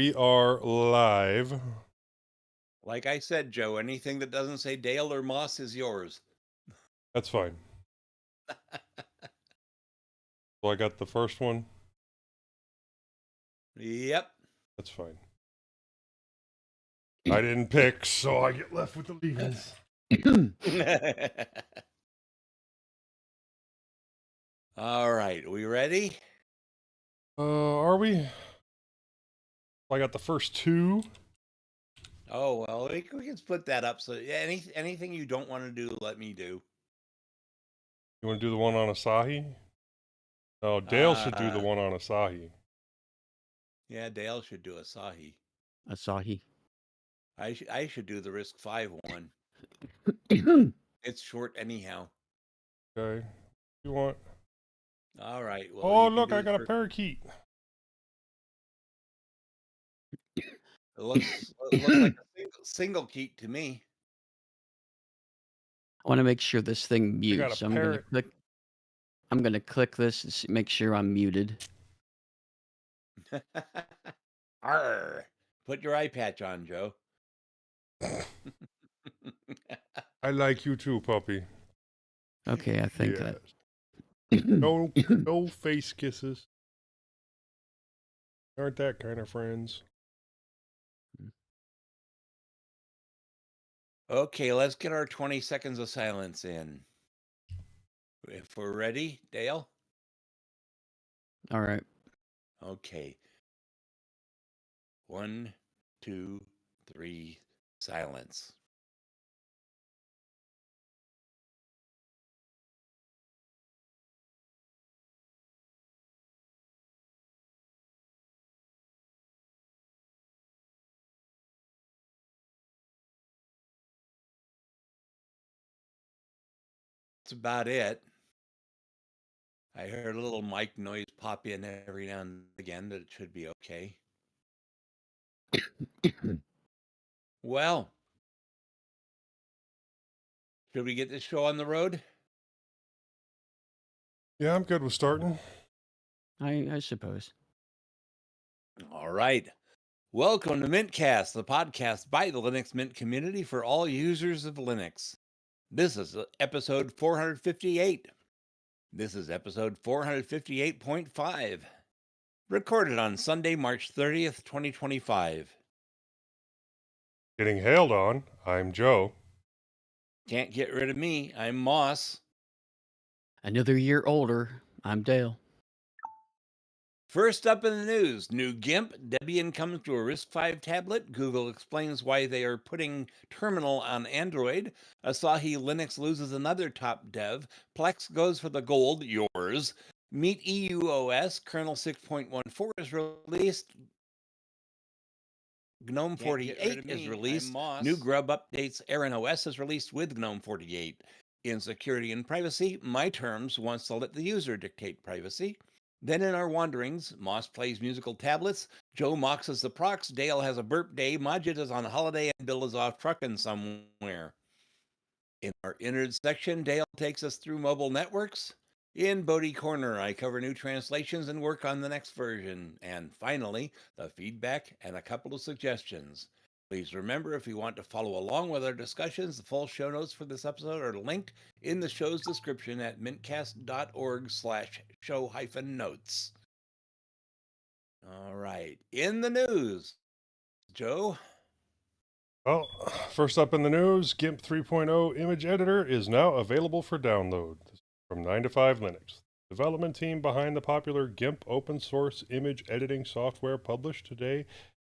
we are live. Like I said, Joe, anything that doesn't say Dale or Moss is yours. That's fine. So I got the first one. Yep. That's fine. I didn't pick, so I get left with the leave-ins. All right, we ready? Are we? I got the first two. Oh well, we can split that up. So anything you don't want to do, let me do. You want to do the one on Asahi? No, Dale should do the one on Asahi. Yeah, Dale should do Asahi. Asahi. I should do the Risk 5 one. It's short anyhow. Okay. You want? All right. Well, Oh, you can look, do I got a first. parakeet. It looks like a single keat to me. I want to make sure this thing I got mutes. a So I'm gonna click this and make sure I'm muted. Arr. Put your eye patch on, Joe. I like you too, puppy. Okay, I think Yes. that. No face kisses. Aren't that kind of friends? Okay, let's get our 20 seconds of silence in. If we're ready, Dale? All right. Okay. 1, 2, 3, silence. That's about it. I heard a little mic noise pop in every now and again, but it should be okay. Well, should we get this show on the road? Yeah, I'm good with starting. I suppose. All right. Welcome to mintCast, the podcast by the Linux Mint community for all users of Linux. This is episode 458. This is episode 458.5. Recorded on Sunday, March 30th, 2025. Getting hailed on, I'm Joe. Can't get rid of me. I'm Moss. Another year older. I'm Dale. First up in the news, new GIMP, Debian comes to a RISC-V tablet. Google explains why they are putting Terminal on Android. Asahi Linux loses another top dev. Plex goes for the gold, yours. Meet EUOS, kernel 6.14 is released. GNOME 48 is released. New Grub updates Aaron OS is released with GNOME 48. In security and privacy, My Terms wants to let the user dictate privacy. Then in our wanderings, Moss plays musical tablets, Joe moxes the procs, Dale has a burp day, Majid is on holiday, and Bill is off trucking somewhere. In our innards section, Dale takes us through mobile networks. In Bodie Corner, I cover new translations and work on the next version. And finally, the feedback and a couple of suggestions. Please remember, if you want to follow along with our discussions, the full show notes for this episode are linked in the show's description at mintcast.org/show-notes. All right, in the news, Joe. Well, first up in the news, GIMP 3.0 image editor is now available for download from 9 to 5 Linux. The development team behind the popular GIMP open source image editing software published today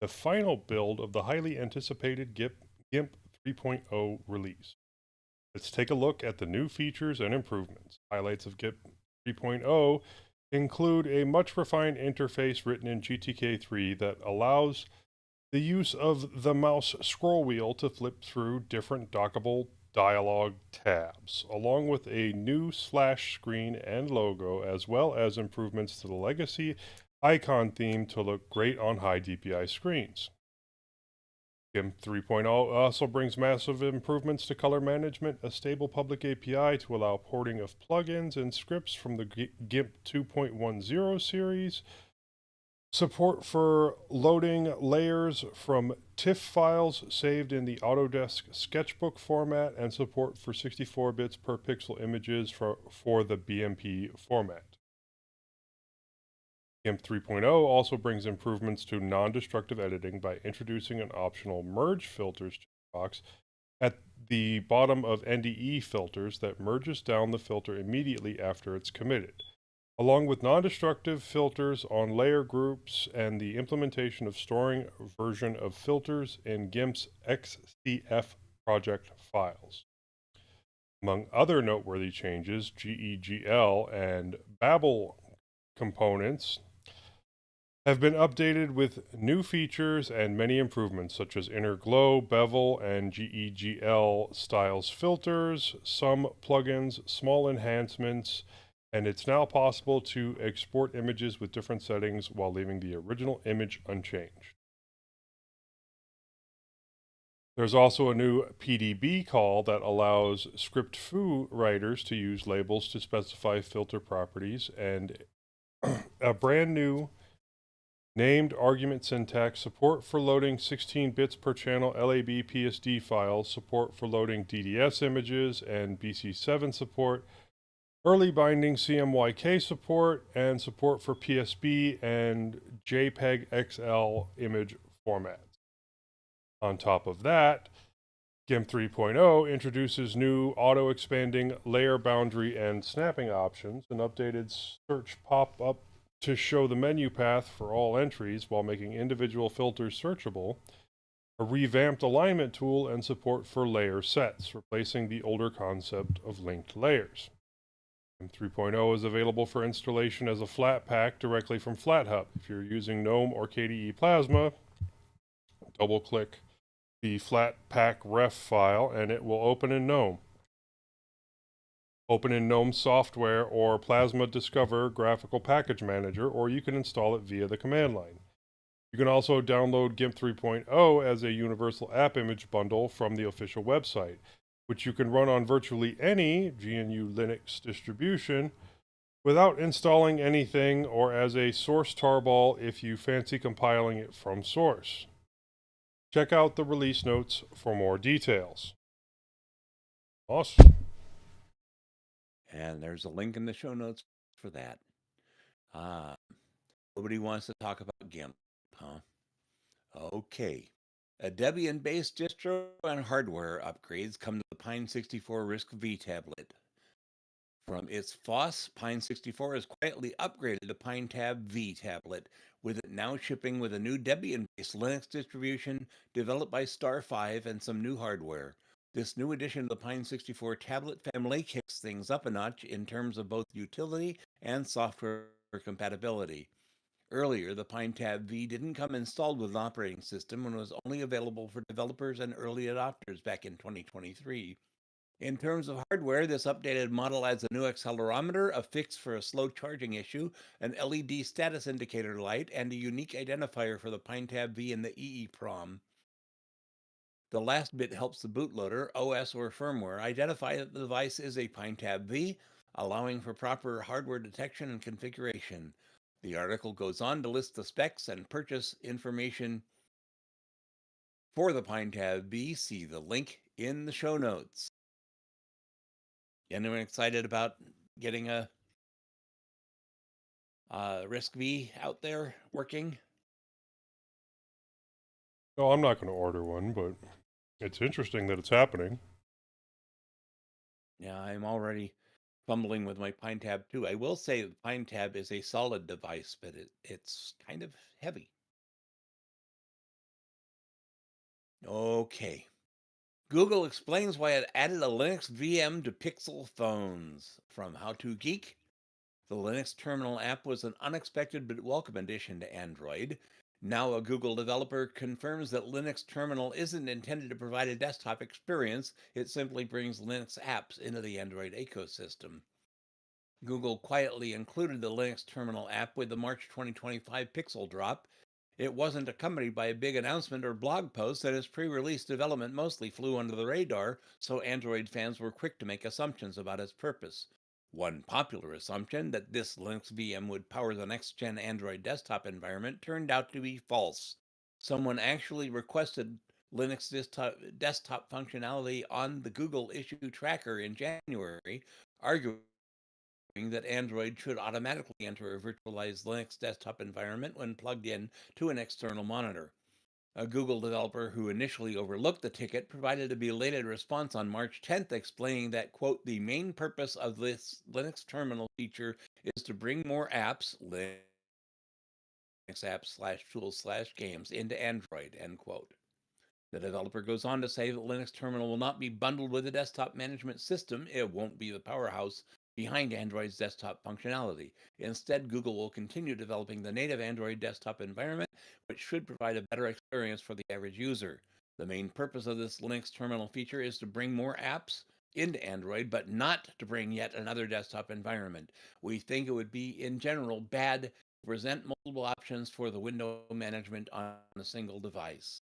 the final build of the highly anticipated GIMP 3.0 release. Let's take a look at the new features and improvements. Highlights of GIMP 3.0 include a much refined interface written in GTK3 that allows the use of the mouse scroll wheel to flip through different dockable dialog tabs, along with a new splash screen and logo, as well as improvements to the legacy icon theme to look great on high DPI screens. GIMP 3.0 also brings massive improvements to color management, a stable public API to allow porting of plugins and scripts from the GIMP 2.10 series, support for loading layers from TIFF files saved in the Autodesk sketchbook format, and support for 64 bits per pixel images for the BMP format. GIMP 3.0 also brings improvements to non-destructive editing by introducing an optional merge filters box at the bottom of NDE filters that merges down the filter immediately after it's committed, along with non-destructive filters on layer groups and the implementation of storing a version of filters in GIMP's XCF project files. Among other noteworthy changes, GEGL and Babel components have been updated with new features and many improvements, such as inner glow, bevel, and GEGL styles filters, some plugins, small enhancements, and it's now possible to export images with different settings while leaving the original image unchanged. There's also a new PDB call that allows script foo writers to use labels to specify filter properties, and a brand new named argument syntax, support for loading 16 bits per channel LAB PSD files, support for loading DDS images and BC7 support, early binding CMYK support, and support for PSB and JPEG XL image formats. On top of that, GIMP 3.0 introduces new auto-expanding layer boundary and snapping options, an updated search pop-up to show the menu path for all entries while making individual filters searchable, a revamped alignment tool, and support for layer sets, replacing the older concept of linked layers. GIMP 3.0 is available for installation as a flat pack directly from FlatHub. If you're using GNOME or KDE Plasma, double-click the Flatpak ref file and it will open in GNOME. Open in GNOME Software or Plasma Discover Graphical Package Manager, or you can install it via the command line. You can also download GIMP 3.0 as a universal app image bundle from the official website, which you can run on virtually any GNU Linux distribution without installing anything, or as a source tarball if you fancy compiling it from source. Check out the release notes for more details. Awesome. And there's a link in the show notes for that. Nobody wants to talk about GIMP, huh? Okay. A Debian-based distro and hardware upgrades come to the Pine 64 RISC-V tablet. From its FOSS, Pine 64 has quietly upgraded to PineTab V tablet, with it now shipping with a new Debian-based Linux distribution developed by Star5 and some new hardware. This new addition to the Pine 64 tablet family kicks things up a notch in terms of both utility and software compatibility. Earlier, the PineTab V didn't come installed with an operating system and was only available for developers and early adopters back in 2023. In terms of hardware, this updated model adds a new accelerometer, a fix for a slow charging issue, an LED status indicator light, and a unique identifier for the PineTab V in the EEPROM. The last bit helps the bootloader, OS or firmware, identify that the device is a PineTab V, allowing for proper hardware detection and configuration. The article goes on to list the specs and purchase information for the PineTab V. See the link in the show notes. Anyone excited about getting a RISC-V out there working? No, I'm not going to order one, but it's interesting that it's happening. Yeah, I'm already fumbling with my PineTab too. I will say the PineTab is a solid device, but it's kind of heavy. Okay. Google explains why it added a Linux VM to Pixel phones. From How To Geek, the Linux Terminal app was an unexpected but welcome addition to Android. Now, a Google developer confirms that Linux Terminal isn't intended to provide a desktop experience. It simply brings Linux apps into the Android ecosystem. Google quietly included the Linux Terminal app with the March 2025 Pixel drop. It wasn't accompanied by a big announcement or blog post, and its pre-release development mostly flew under the radar, so Android fans were quick to make assumptions about its purpose. One popular assumption that this Linux VM would power the next-gen Android desktop environment turned out to be false. Someone actually requested Linux desktop functionality on the Google issue tracker in January, arguing that Android should automatically enter a virtualized Linux desktop environment when plugged in to an external monitor. A Google developer who initially overlooked the ticket provided a belated response on March 10th explaining that, quote, the main purpose of this Linux terminal feature is to bring more apps, Linux apps / tools / games into Android, end quote. The developer goes on to say that Linux Terminal will not be bundled with a desktop management system. It won't be the powerhouse behind Android's desktop functionality. Instead, Google will continue developing the native Android desktop environment, which should provide a better experience for the average user. The main purpose of this Linux Terminal feature is to bring more apps into Android, but not to bring yet another desktop environment. We think it would be, in general, bad to present multiple options for the window management on a single device.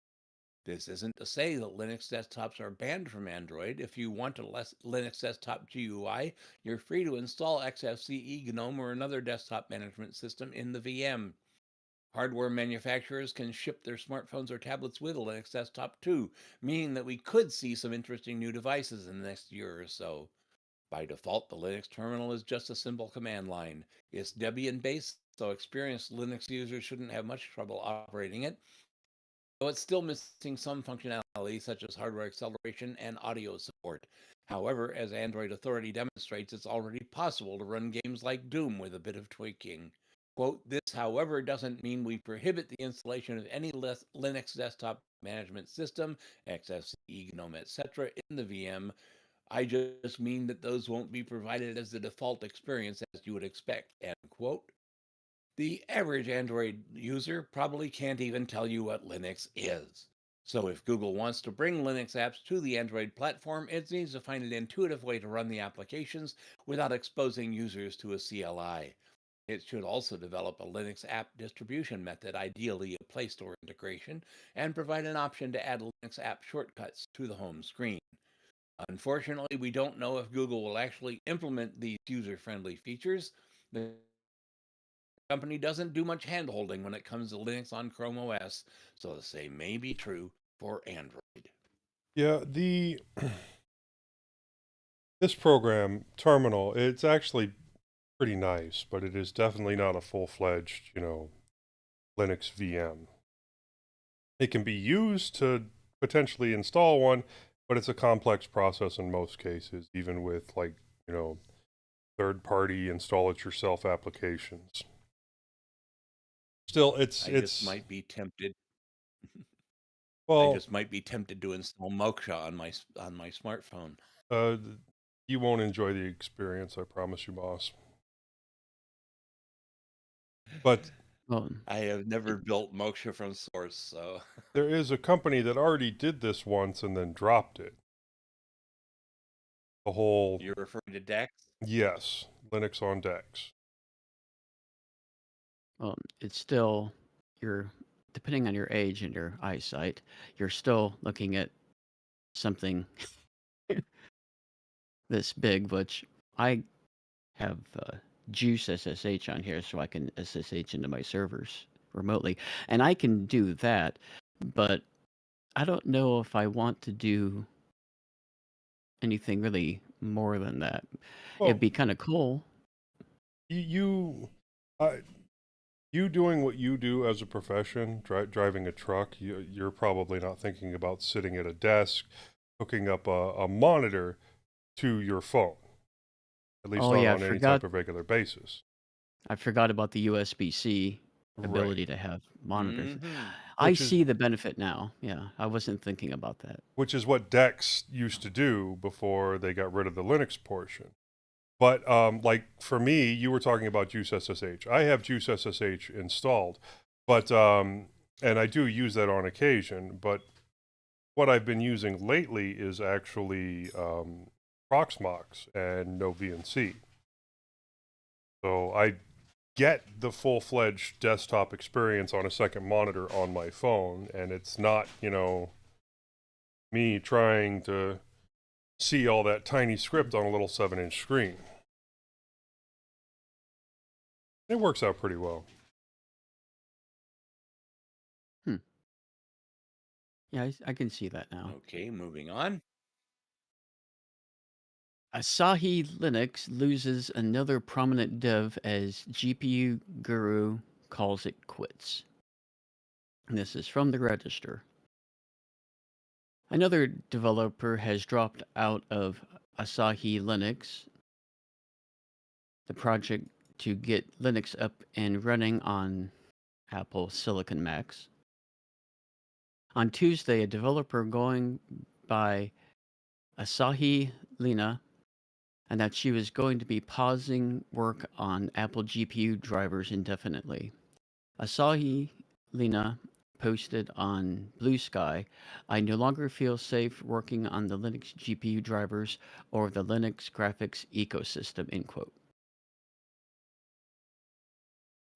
This isn't to say that Linux desktops are banned from Android. If you want a Linux desktop GUI, you're free to install XFCE, GNOME, or another desktop management system in the VM. Hardware manufacturers can ship their smartphones or tablets with a Linux desktop too, meaning that we could see some interesting new devices in the next year or so. By default, the Linux terminal is just a simple command line. It's Debian-based, so experienced Linux users shouldn't have much trouble operating it, though it's still missing some functionality such as hardware acceleration and audio support. However, as Android Authority demonstrates, it's already possible to run games like Doom with a bit of tweaking. Quote, this, however, doesn't mean we prohibit the installation of any Linux desktop management system, XFCE, GNOME, etc., in the VM. I just mean that those won't be provided as the default experience as you would expect, end quote. The average Android user probably can't even tell you what Linux is. So if Google wants to bring Linux apps to the Android platform, it needs to find an intuitive way to run the applications without exposing users to a CLI. It should also develop a Linux app distribution method, ideally a Play Store integration, and provide an option to add Linux app shortcuts to the home screen. Unfortunately, we don't know if Google will actually implement these user-friendly features. The company doesn't do much hand-holding when it comes to Linux on Chrome OS, so the same may be true for Android. Yeah, this program, Terminal, it's actually pretty nice, but it is definitely not a full-fledged, Linux VM. It can be used to potentially install one, but it's a complex process in most cases, even with third-party install-it-yourself applications. Still, it's just might be tempted. Well, I just might be tempted to install Moksha on my smartphone. You won't enjoy the experience, I promise you, boss. But I have never built Moksha from source, so there is a company that already did this once and then dropped it. The whole You're referring to Dex? Yes, Linux on Dex. Well, it's still depending on your age and your eyesight, you're still looking at something this big, which I have Juice SSH on here so I can SSH into my servers remotely. And I can do that, but I don't know if I want to do anything really more than that. Well, It'd be kind of cool. You doing what you do as a profession, driving a truck, you're probably not thinking about sitting at a desk, hooking up a monitor to your phone, at least not on any type of regular basis. I forgot about the USB-C ability to have monitors. Mm-hmm. I see the benefit now. Yeah, I wasn't thinking about that. Which is what Dex used to do before they got rid of the Linux portion. But like for me, you were talking about Juice SSH. I have Juice SSH installed, but and I do use that on occasion. But what I've been using lately is actually Proxmox and no VNC. So I get the full-fledged desktop experience on a second monitor on my phone, and it's not, me trying to see all that tiny script on a little 7-inch screen. It works out pretty well. Yeah, I can see that now. Okay, moving on. Asahi Linux loses another prominent dev as GPU guru calls it quits. And this is from the Register. Another developer has dropped out of Asahi Linux, the project to get Linux up and running on Apple Silicon Macs. On Tuesday, a developer going by Asahi Lina and that she was going to be pausing work on Apple GPU drivers indefinitely. Asahi Lina posted on Blue Sky, I no longer feel safe working on the Linux GPU drivers or the Linux graphics ecosystem, end quote.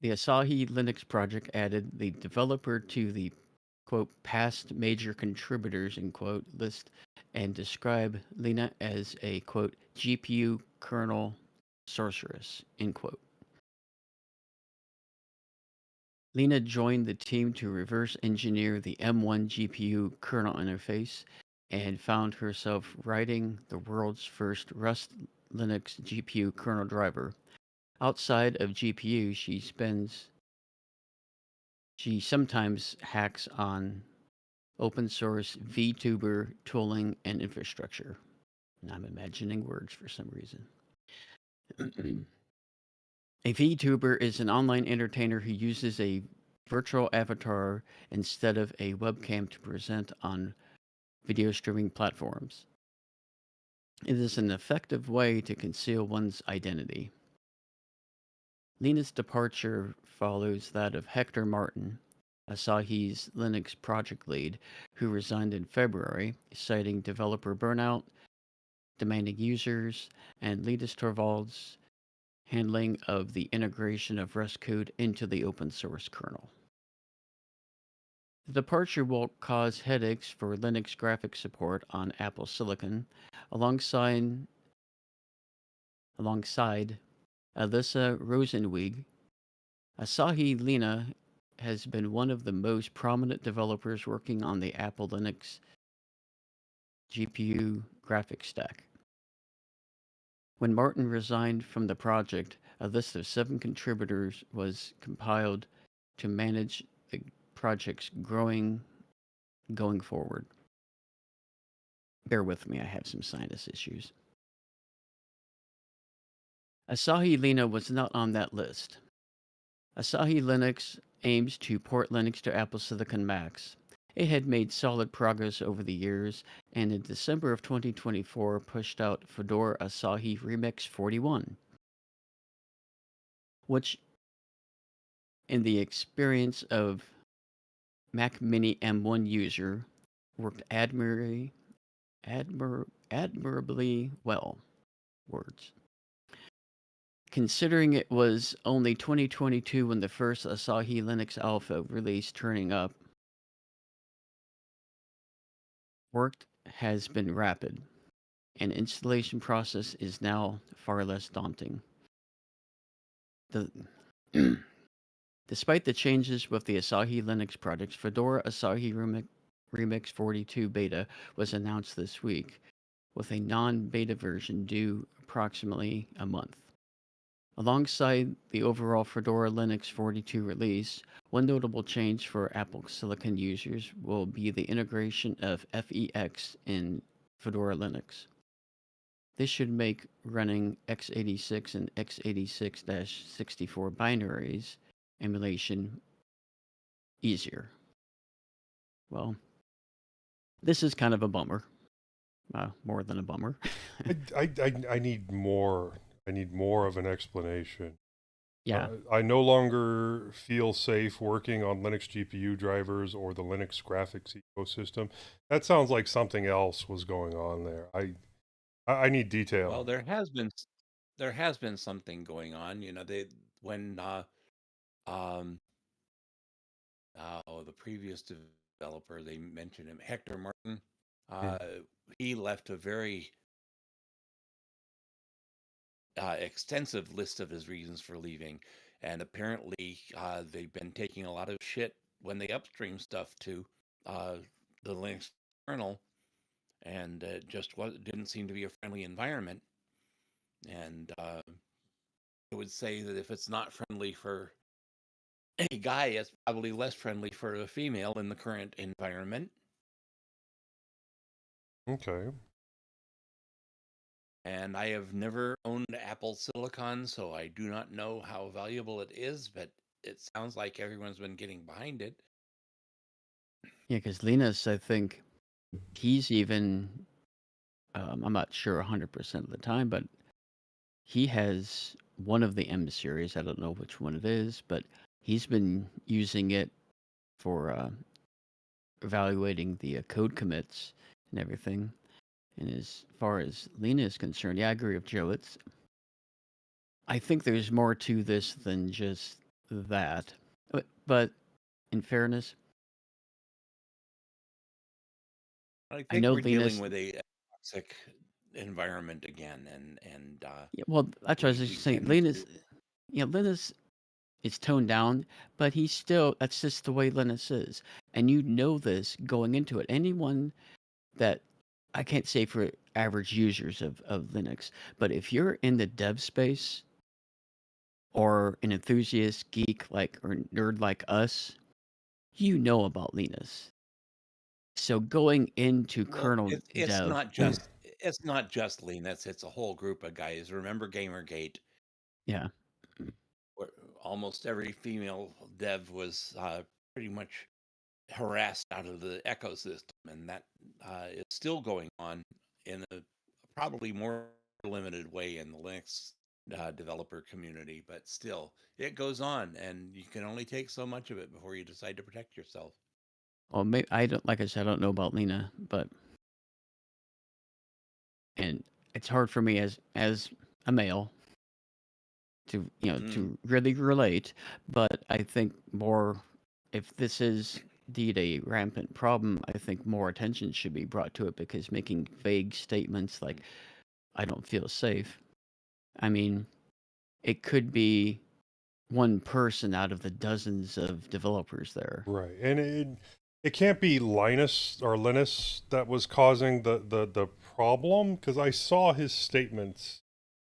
The Asahi Linux project added the developer to the quote past major contributors end quote list and describe Lina as a quote GPU kernel sorceress end quote. Lina joined the team to reverse engineer the M1 GPU kernel interface and found herself writing the world's first Rust Linux GPU kernel driver. Outside of GPU, she sometimes hacks on open source VTuber tooling and infrastructure. And I'm imagining words for some reason. A VTuber is an online entertainer who uses a virtual avatar instead of a webcam to present on video streaming platforms. It is an effective way to conceal one's identity. Lina's departure follows that of Hector Martin, Asahi's Linux project lead, who resigned in February, citing developer burnout, demanding users, and Linus Torvalds' handling of the integration of Rust code into the open source kernel. The departure will cause headaches for Linux graphics support on Apple Silicon, alongside Alyssa Rosenwig. Asahi Lina has been one of the most prominent developers working on the Apple Linux GPU graphics stack. When Martin resigned from the project, a list of 7 contributors was compiled to manage the project's going forward. Bear with me, I have some sinus issues. Asahi Lina was not on that list. Asahi Linux aims to port Linux to Apple Silicon Macs. It had made solid progress over the years, and in December of 2024 pushed out Fedora Asahi Remix 41, which, in the experience of Mac Mini M1 user, worked admirably well. Words. Considering it was only 2022 when the first Asahi Linux Alpha release turning up, work has been rapid, and installation process is now far less daunting. Despite the changes with the Asahi Linux projects, Fedora Asahi Remix 42 beta was announced this week, with a non-beta version due approximately a month. Alongside the overall Fedora Linux 42 release, one notable change for Apple Silicon users will be the integration of FEX in Fedora Linux. This should make running x86 and x86-64 binaries emulation easier. Well, this is kind of a bummer. More than a bummer. I need more. I need more of an explanation. Yeah. I no longer feel safe working on Linux GPU drivers or the Linux graphics ecosystem. That sounds like something else was going on there. I need detail. Well, there has been something going on. You know, the previous developer, they mentioned him, Hector Martin. He left a very extensive list of his reasons for leaving, and apparently they've been taking a lot of shit when they upstream stuff to the Linux kernel, and it just didn't seem to be a friendly environment. And I would say that if it's not friendly for a guy, it's probably less friendly for a female in the current environment. Okay. And I have never owned Apple Silicon, so I do not know how valuable it is, but it sounds like everyone's been getting behind it. Yeah, because Linus, I think he's even, I'm not sure 100% of the time, but he has one of the M series. I don't know which one it is, but he's been using it for evaluating the code commits and everything. And as far as Lena is concerned, yeah, I agree with Joe. I think there's more to this than just that. But in fairness, I I think know we're dealing Linus. with a toxic environment again, and Yeah, well, that's what I was we just saying. tend to. Linus, yeah, Linus is toned down, but he's still. That's just the way Linus is, and you know this going into it. Anyone that I can't say for average users of Linux, but if you're in the dev space or an enthusiast geek like or nerd like us, you know about Linus. So going into Well, kernel it's dev, not just Linux; it's a whole group of guys. Remember GamerGate, yeah. where almost every female dev was pretty much harassed out of the ecosystem, and that is still going on in a probably more limited way in the Linux developer community, but still, it goes on, and you can only take so much of it before you decide to protect yourself. Well, maybe I don't like I said, I don't know about Lena, but and it's hard for me as a male to to really relate. But I think more if this is indeed a rampant problem, I think more attention should be brought to it because making vague statements like "I don't feel safe," I mean, it could be one person out of the dozens of developers there. Right. And it can't be Linus or Linus that was causing the problem, because I saw his statements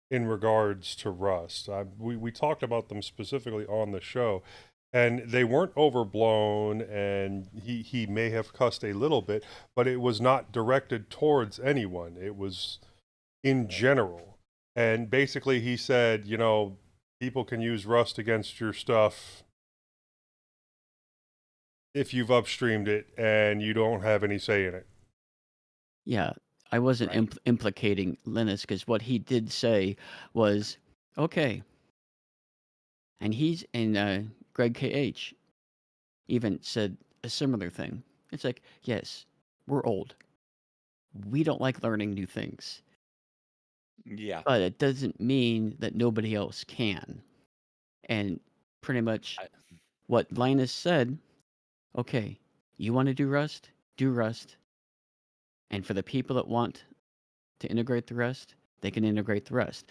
in regards to Rust. We talked about them specifically on the show, and they weren't overblown, and he may have cussed a little bit, but it was not directed towards anyone. It was in general. And basically he said, you know, people can use Rust against your stuff if you've upstreamed it and you don't have any say in it. Yeah, I wasn't Right. implicating Linus because what he did say was okay, and he's and Greg KH even said a similar thing. It's like, yes, we're old. We don't like learning new things, Yeah. but it doesn't mean that nobody else can. And pretty much what Linus said, okay, you want to do Rust? Do Rust. And for the people that want to integrate the rest, they can integrate the rest.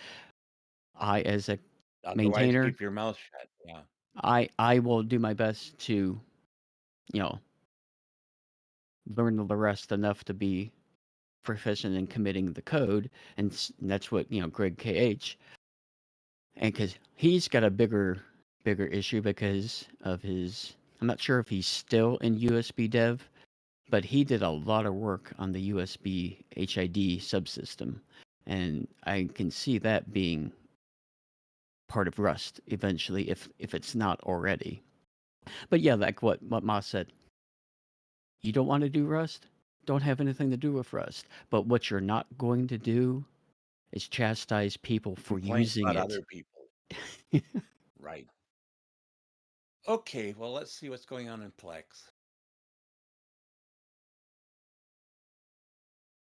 I, as a Otherwise, maintainer, keep your mouth shut. Yeah. I will do my best to, you know, learn the rest enough to be proficient in committing the code, and that's what Greg KH, and because he's got a bigger issue because of his. I'm not sure if he's still in USB dev, but he did a lot of work on the USB HID subsystem, and I can see that being part of Rust eventually, if it's not already. But yeah, like what Ma said, you don't want to do Rust, don't have anything to do with Rust. But what you're not going to do is chastise people for Complain using about it. other people. Right. Okay, well, let's see what's going on in Plex.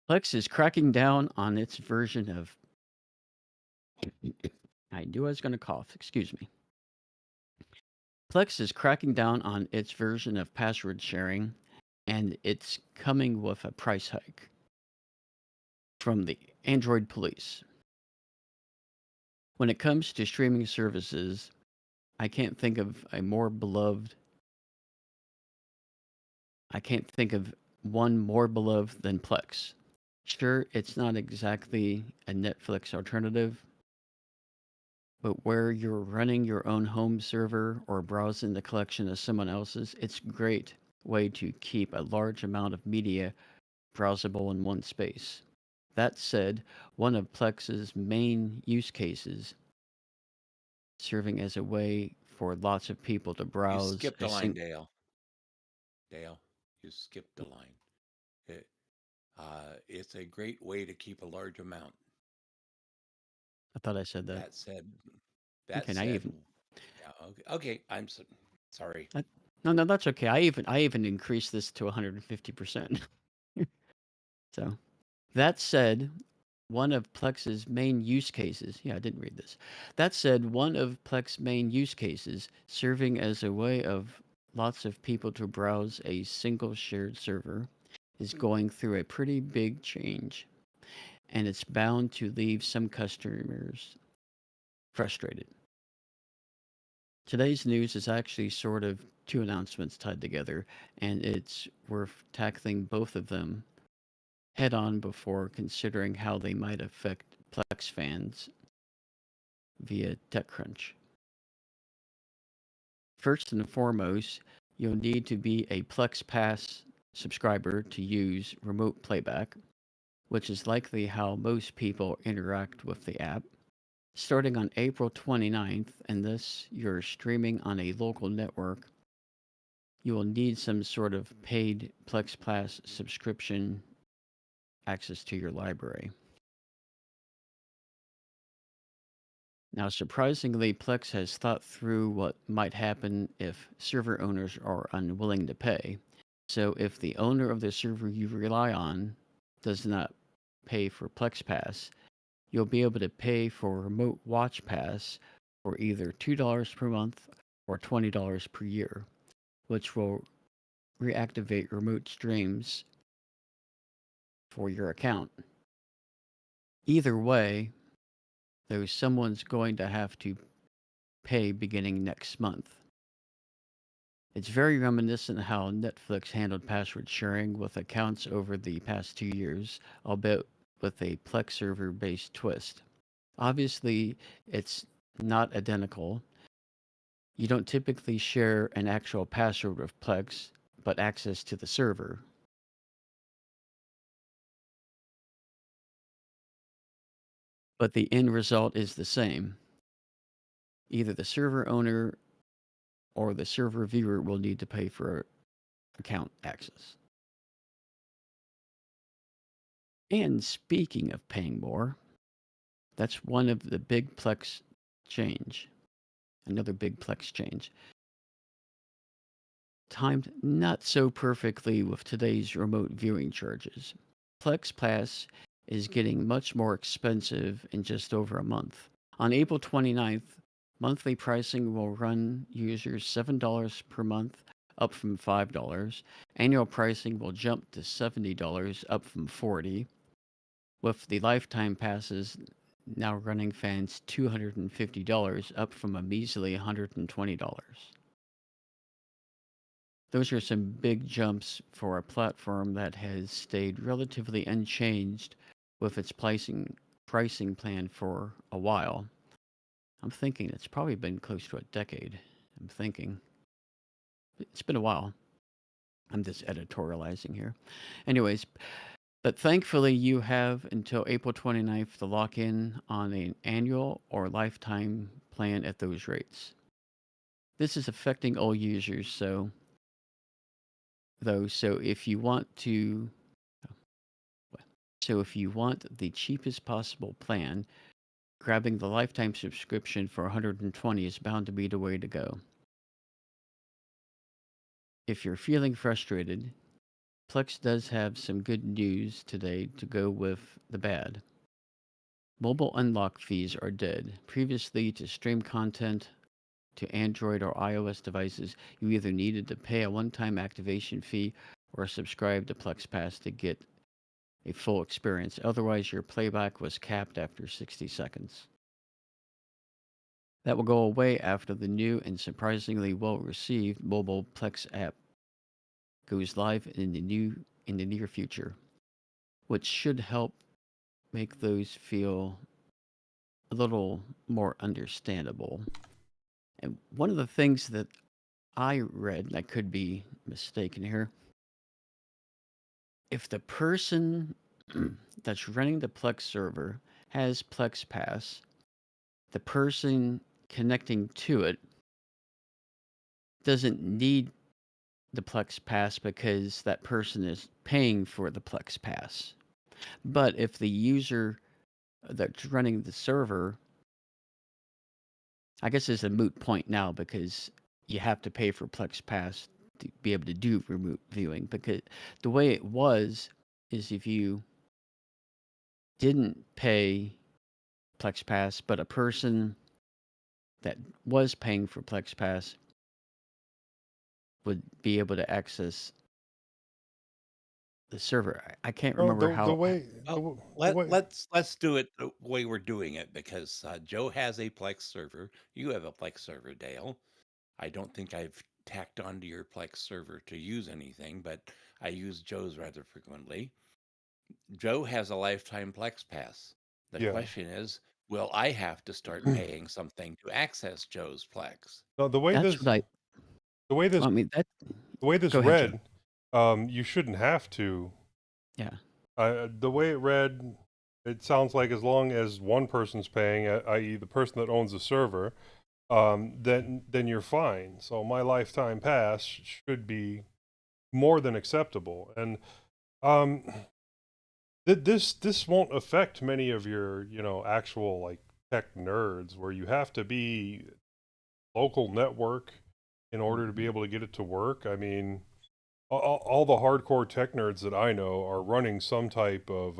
Plex is cracking down on its version of. I knew I was going to cough. Excuse me. Plex is cracking down on its version of password sharing, and it's coming with a price hike from the Android police. When it comes to streaming services, I can't think of a more beloved. I can't think of one more beloved than Plex. Sure, it's not exactly a Netflix alternative, but where you're running your own home server or browsing the collection of someone else's, it's a great way to keep a large amount of media browsable in one space. That said, one of Plex's main use cases, serving as a way for lots of people to You browse skipped a a line, sing. Dale. Dale, you skipped a line. It, it's a great way to keep a large amount. I thought I said that. That said, Okay, now you even. yeah, okay. I'm sorry. I, no, that's okay. I even increased this to 150%. So, that said, one of Plex's main use cases, yeah, I didn't read this. That said, one of Plex's main use cases, serving as a way of lots of people to browse a single shared server, is going through a pretty big change, and it's bound to leave some customers frustrated. Today's news is actually sort of two announcements tied together, and it's worth tackling both of them head on before considering how they might affect Plex fans via TechCrunch. First and foremost, you'll need to be a Plex Pass subscriber to use remote playback, which is likely how most people interact with the app. Starting on April 29th, unless you're streaming on a local network, you will need some sort of paid Plex Pass subscription access to your library. Now, surprisingly, Plex has thought through what might happen if server owners are unwilling to pay. So, if the owner of the server you rely on does not pay for Plex Pass, you'll be able to pay for Remote Watch Pass for either $2 per month or $20 per year, which will reactivate remote streams for your account. Either way, though, someone's going to have to pay beginning next month. It's very reminiscent of how Netflix handled password sharing with accounts over the past 2 years, albeit with a Plex server based twist. Obviously, it's not identical. You don't typically share an actual password with Plex, but access to the server. But the end result is the same. Either the server owner or the server viewer will need to pay for account access. And speaking of paying more, that's one of the big Plex change. Another big Plex change. Timed not so perfectly with today's remote viewing charges. Plex Pass is getting much more expensive in just over a month. On April 29th, monthly pricing will run users $7 per month, up from $5. Annual pricing will jump to $70, up from $40, with the lifetime passes now running fans $250, up from a measly $120. Those are some big jumps for a platform that has stayed relatively unchanged with its pricing plan for a while. I'm thinking it's probably been close to a decade. I'm thinking it's been a while. I'm just editorializing here. Anyways, but thankfully you have until April 29th to lock in on an annual or lifetime plan at those rates. This is affecting all users, so if you want to if you want the cheapest possible plan, grabbing the lifetime subscription for 120 is bound to be the way to go. If you're feeling frustrated, Plex does have some good news today to go with the bad. Mobile unlock fees are dead. Previously, to stream content to Android or iOS devices, you either needed to pay a one-time activation fee or subscribe to Plex Pass to get a full experience. Otherwise, your playback was capped after 60 seconds. That will go away after the new and surprisingly well-received mobile Plex app goes live in the near future, which should help make those feel a little more understandable. And one of the things that I read, and I could be mistaken here, if the person that's running the Plex server has Plex Pass, the person connecting to it doesn't need the Plex Pass because that person is paying for the Plex Pass. But if the user that's running the server, I guess it's a moot point now because you have to pay for Plex Pass to be able to do remote viewing. Because the way it was is if you didn't pay Plex Pass, but a person that was paying for Plex Pass would be able to access the server. I can't Oh, remember the how. way Well, the way let's do it the way we're doing it because Joe has a Plex server. You have a Plex server, Dale. I don't think I've tacked onto your Plex server to use anything, but I use Joe's rather frequently. Joe has a lifetime Plex pass. The yeah. question is, will I have to start paying something to access Joe's Plex? No, That's what I. the way this I mean, that. the way this Go ahead, Joe. read, you shouldn't have to. Yeah. The way it read, it sounds like as long as one person's paying, i.e., the person that owns the server, then you're fine. So my lifetime pass should be more than acceptable, and um, this won't affect many of your actual like tech nerds where you have to be local network in order to be able to get it to work. I mean, all the hardcore tech nerds that I know are running some type of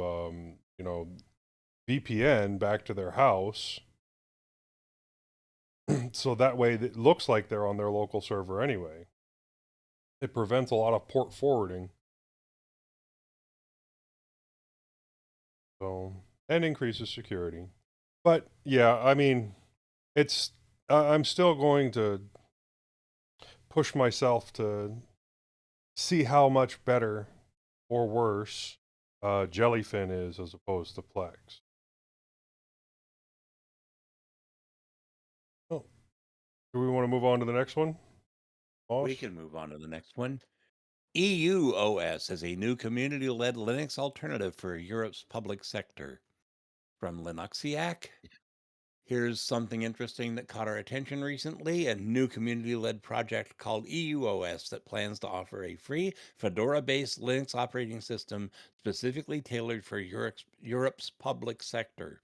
VPN back to their house, so that way it looks like they're on their local server anyway. It prevents a lot of port forwarding, so and increases security. But yeah, I mean, it's I'm still going to push myself to see how much better or worse Jellyfin is as opposed to Plex. Oh, do we want to move on to the next one? We Boss? can move on to the next one. EU OS is a new community-led Linux alternative for Europe's public sector. From Linuxiac, here's something interesting that caught our attention recently, a new community-led project called EUOS that plans to offer a free Fedora-based Linux operating system specifically tailored for Europe's public sector.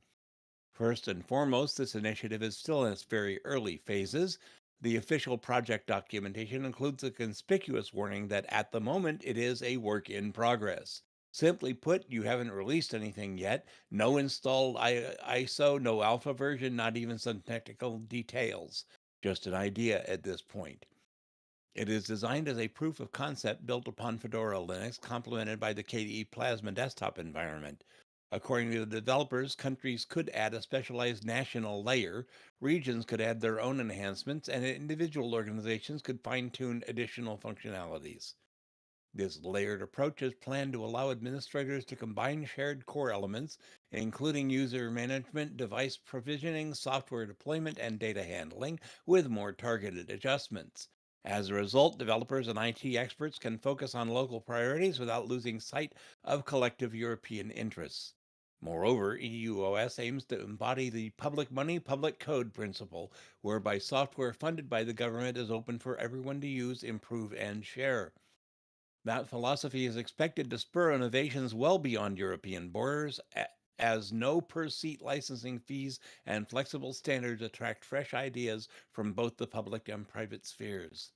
First and foremost, this initiative is still in its very early phases. The official project documentation includes a conspicuous warning that at the moment it is a work in progress. Simply put, you haven't released anything yet. No installed ISO, no alpha version, not even some technical details. Just an idea at this point. It is designed as a proof of concept built upon Fedora Linux, complemented by the KDE Plasma desktop environment. According to the developers, countries could add a specialized national layer, regions could add their own enhancements, and individual organizations could fine tune additional functionalities. This layered approach is planned to allow administrators to combine shared core elements, including user management, device provisioning, software deployment, and data handling, with more targeted adjustments. As a result, developers and IT experts can focus on local priorities without losing sight of collective European interests. Moreover, EUOS aims to embody the public money, public code principle, whereby software funded by the government is open for everyone to use, improve, and share. That philosophy is expected to spur innovations well beyond European borders, as no per seat licensing fees and flexible standards attract fresh ideas from both the public and private spheres.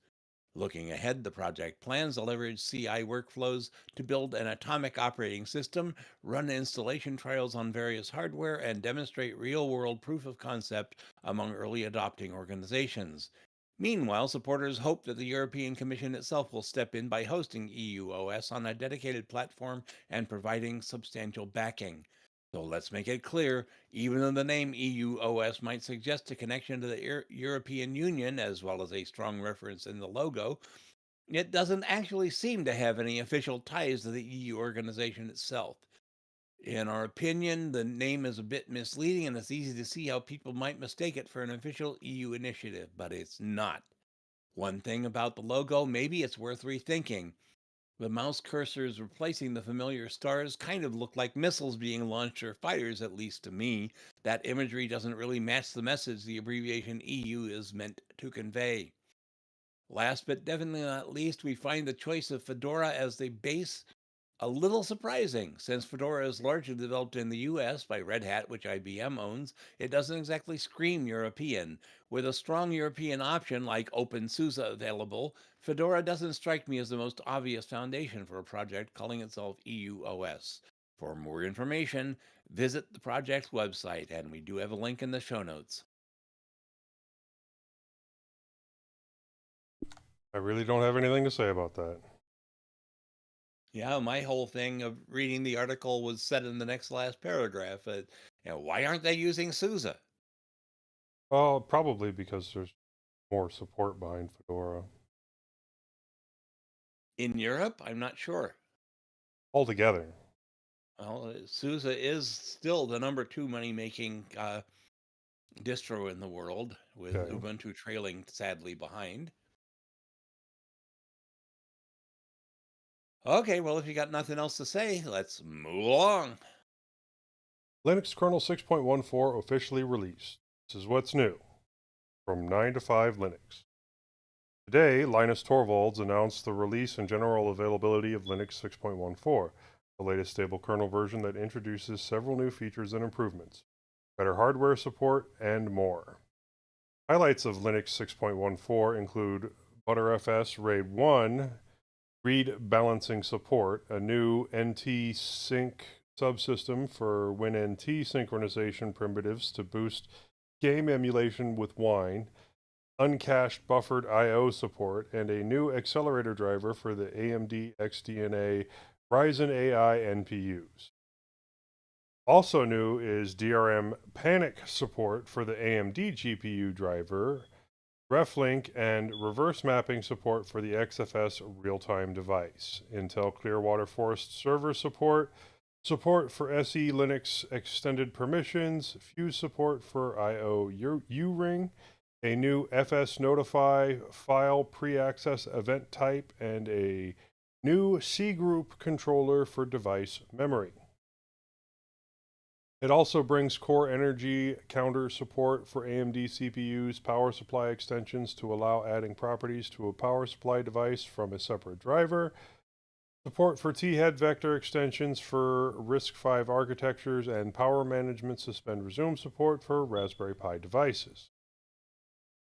Looking ahead, the project plans to leverage CI workflows to build an atomic operating system, run installation trials on various hardware, and demonstrate real world proof of concept among early adopting organizations. Meanwhile, supporters hope that the European Commission itself will step in by hosting EUOS on a dedicated platform and providing substantial backing. So let's make it clear, even though the name EUOS might suggest a connection to the European Union, as well as a strong reference in the logo, it doesn't actually seem to have any official ties to the EU organization itself. In our opinion, the name is a bit misleading, and it's easy to see how people might mistake it for an official EU initiative, but it's not. One thing about the logo, maybe it's worth rethinking. The mouse cursors replacing the familiar stars kind of look like missiles being launched or fighters, at least to me. That imagery doesn't really match the message the abbreviation EU is meant to convey. Last but definitely not least, we find the choice of Fedora as the base a little surprising. Since Fedora is largely developed in the US by Red Hat, which IBM owns, it doesn't exactly scream European. With a strong European option like OpenSUSE available, Fedora doesn't strike me as the most obvious foundation for a project calling itself EUOS. For more information, visit the project's website, and we do have a link in the show notes. I really don't have anything to say about that. Yeah, my whole thing of reading the article was said in the next last paragraph. Why aren't they using SUSE? Well, probably because there's more support behind Fedora. In Europe, I'm not sure. Altogether. Well, SUSE is still the number 2 money-making distro in the world, with Okay. Ubuntu trailing sadly behind. Okay, well, if you got nothing else to say, let's move along. Linux kernel 6.14 officially released. This is what's new from 9 to 5 Linux. Today, Linus Torvalds announced the release and general availability of Linux 6.14, the latest stable kernel version that introduces several new features and improvements, better hardware support, and more. Highlights of Linux 6.14 include ButterFS RAID 1 read balancing support, a new NT sync subsystem for WinNT synchronization primitives to boost game emulation with Wine, uncached buffered I/O support, and a new accelerator driver for the AMD XDNA Ryzen AI NPUs. Also new is DRM panic support for the AMD GPU driver, RefLink, and reverse mapping support for the XFS real-time device. Intel Clearwater Forest server support, support for SE Linux extended permissions, Fuse support for IO U-Ring, a new FS Notify file pre-access event type, and a new C group controller for device memory. It also brings core energy counter support for AMD CPUs, power supply extensions to allow adding properties to a power supply device from a separate driver, support for T-head vector extensions for RISC-V architectures, and power management suspend resume support for Raspberry Pi devices.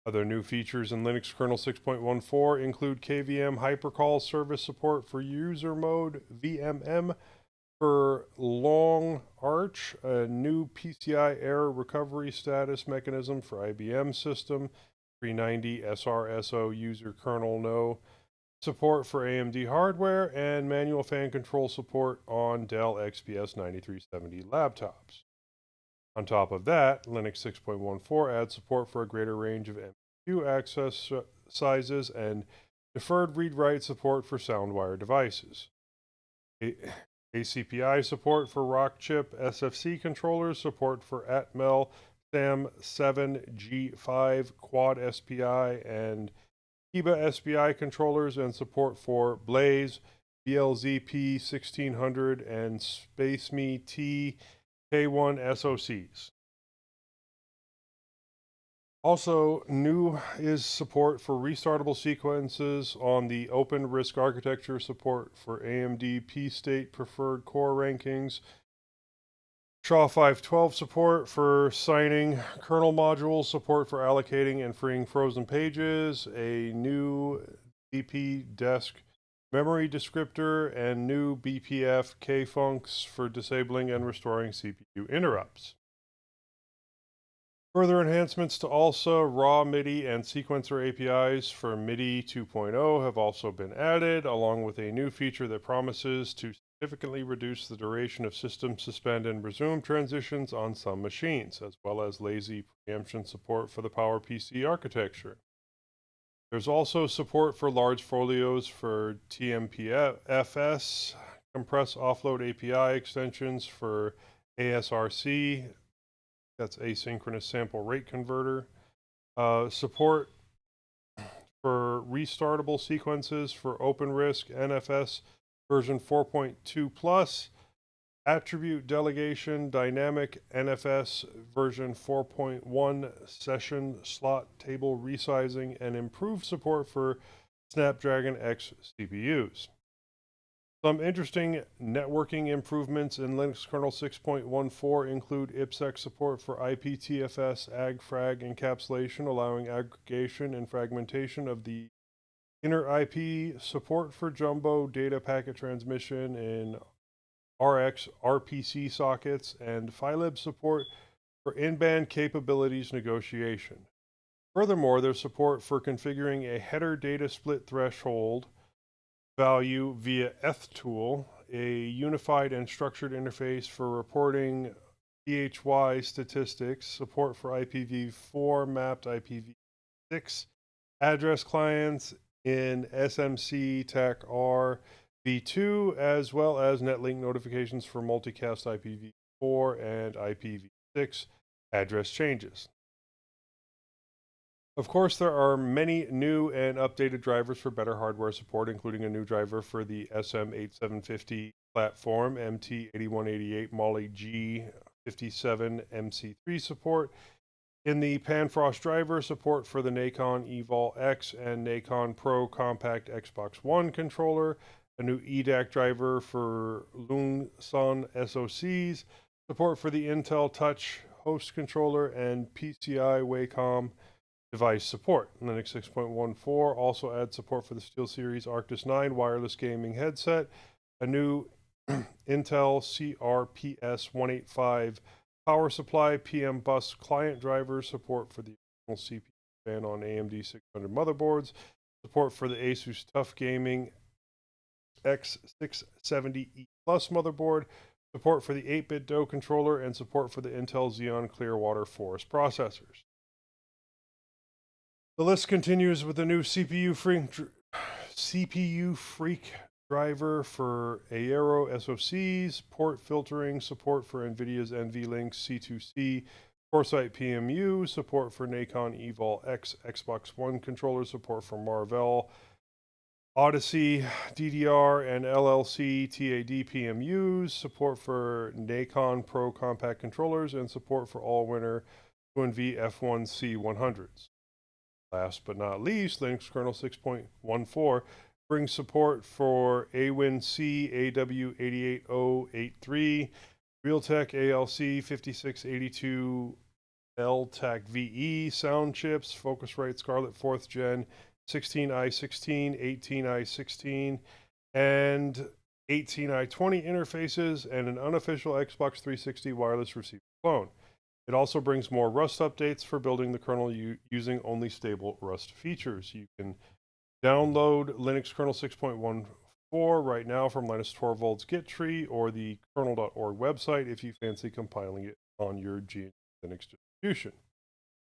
Other new features in Linux kernel 6.14 include KVM hypercall service support for user mode VMM, for Long Arch, a new PCI error recovery status mechanism for IBM system, 390 SRSO user kernel no, support for AMD hardware, and manual fan control support on Dell XPS 9370 laptops. On top of that, Linux 6.14 adds support for a greater range of MPU access sizes and deferred read-write support for SoundWire devices. ACPI support for Rockchip SFC controllers, support for Atmel SAM7G5 Quad SPI and Kiba SPI controllers, and support for Blaze BLZP 1600 and SpaceMe T K1 SoCs. Also new is support for restartable sequences on the Open RISC architecture, support for AMD P-State preferred core rankings, SHA-512 support for signing kernel modules, support for allocating and freeing frozen pages, a new DP desk memory descriptor, and new BPF K-funcs for disabling and restoring CPU interrupts. Further enhancements to ALSA, raw MIDI, and sequencer APIs for MIDI 2.0 have also been added, along with a new feature that promises to significantly reduce the duration of system suspend and resume transitions on some machines, as well as lazy preemption support for the PowerPC architecture. There's also support for large folios for TMPFS, compress offload API extensions for ASRC, that's asynchronous sample rate converter, support for restartable sequences for OpenRISC NFS version 4.2 plus, attribute delegation dynamic NFS version 4.1 session slot table resizing, and improved support for Snapdragon X CPUs. Some interesting networking improvements in Linux kernel 6.14 include IPsec support for IPTFS AgFrag encapsulation, allowing aggregation and fragmentation of the inner IP, support for jumbo data packet transmission in RX RPC sockets, and phylib support for in-band capabilities negotiation. Furthermore, there's support for configuring a header data split threshold value via ethtool, a unified and structured interface for reporting PHY statistics, support for IPv4 mapped IPv6 address clients in SMC TAC R v2, as well as netlink notifications for multicast IPv4 and IPv6 address changes. Of course, there are many new and updated drivers for better hardware support, including a new driver for the SM8750 platform, MT8188 Molly G57 MC3 support. In the Panfrost driver, support for the Nacon Evol X and Nacon Pro Compact Xbox One controller, a new EDAC driver for Lungsun SoCs, support for the Intel Touch host controller, and PCI Wacom device support. Linux 6.14 also adds support for the SteelSeries Arctis 9 wireless gaming headset, a new Intel CRPS 185 power supply, PM bus client driver, support for the CPU fan on AMD 600 motherboards, support for the Asus TUF Gaming X670E Plus motherboard, support for the 8-bit DOE controller, and support for the Intel Xeon Clearwater Forest processors. The list continues with the new CPU Freak driver for Aero SoCs, port filtering, support for NVIDIA's NVLink C2C Foresight PMU, support for Nacon Evol X Xbox One controller, support for Marvell Odyssey DDR and LLC TAD PMUs, support for Nacon Pro compact controllers, and support for Allwinner UNV F1C 100s. Last but not least, Linux kernel 6.14 brings support for AWIN-C AW88083, Realtek ALC 5682 LTAC VE sound chips, Focusrite Scarlett 4th Gen 16i16, 18i16, and 18i20 interfaces, and an unofficial Xbox 360 wireless receiver clone. It also brings more Rust updates for building the kernel using only stable Rust features. You can download Linux kernel 6.14 right now from Linus Torvalds Git tree or the kernel.org website if you fancy compiling it on your Linux distribution.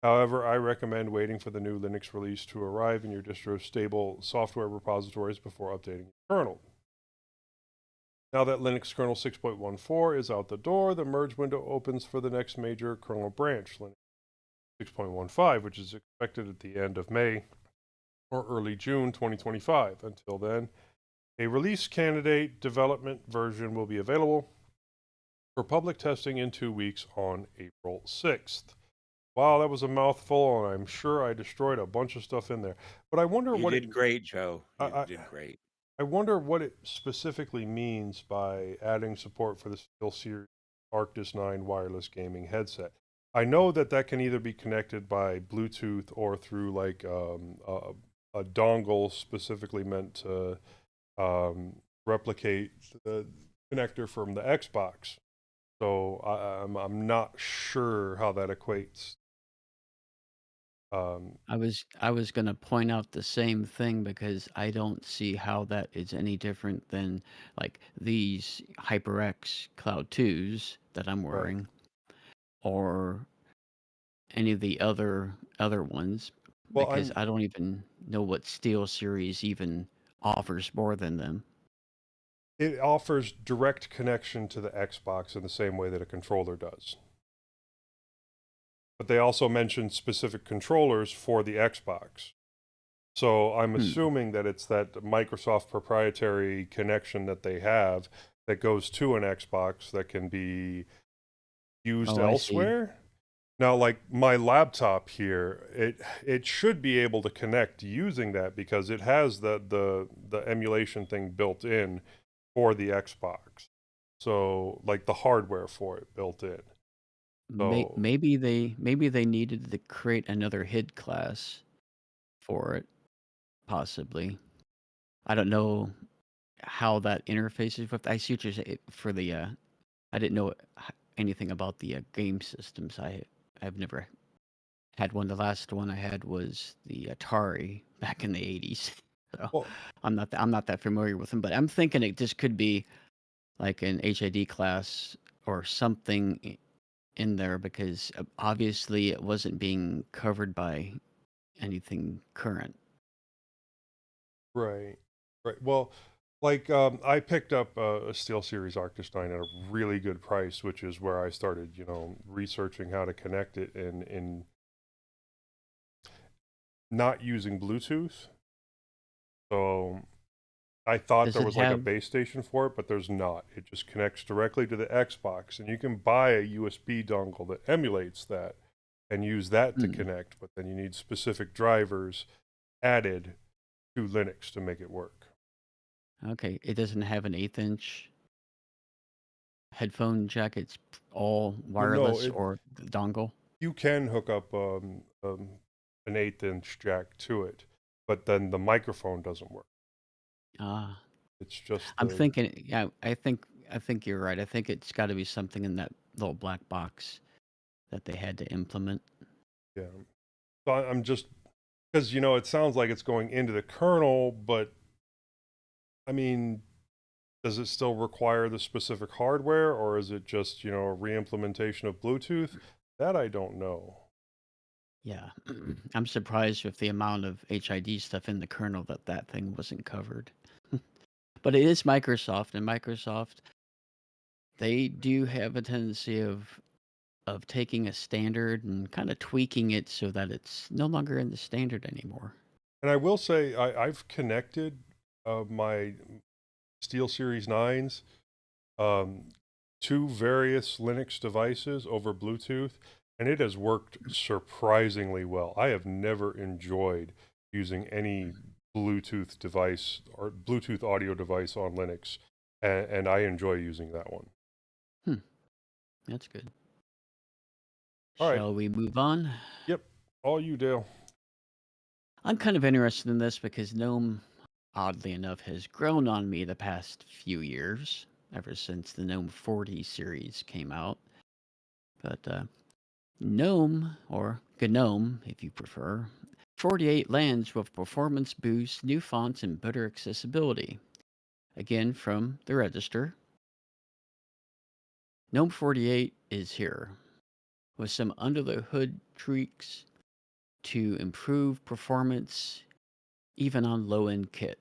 However, I recommend waiting for the new Linux release to arrive in your distro's stable software repositories before updating your kernel. Now that Linux kernel 6.14 is out the door, the merge window opens for the next major kernel branch, Linux 6.15, which is expected at the end of May or early June 2025. Until then, a release candidate development version will be available for public testing in 2 weeks on April 6th. Wow, that was a mouthful, and I'm sure I destroyed a bunch of stuff in there. But I wonder what you did great, Joe. You did great. I wonder what it specifically means by adding support for the SteelSeries Arctis 9 wireless gaming headset. I know that that can either be connected by Bluetooth or through like a dongle specifically meant to replicate the connector from the Xbox. So I'm not sure how that equates. I was gonna point out the same thing because I don't see how that is any different than like these HyperX Cloud 2s that I'm right. wearing or any of the other ones Well, because I don't even know what SteelSeries even offers more than them. it offers direct connection to the Xbox in the same way that a controller does. But they also mentioned specific controllers for the Xbox. So I'm Hmm. assuming that it's that Microsoft proprietary connection that they have that goes to an Xbox that can be used Oh, I see. elsewhere. Now, like my laptop here, it should be able to connect using that because it has the emulation thing built in for the Xbox. So like the hardware for it built in. So Maybe they needed to create another HID class for it, possibly. I don't know how that interfaces with. I see what you're saying for the. I didn't know anything about the game systems. I've never had one. The last one I had was the Atari back in the '80s. So well, I'm not that familiar with them. But I'm thinking it just could be like an HID class or something in there because obviously it wasn't being covered by anything current. right, right. Well, like I picked up a SteelSeries Arctis 9 at a really good price, which is where I started, researching how to connect it in not using Bluetooth. So I thought Does there it was like a have? base station for it, but there's not. It just connects directly to the Xbox, and you can buy a USB dongle that emulates that and use that to Hmm, connect, but then you need specific drivers added to Linux to make it work. okay, it doesn't have an 1/8 inch headphone jack. It's all Well, no, wireless or the dongle. you can hook up an 1/8 inch jack to it, but then the microphone doesn't work. Ah, It's just I'm the thinking. Yeah, I think you're right. I think it's got to be something in that little black box that they had to implement. yeah. So I'm just because it sounds like it's going into the kernel, but I mean, does it still require the specific hardware, or is it just a re-implementation of Bluetooth? That I don't know. Yeah, I'm surprised with the amount of HID stuff in the kernel that thing wasn't covered. But it is Microsoft, and Microsoft they do have a tendency of taking a standard and kind of tweaking it so that it's no longer in the standard anymore. And I will say I've connected my SteelSeries 9s um, to various Linux devices over Bluetooth, and it has worked surprisingly well. I have never enjoyed using any Bluetooth device or Bluetooth audio device on Linux, and I enjoy using that one. Hmm, that's good. All right. Shall we move on? Yep. All you, Dale. I'm kind of interested in this because GNOME, oddly enough, has grown on me the past few years, ever since the GNOME 40 series came out. But GNOME, or GNOME if you prefer, 48 lands with performance boosts, new fonts, and better accessibility. Again, from the register, GNOME 48 is here, with some under the hood tweaks to improve performance even on low end kit.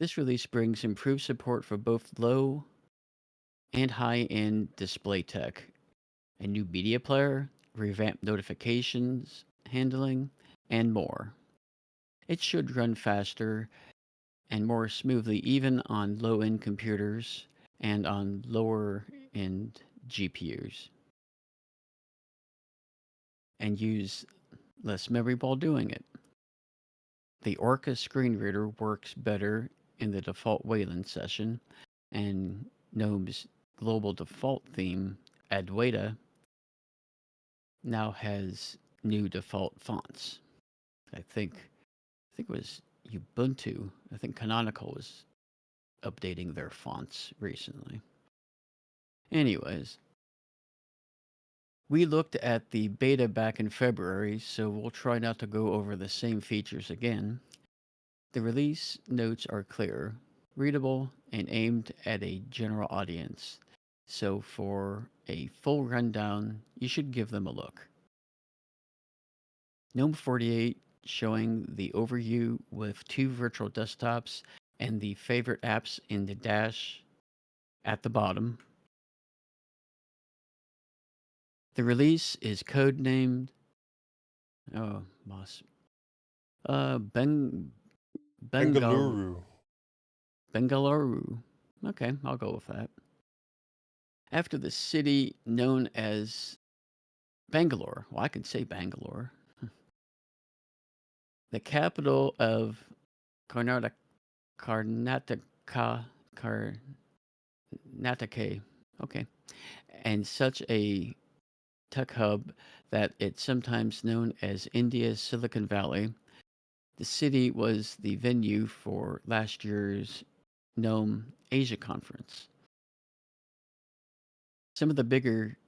This release brings improved support for both low and high end display tech, a new media player, revamped notifications handling, and more. It should run faster and more smoothly even on low end computers and on lower end GPUs, and use less memory while doing it. The Orca screen reader works better in the default Wayland session, and GNOME's global default theme, Adwaita, now has new default fonts. I think it was Ubuntu. I think Canonical was updating their fonts recently. Anyways, We looked at the beta back in February, so we'll try not to go over the same features again. The release notes are clear, readable, and aimed at a general audience. So for a full rundown, you should give them a look. GNOME 48 showing the overview with 2 virtual desktops and the favorite apps in the dash at the bottom. The release is codenamed Moss Bengaluru. Bengaluru. Bengaluru. Okay, I'll go with that. After the city known as Bangalore, well, I can say Bangalore, the capital of Karnataka, okay, and such a tech hub that it's sometimes known as India's Silicon Valley. The city was the venue for last year's GNOME Asia conference. Some of the bigger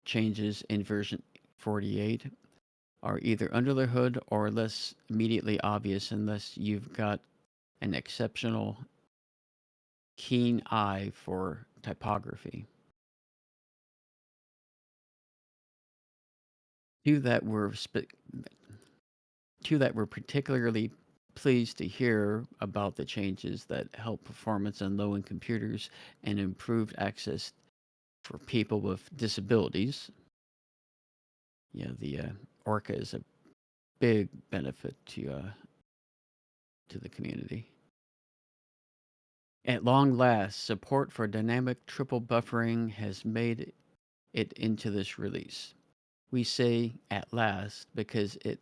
changes in version 48 are either under the hood or less immediately obvious unless you've got an exceptional keen eye for typography. Two that we're particularly pleased to hear about the changes that help performance on low-end computers and improved access for people with disabilities. Yeah, the Orca is a big benefit to the community. At long last, support for dynamic triple buffering has made it into this release. We say at last because it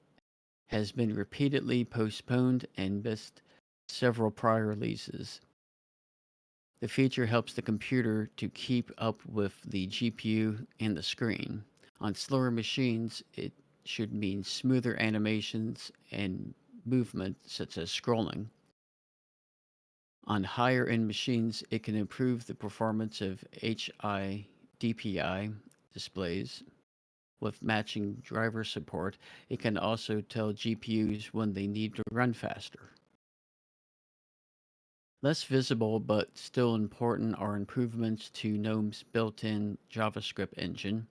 has been repeatedly postponed and missed several prior releases. The feature helps the computer to keep up with the GPU and the screen. On slower machines, it should mean smoother animations and movement, such as scrolling. On higher end machines, it can improve the performance of HIDPI displays. With matching driver support, it can also tell GPUs when they need to run faster. Less visible but still important are improvements to GNOME's built-in JavaScript engine,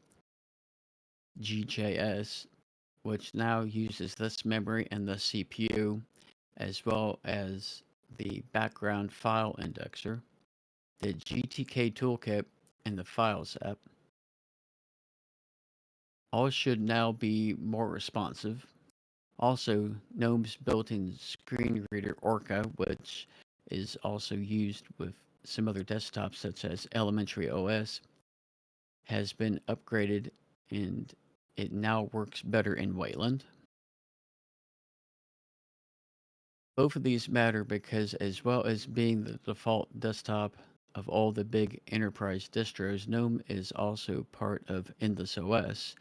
GJS, which now uses less memory and less CPU, as well as the background file indexer, the GTK toolkit, and the Files app. All should now be more responsive. Also, GNOME's built-in screen reader Orca, which is also used with some other desktops such as Elementary OS, has been upgraded and it now works better in Wayland. Both of these matter because, as well as being the default desktop of all the big enterprise distros, GNOME is also part of Endless OS,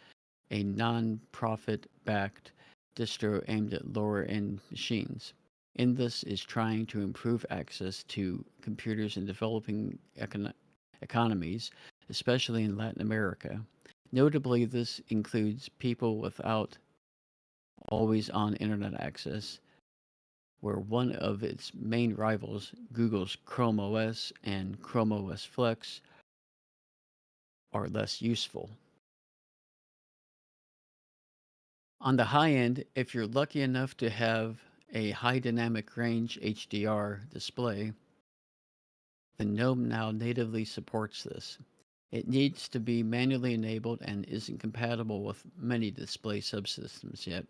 a non-profit backed distro aimed at lower end machines. Endless is trying to improve access to computers in developing economies, especially in Latin America. Notably, this includes people without always on internet access, where one of its main rivals, Google's Chrome OS and Chrome OS Flex, are less useful. On the high end, if you're lucky enough to have a high dynamic range HDR display, the GNOME now natively supports this. It needs to be manually enabled and isn't compatible with many display subsystems yet,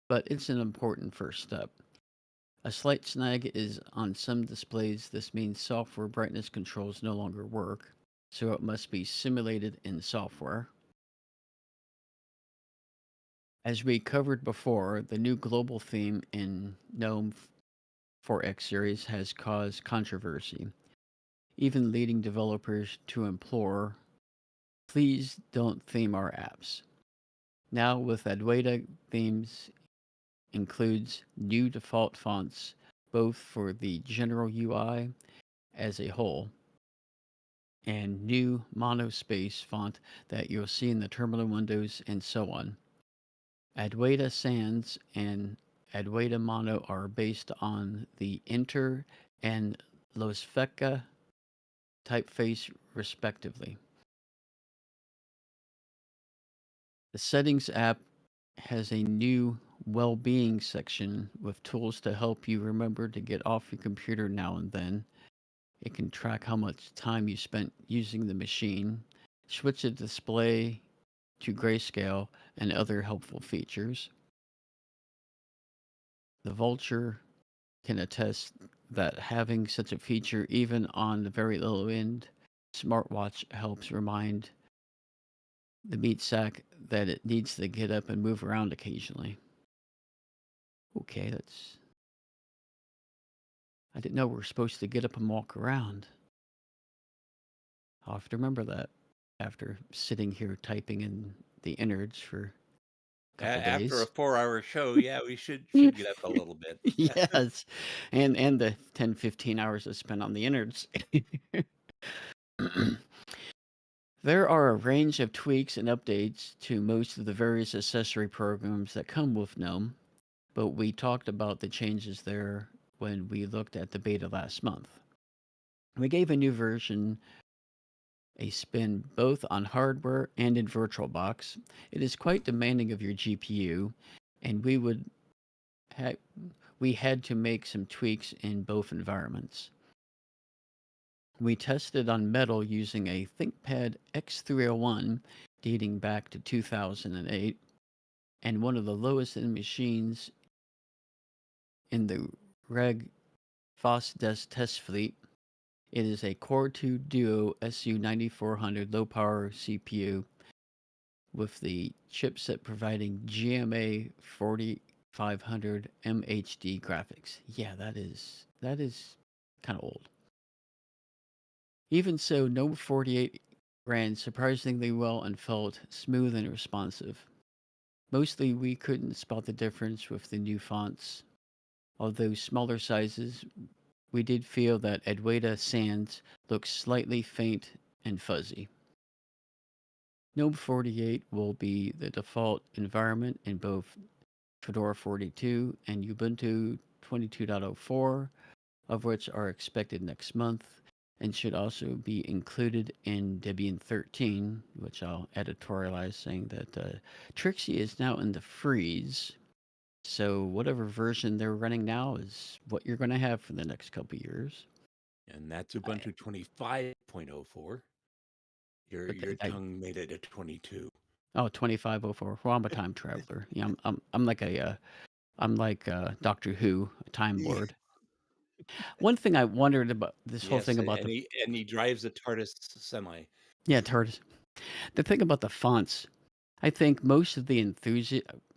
but it's an important first step. A slight snag is on some displays this means software brightness controls no longer work, so it must be simulated in software. As we covered before, the new global theme in GNOME 4X series has caused controversy, even leading developers to implore, please don't theme our apps. Now with Adwaita, themes includes new default fonts both for the general UI as a whole and new monospace font that you'll see in the terminal windows and so on. Adwaita Sans and Adwaita Mono are based on the Inter and Losfeka typeface respectively. The Settings app has a new well-being section with tools to help you remember to get off your computer now and then. It can track how much time you spent using the machine, switch the display to grayscale, and other helpful features. The Vulture can attest that having such a feature, even on the very low end smartwatch, helps remind the meat sack that it needs to get up and move around occasionally. Okay, I didn't know we were supposed to get up and walk around. I'll have to remember that after sitting here typing in the innards for a couple After a days. 4-hour show, yeah, we should get up a little bit. Yes, and the 10-15 hours I spent on the innards. There are a range of tweaks and updates to most of the various accessory programs that come with GNOME, but we talked about the changes there when we looked at the beta last month. We gave a new version a spin both on hardware and in VirtualBox. It is quite demanding of your GPU, and we had to make some tweaks in both environments. We tested on Metal using a ThinkPad X301 dating back to 2008, and one of the lowest end machines in the Reg FOSDES test fleet. It is a Core 2 Duo SU9400 low power CPU with the chipset providing GMA 4500 MHD graphics. Yeah, that is kind of old. Even so, GNOME 48 ran surprisingly well and felt smooth and responsive. Mostly we couldn't spot the difference with the new fonts. Although smaller sizes, we did feel that Adwaita Sans looks slightly faint and fuzzy. GNOME 48 will be the default environment in both Fedora 42 and Ubuntu 22.04, of which are expected next month, and should also be included in Debian 13, which I'll editorialize saying that Trixie is now in the freeze. So whatever version they're running now is what you're going to have for the next couple years. And that's Ubuntu 25.04. Your tongue made it at 22. Oh, 2504. Well, I'm a time traveler. Yeah, I'm like Doctor Who, a time lord. One thing I wondered about this whole thing about he drives a TARDIS semi. Yeah, TARDIS. The thing about the fonts, I think most of the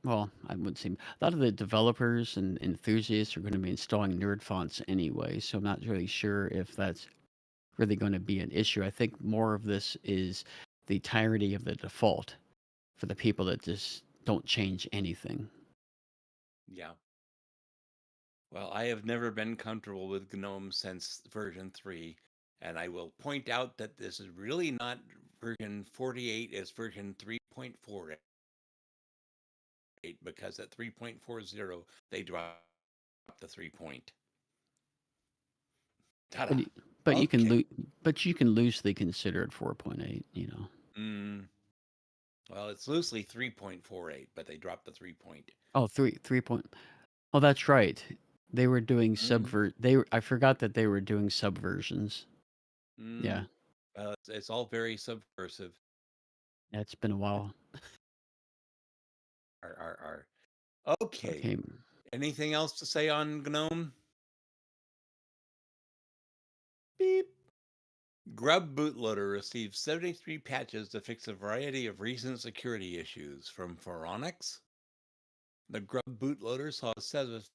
well, I wouldn't say a lot of the developers and enthusiasts are going to be installing nerd fonts anyway, so I'm not really sure if that's really going to be an issue. I think more of this is the tyranny of the default for the people that just don't change anything. Yeah. Well, I have never been comfortable with GNOME since version 3, and I will point out that this is really not version 48, it's version 3.48, because at 3.40 they dropped the 3 point. Ta-da. But you can loosely consider it 4.8, you know. Well, it's loosely 3.48, but they dropped the 3 point. Oh, 3 point. Oh, that's right. They were doing I forgot that they were doing subversions. Yeah. It's all very subversive. Yeah, it's been a while. Okay. Anything else to say on GNOME? Beep. Grub bootloader received 73 patches to fix a variety of recent security issues from Phoronix. The Grub bootloader saw a set of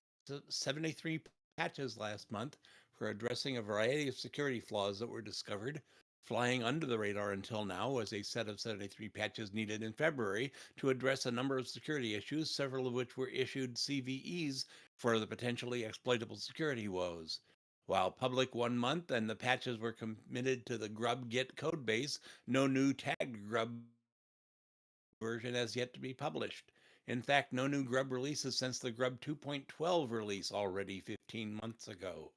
73 patches last month for addressing a variety of security flaws that were discovered. Flying under the radar until now was a set of 73 patches needed in February to address a number of security issues, several of which were issued CVEs for the potentially exploitable security woes. While public 1 month and the patches were committed to the grub git codebase, no new tagged grub version has yet to be published. In fact, no new grub releases since the grub 2.12 release already 15 months ago.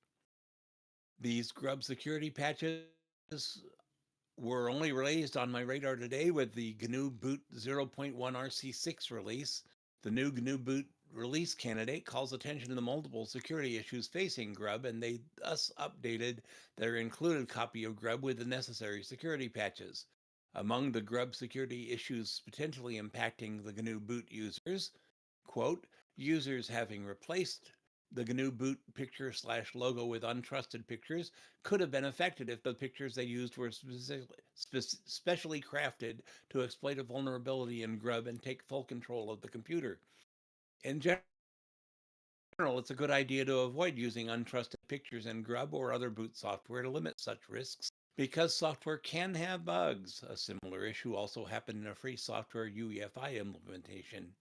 These grub security patches were only raised on my radar today with the GNU Boot 0.1 RC6 release. The new GNU Boot release candidate calls attention to the multiple security issues facing Grub, and they thus updated their included copy of Grub with the necessary security patches. Among the Grub security issues potentially impacting the GNU Boot users, quote, users having replaced the GNU Boot picture / logo with untrusted pictures could have been affected if the pictures they used were specially crafted to exploit a vulnerability in Grub and take full control of the computer. In general, it's a good idea to avoid using untrusted pictures in Grub or other boot software to limit such risks because software can have bugs. A similar issue also happened in a free software UEFI implementation.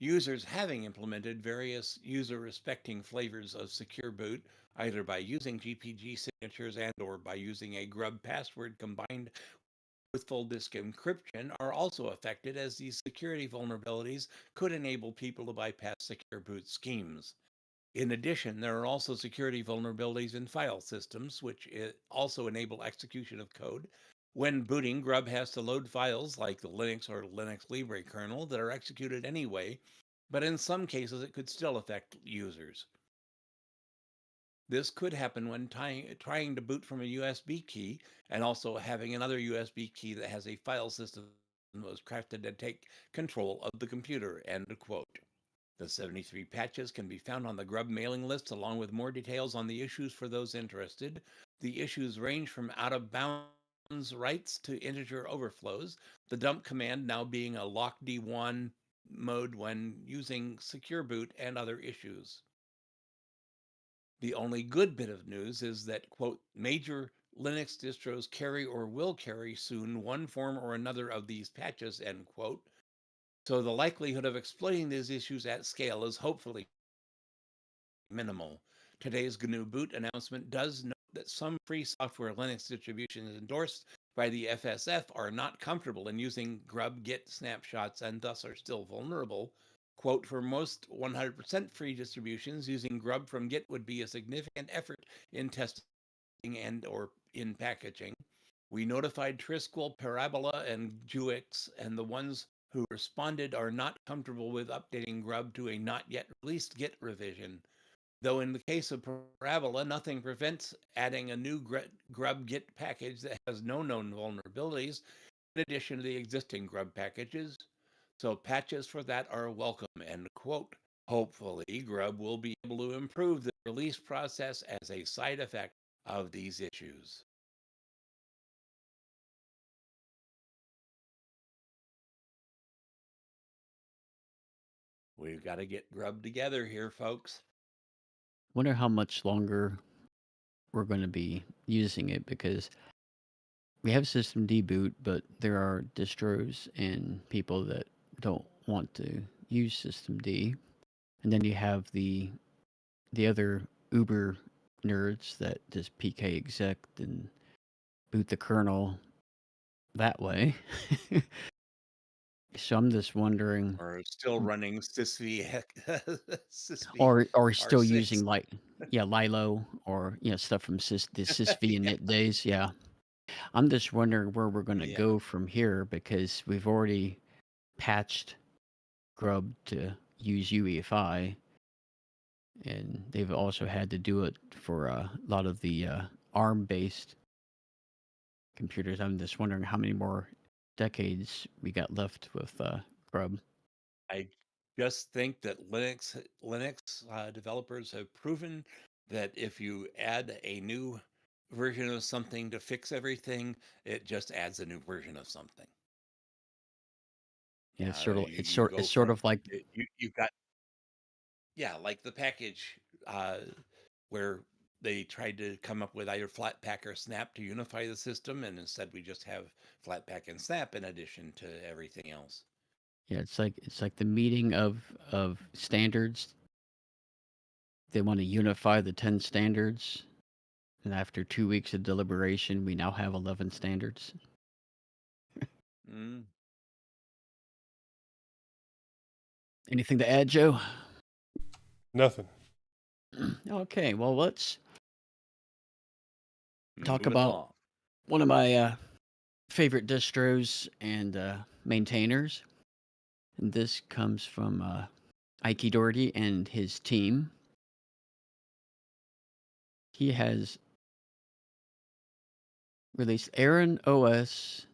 Users having implemented various user-respecting flavors of secure boot, either by using GPG signatures and or by using a grub password combined with full disk encryption, are also affected, as these security vulnerabilities could enable people to bypass secure boot schemes. In addition, there are also security vulnerabilities in file systems, which also enable execution of code. When booting, Grub has to load files like the Linux or Linux Libre kernel that are executed anyway, but in some cases it could still affect users. This could happen when trying to boot from a USB key and also having another USB key that has a file system that was crafted to take control of the computer, end quote. The 73 patches can be found on the Grub mailing list, along with more details on the issues for those interested. The issues range from out-of-bounds writes to integer overflows, the dump command now being a lock D1 mode when using secure boot, and other issues. The only good bit of news is that, quote, major Linux distros carry or will carry soon one form or another of these patches, end quote. So the likelihood of exploiting these issues at scale is hopefully minimal. Today's GNU Boot announcement does note that some free software Linux distributions endorsed by the FSF are not comfortable in using grub git snapshots and thus are still vulnerable. Quote, for most 100% free distributions, using grub from Git would be a significant effort in testing and or in packaging. We notified Trisquel, Parabola, and Juix, and the ones who responded are not comfortable with updating grub to a not yet released Git revision. Though in the case of Parabola, nothing prevents adding a new grub git package that has no known vulnerabilities in addition to the existing grub packages. So patches for that are welcome, end quote. Hopefully, Grub will be able to improve the release process as a side effect of these issues. We've got to get Grub together here, folks. Wonder how much longer we're going to be using it, because we have system deboot, but there are distros and people that don't want to use system D. And then you have the other Uber nerds that just PK exec and boot the kernel that way. So I'm just wondering, Or still running sysv or still R6. using Lilo, or stuff from the sysv and knit days. Yeah, I'm just wondering where we're going to go from here, because we've already patched Grub to use UEFI, and they've also had to do it for a lot of the ARM-based computers. I'm just wondering how many more decades we got left with Grub. I just think that Linux developers have proven that if you add a new version of something to fix everything, it just adds a new version of something. Yeah, It's sort of like you've got like the package where they tried to come up with either Flatpak or Snap to unify the system, and instead we just have Flatpak and Snap in addition to everything else. yeah, it's like the meeting of standards. They want to unify the 10 standards, And after 2 weeks of deliberation, we now have 11 standards. Anything to add, Joe? Nothing. Okay, well, let's talk Moving about along. one of my favorite distros and maintainers. And this comes from Ike Doherty and his team. He has released Aaron OS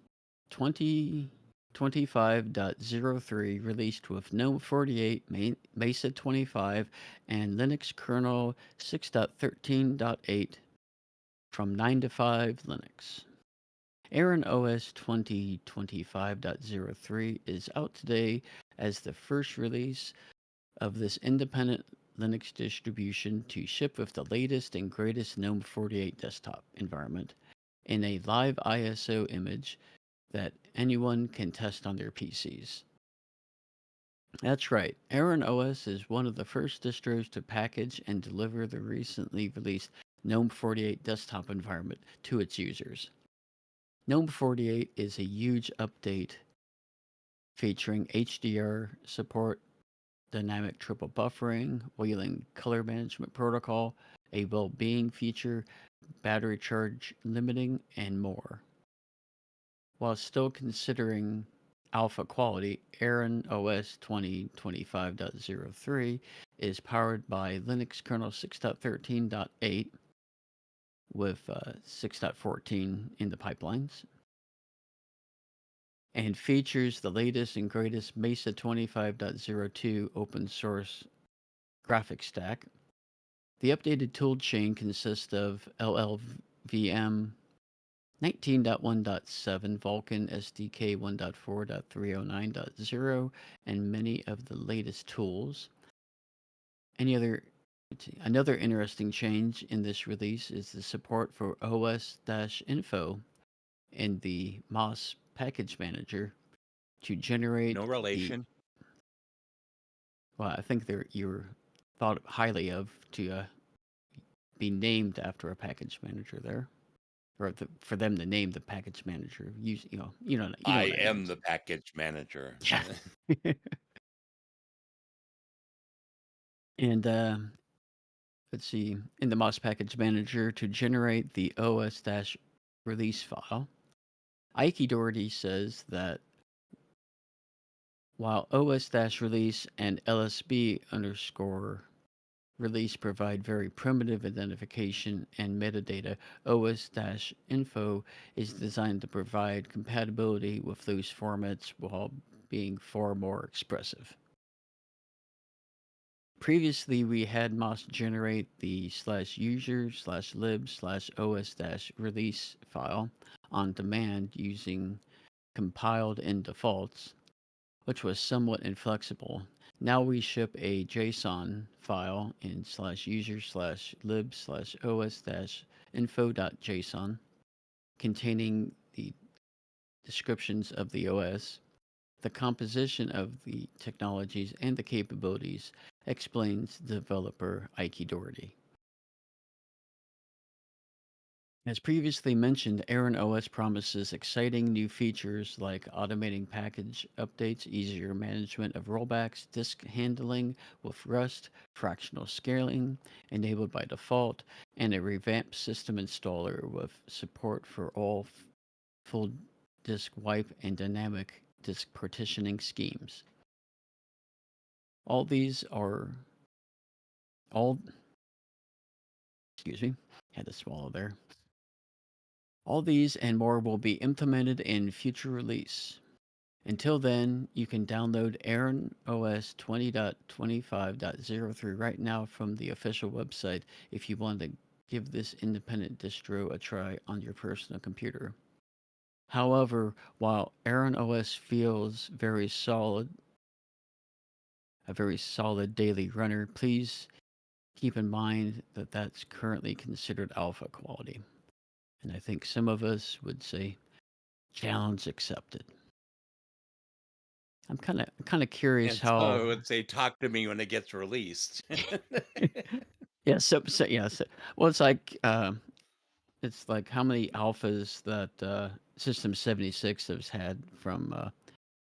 2025.03, released with GNOME 48, Mesa 25, and Linux kernel 6.13.8 from 9 to 5 Linux. Aaron OS 2025.03 is out today as the first release of this independent Linux distribution to ship with the latest and greatest GNOME 48 desktop environment in a live ISO image that anyone can test on their PCs. That's right, Aaron OS is one of the first distros to package and deliver the recently released GNOME 48 desktop environment to its users. GNOME 48 is a huge update featuring HDR support, dynamic triple buffering, Wayland color management protocol, a well-being feature, battery charge limiting, and more. While still considering alpha quality, Aaron OS 2025.03 is powered by Linux kernel 6.13.8 with 6.14 in the pipelines, and features the latest and greatest Mesa 25.02 open source graphics stack. The updated toolchain consists of LLVM 19.1.7, Vulkan SDK 1.4.309.0, and many of the latest tools. Another interesting change in this release is the support for OS-info in the MOS package manager to generate No relation. Well, I think you're thought highly of to be named after a package manager there, or for them to name the package manager. I am the package manager. Yeah. And let's see, in the MOS package manager to generate the OS-release file, Ike Doherty says that while OS-release and LSB_release provide very primitive identification and metadata, OS-info is designed to provide compatibility with those formats while being far more expressive. Previously, we had MOS generate the /user/lib/os-release file on demand using compiled in defaults, which was somewhat inflexible. Now we ship a JSON file in /user/lib/os-info.json containing the descriptions of the OS, the composition of the technologies, and the capabilities, explains developer Ike Doherty. As previously mentioned, Aaron OS promises exciting new features like automating package updates, easier management of rollbacks, disk handling with Rust, fractional scaling enabled by default, and a revamped system installer with support for all full disk wipe and dynamic disk partitioning schemes. Excuse me, had to swallow there. All these and more will be implemented in future release. Until then, you can download Aaron OS 20.25.03 right now from the official website if you want to give this independent distro a try on your personal computer. However, while Aaron OS feels a very solid daily runner, please keep in mind that that's currently considered alpha quality. And I think some of us would say, challenge accepted. I'm kind of curious and how I would say, talk to me when it gets released. yeah. So well, it's like It's like how many alphas that System 76 has had from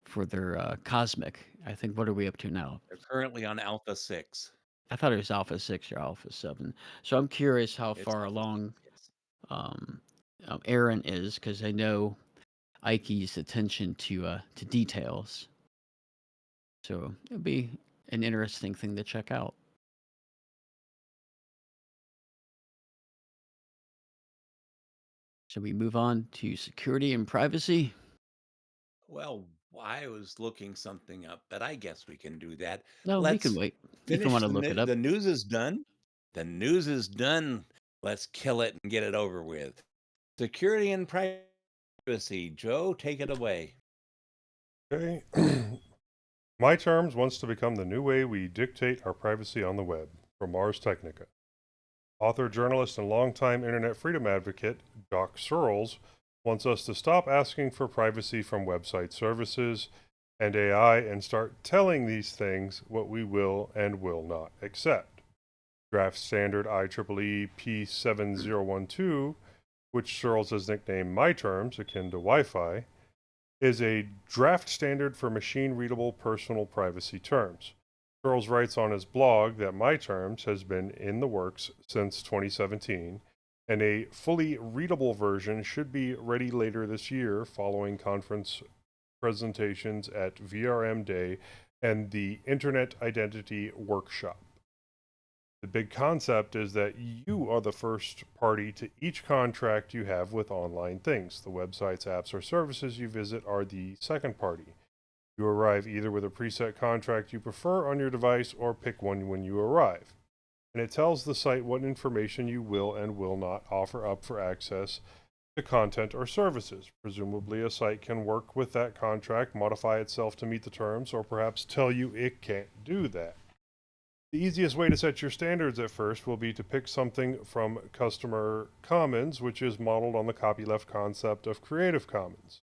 for their Cosmic. I think what are we up to now? They're currently on Alpha 6. I thought it was Alpha 6 or Alpha 7. So I'm curious how It's far Alpha 6, along yes. um, Aaron is, because I know Ike's attention to details. So it'll be an interesting thing to check out. So we move on to security and privacy. Well, I was looking something up, but I guess we can do that. No, we can Let's wait if you finish want to look it up. the news is done. The news is done. Let's kill it and get it over with. Security and privacy. Joe, take it away. Okay. My Terms wants to become the new way we dictate our privacy on the web. From Mars Technica. Author, journalist, and longtime internet freedom advocate Doc Searles wants us to stop asking for privacy from website services and AI and start telling these things what we will and will not accept. Draft Standard IEEE P7012, which Searles has nicknamed My Terms, akin to Wi Fi, is a draft standard for machine readable personal privacy terms. Searles writes on his blog that My Terms has been in the works since 2017, and a fully readable version should be ready later this year following conference presentations at VRM Day and the Internet Identity Workshop. The big concept is that you are the first party to each contract you have with online things. The websites, apps, or services you visit are the second party. You arrive either with a preset contract you prefer on your device or pick one when you arrive. And it tells the site what information you will and will not offer up for access to content or services. Presumably, a site can work with that contract, modify itself to meet the terms, or perhaps tell you it can't do that. The easiest way to set your standards at first will be to pick something from Customer Commons, which is modeled on the copyleft concept of Creative Commons.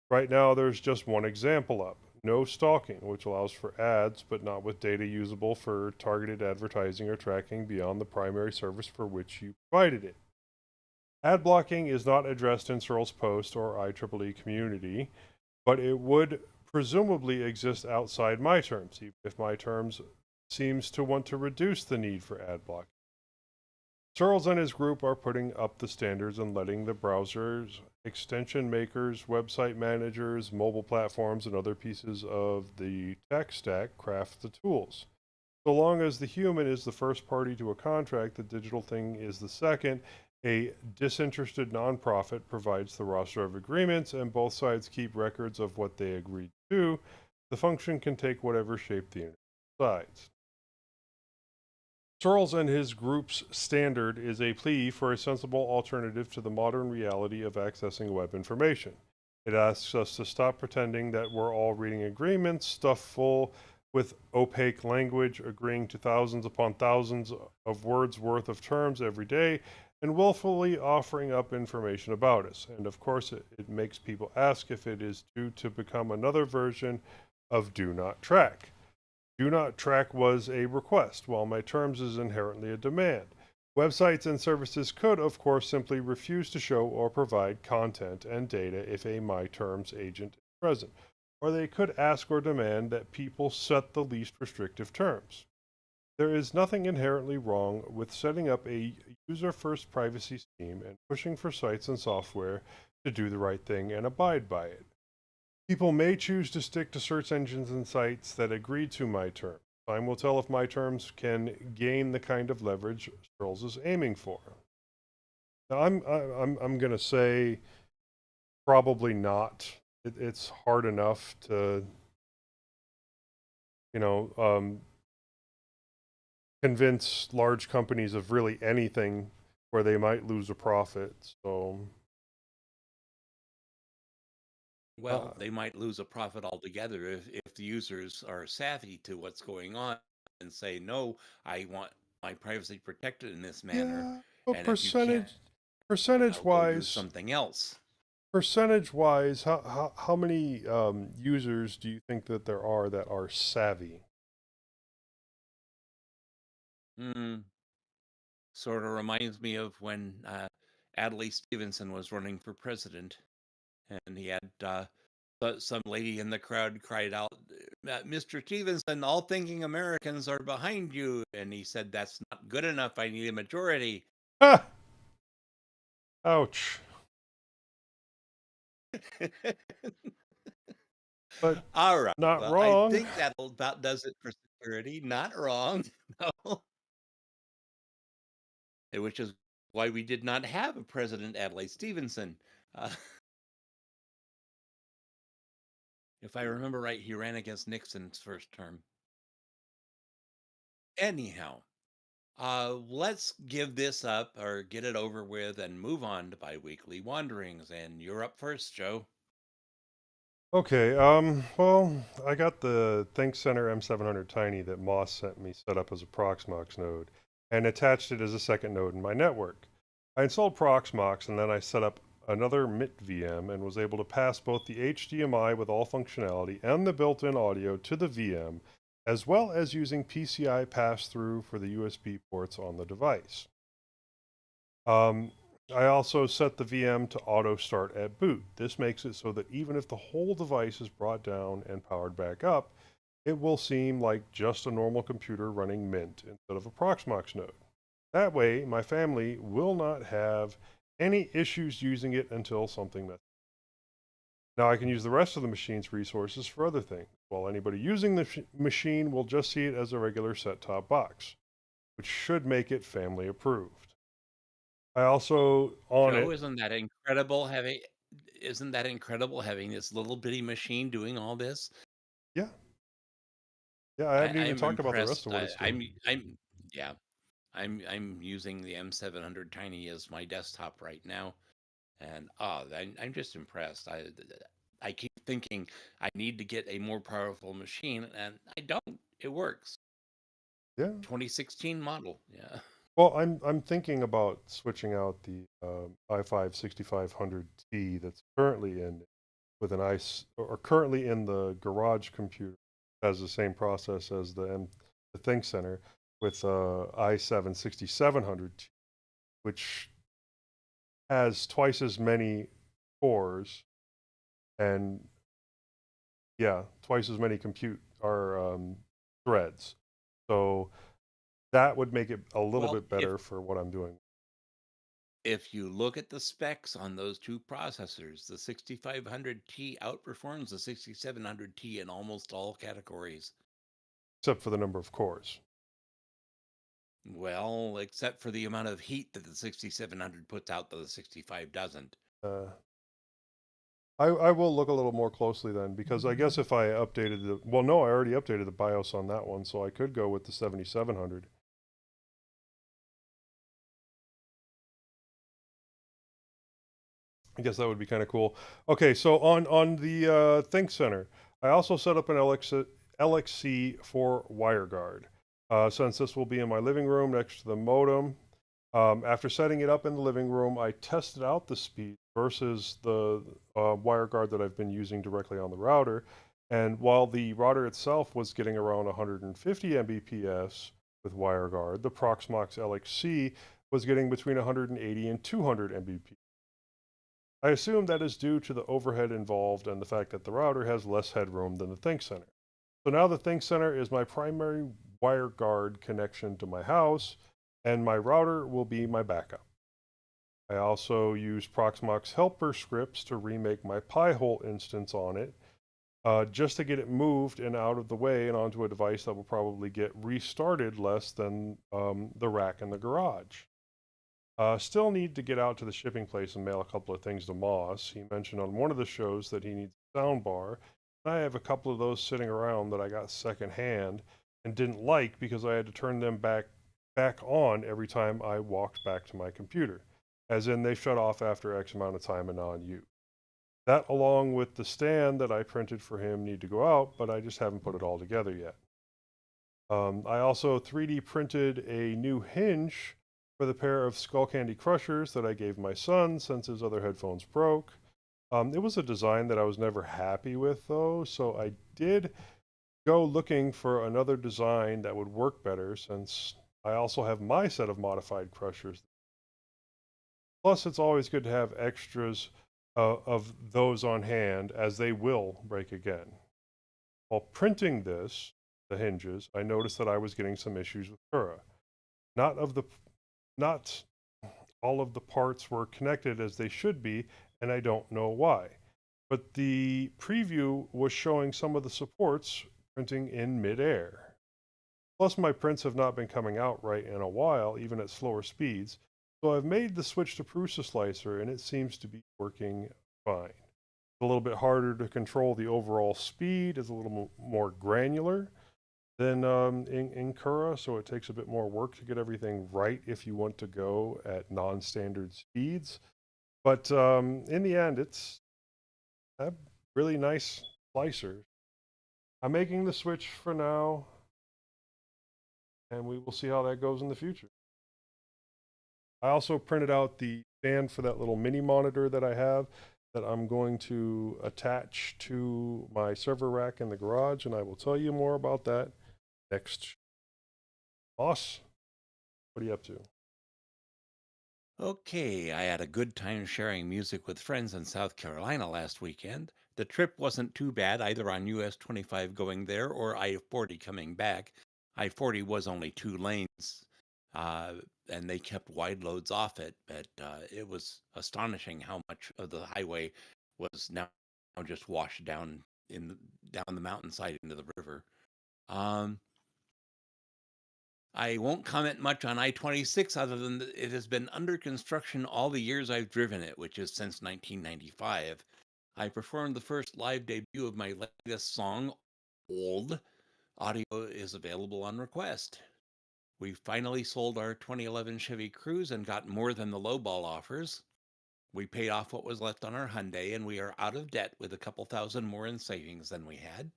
Right now, there's just one example up. No stalking, which allows for ads, but not with data usable for targeted advertising or tracking beyond the primary service for which you provided it. Ad blocking is not addressed in Searle's post or IEEE community, but it would presumably exist outside My Terms, even if My Terms seems to want to reduce the need for ad blocking. Searles and his group are putting up the standards and letting the browsers, extension makers, website managers, mobile platforms, and other pieces of the tech stack craft the tools. So long as the human is the first party to a contract, the digital thing is the second. A disinterested nonprofit provides the roster of agreements, and both sides keep records of what they agreed to. The function can take whatever shape the internet decides. Searles and his group's standard is a plea for a sensible alternative to the modern reality of accessing web information. It asks us to stop pretending that we're all reading agreements stuffed full with opaque language, agreeing to thousands upon thousands of words worth of terms every day, and willfully offering up information about us. And of course, it makes people ask if it is due to become another version of Do Not Track. Do Not Track was a request, while My Terms is inherently a demand. Websites and services could, of course, simply refuse to show or provide content and data if a My Terms agent is present, or they could ask or demand that people set the least restrictive terms. There is nothing inherently wrong with setting up a user-first privacy scheme and pushing for sites and software to do the right thing and abide by it. People may choose to stick to search engines and sites that agree to My Terms. Time will tell if My Terms can gain the kind of leverage Searles is aiming for. Now, I'm going to say probably not. It's hard enough to, you know, convince large companies of really anything where they might lose a profit. So, Well, they might lose a profit altogether if the users are savvy to what's going on and say, no, I want my privacy protected in this manner. yeah, but And if you can't, percentage I'll go use wise, something else. percentage wise, how many users do you think that there are that are savvy? Mm, sort of reminds me of when Adlai Stevenson was running for president, and he had some lady in the crowd cried out, "Mr. Stevenson, all thinking Americans are behind you." And he said, "That's not good enough. I need a majority." Ah! Ouch. But all right. not Well, I wrong. think that about does it for security. Not wrong. No. Which is why we did not have a President Adlai Stevenson. If I remember right, he ran against Nixon's first term. Anyhow, let's give this up or get it over with and move on to biweekly wanderings. And you're up first, Joe. Okay, well, I got the ThinkCenter M700 Tiny that Moss sent me set up as a Proxmox node and attached it as a second node in my network. I installed Proxmox and then I set up another MIT VM and was able to pass both the HDMI with all functionality and the built-in audio to the VM, as well as using PCI pass-through for the USB ports on the device. I also set the VM to auto start at boot. This makes it so that even if the whole device is brought down and powered back up, it will seem like just a normal computer running Mint instead of a Proxmox node. That way, my family will not have any issues using it until something messes. Now I can use the rest of the machine's resources for other things, while anybody using the machine will just see it as a regular set-top box, which should make it family approved. I also on Joe, it. isn't that incredible having this little bitty machine doing all this? Yeah. Yeah, I haven't even I'm talked about the rest impressed. of what it's doing. Yeah, I'm using the M700 Tiny as my desktop right now, and I'm just impressed. I keep thinking I need to get a more powerful machine, and I don't. It works. Yeah. 2016 model. Yeah. Well, I'm thinking about switching out the i5 6500T that's currently in with an ice or currently in the garage computer, has the same process as the ThinkCenter with i7 6700T, which has twice as many cores and yeah, twice as many compute or threads. So that would make it a little Well, bit better for what I'm doing. if you look at the specs on those two processors, the 6500T outperforms the 6700T in almost all categories. Except for the number of cores. Well, except for the amount of heat that the 6700 puts out that the 65 doesn't. I will look a little more closely then, because I guess if I updated the, well, no, I already updated the BIOS on that one, so I could go with the 7700. I guess that would be kind of cool. Okay, so on the ThinkCenter, I also set up an LXC for WireGuard. Since this will be in my living room next to the modem, after setting it up in the living room, I tested out the speed versus the WireGuard that I've been using directly on the router. And while the router itself was getting around 150 Mbps with WireGuard, the Proxmox LXC was getting between 180 and 200 Mbps. I assume that is due to the overhead involved and the fact that the router has less headroom than the ThinkCenter. So now the ThinkCenter is my primary WireGuard connection to my house, and my router will be my backup. I also use Proxmox helper scripts to remake my Pi-hole instance on it, just to get it moved and out of the way and onto a device that will probably get restarted less than the rack in the garage. Still need to get out to the shipping place and mail a couple of things to Moss. He mentioned on one of the shows that he needs a sound bar. I have a couple of those sitting around that I got secondhand and didn't like because I had to turn them back on every time I walked back to my computer. As in, they shut off after X amount of time and non-use. That, along with the stand that I printed for him, need to go out, but I just haven't put it all together yet. I also 3D printed a new hinge for the pair of Skullcandy Crushers that I gave my son since his other headphones broke. It was a design that I was never happy with, though, so I did go looking for another design that would work better, since I also have my set of modified crushers. Plus, it's always good to have extras of those on hand, as they will break again. While printing the hinges, I noticed that I was getting some issues with Cura. Not of the not all of the parts were connected as they should be, and I don't know why. But the preview was showing some of the supports printing in midair. Plus, my prints have not been coming out right in a while, even at slower speeds, so I've made the switch to Prusa Slicer, and it seems to be working fine. It's a little bit harder to control the overall speed, it's a little more granular than in Cura, so it takes a bit more work to get everything right if you want to go at non-standard speeds. But in the end, it's a really nice slicer. I'm making the switch for now, and we will see how that goes in the future. I also printed out the stand for that little mini monitor that I have that I'm going to attach to my server rack in the garage, and I will tell you more about that next. Boss, what are you up to? Okay, I had a good time sharing music with friends in South Carolina last weekend. The trip wasn't too bad either on US 25 going there or I 40 coming back. I 40 was only 2 lanes, uh, and they kept wide loads off it, but it was astonishing how much of the highway was now just washed down down the mountainside into the river. Um, I won't comment much on I-26 other than that it has been under construction all the years I've driven it, which is since 1995. I performed the first live debut of my latest song, Old. Audio is available on request. We finally sold our 2011 Chevy Cruze and got more than the lowball offers. We paid off what was left on our Hyundai, and we are out of debt with a couple thousand more in savings than we had.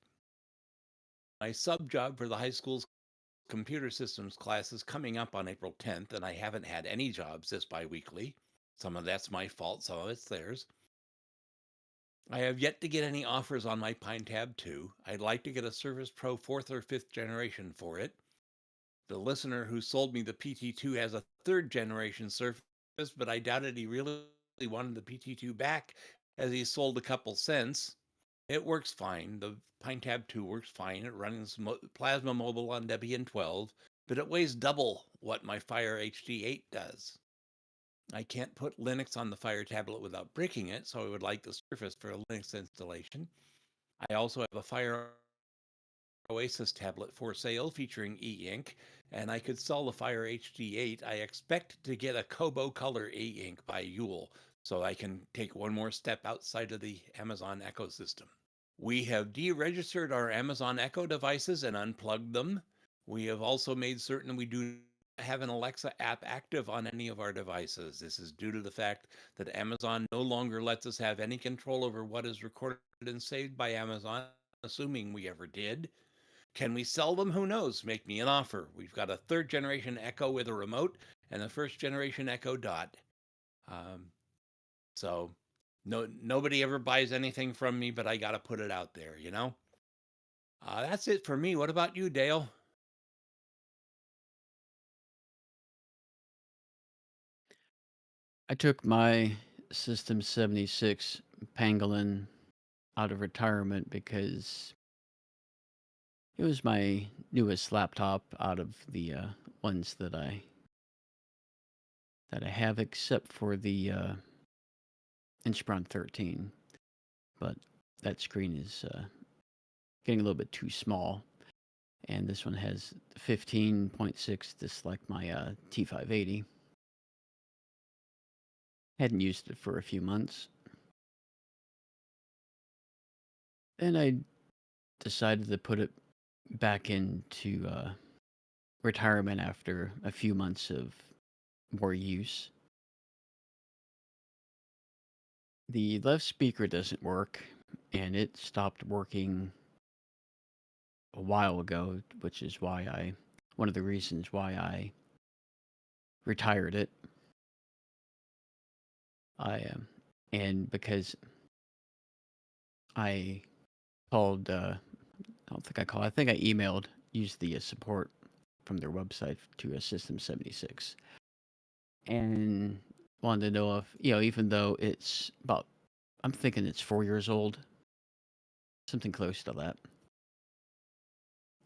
My sub job for the high school's computer systems class is coming up on April 10th, and I haven't had any jobs this biweekly. Some of that's my fault, some of it's theirs. I have yet to get any offers on my Pine Tab 2. I'd like to get a Surface Pro 4th or 5th generation for it. The listener who sold me the PT2 has a 3rd generation Surface, but I doubted he really wanted the PT2 back, as he sold a couple cents. It works fine. The Pine Tab 2 works fine. It runs Plasma Mobile on Debian 12, but it weighs double what my Fire HD 8 does. I can't put Linux on the Fire tablet without breaking it, so I would like the Surface for a Linux installation. I also have a Fire Oasis tablet for sale featuring e-ink, and I could sell the Fire HD 8. I expect to get a Kobo Color e-ink by Yule, so I can take one more step outside of the Amazon ecosystem. We have deregistered our Amazon Echo devices and unplugged them. We have also made certain we do not have an Alexa app active on any of our devices. This is due to the fact that Amazon no longer lets us have any control over what is recorded and saved by Amazon, assuming we ever did. Can we sell them? Who knows? Make me an offer. We've got a 3rd generation Echo with a remote and a 1st generation Echo Dot. So nobody ever buys anything from me, but I got to put it out there, you know? That's it for me. What about you, Dale? I took my System 76 Pangolin out of retirement because it was my newest laptop out of the ones that I have, except for the Inspiron 13. But that screen is getting a little bit too small, and this one has 15.6, just like my T580. Hadn't used it for a few months. And I decided to put it back into retirement after a few months of more use. The left speaker doesn't work, and it stopped working a while ago, which is why one of the reasons why I retired it. And because I called, I don't think I called, I think I emailed, used the support from their website to a System 76. And wanted to know if, even though it's about, I'm thinking it's 4 years old, something close to that.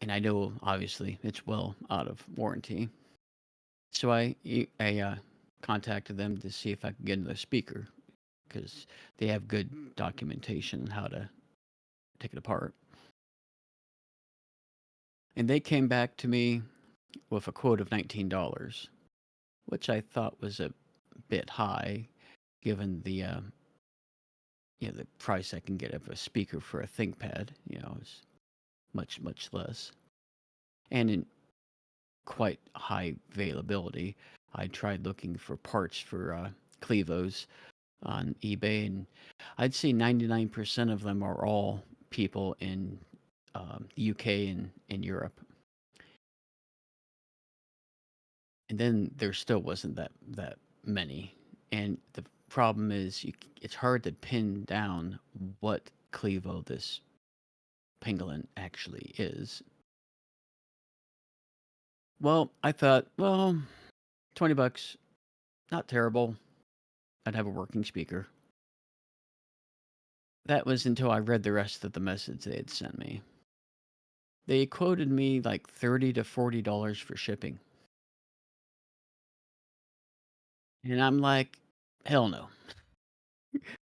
And I know, obviously, it's well out of warranty. So I contacted them to see if I could get another speaker, because they have good documentation on how to take it apart. And they came back to me with a quote of $19, which I thought was a bit high, given the the price I can get of a speaker for a ThinkPad. Is much less, and in quite high availability. I tried looking for parts for Clevos on eBay, and I'd say 99% of them are all people in the UK and in Europe. And then there still wasn't that many. And the problem is, it's hard to pin down what Clevo this pangolin actually is. Well, I thought, well, $20, not terrible. I'd have a working speaker. That was until I read the rest of the message they had sent me. They quoted me like $30 to $40 for shipping. And I'm like, hell no.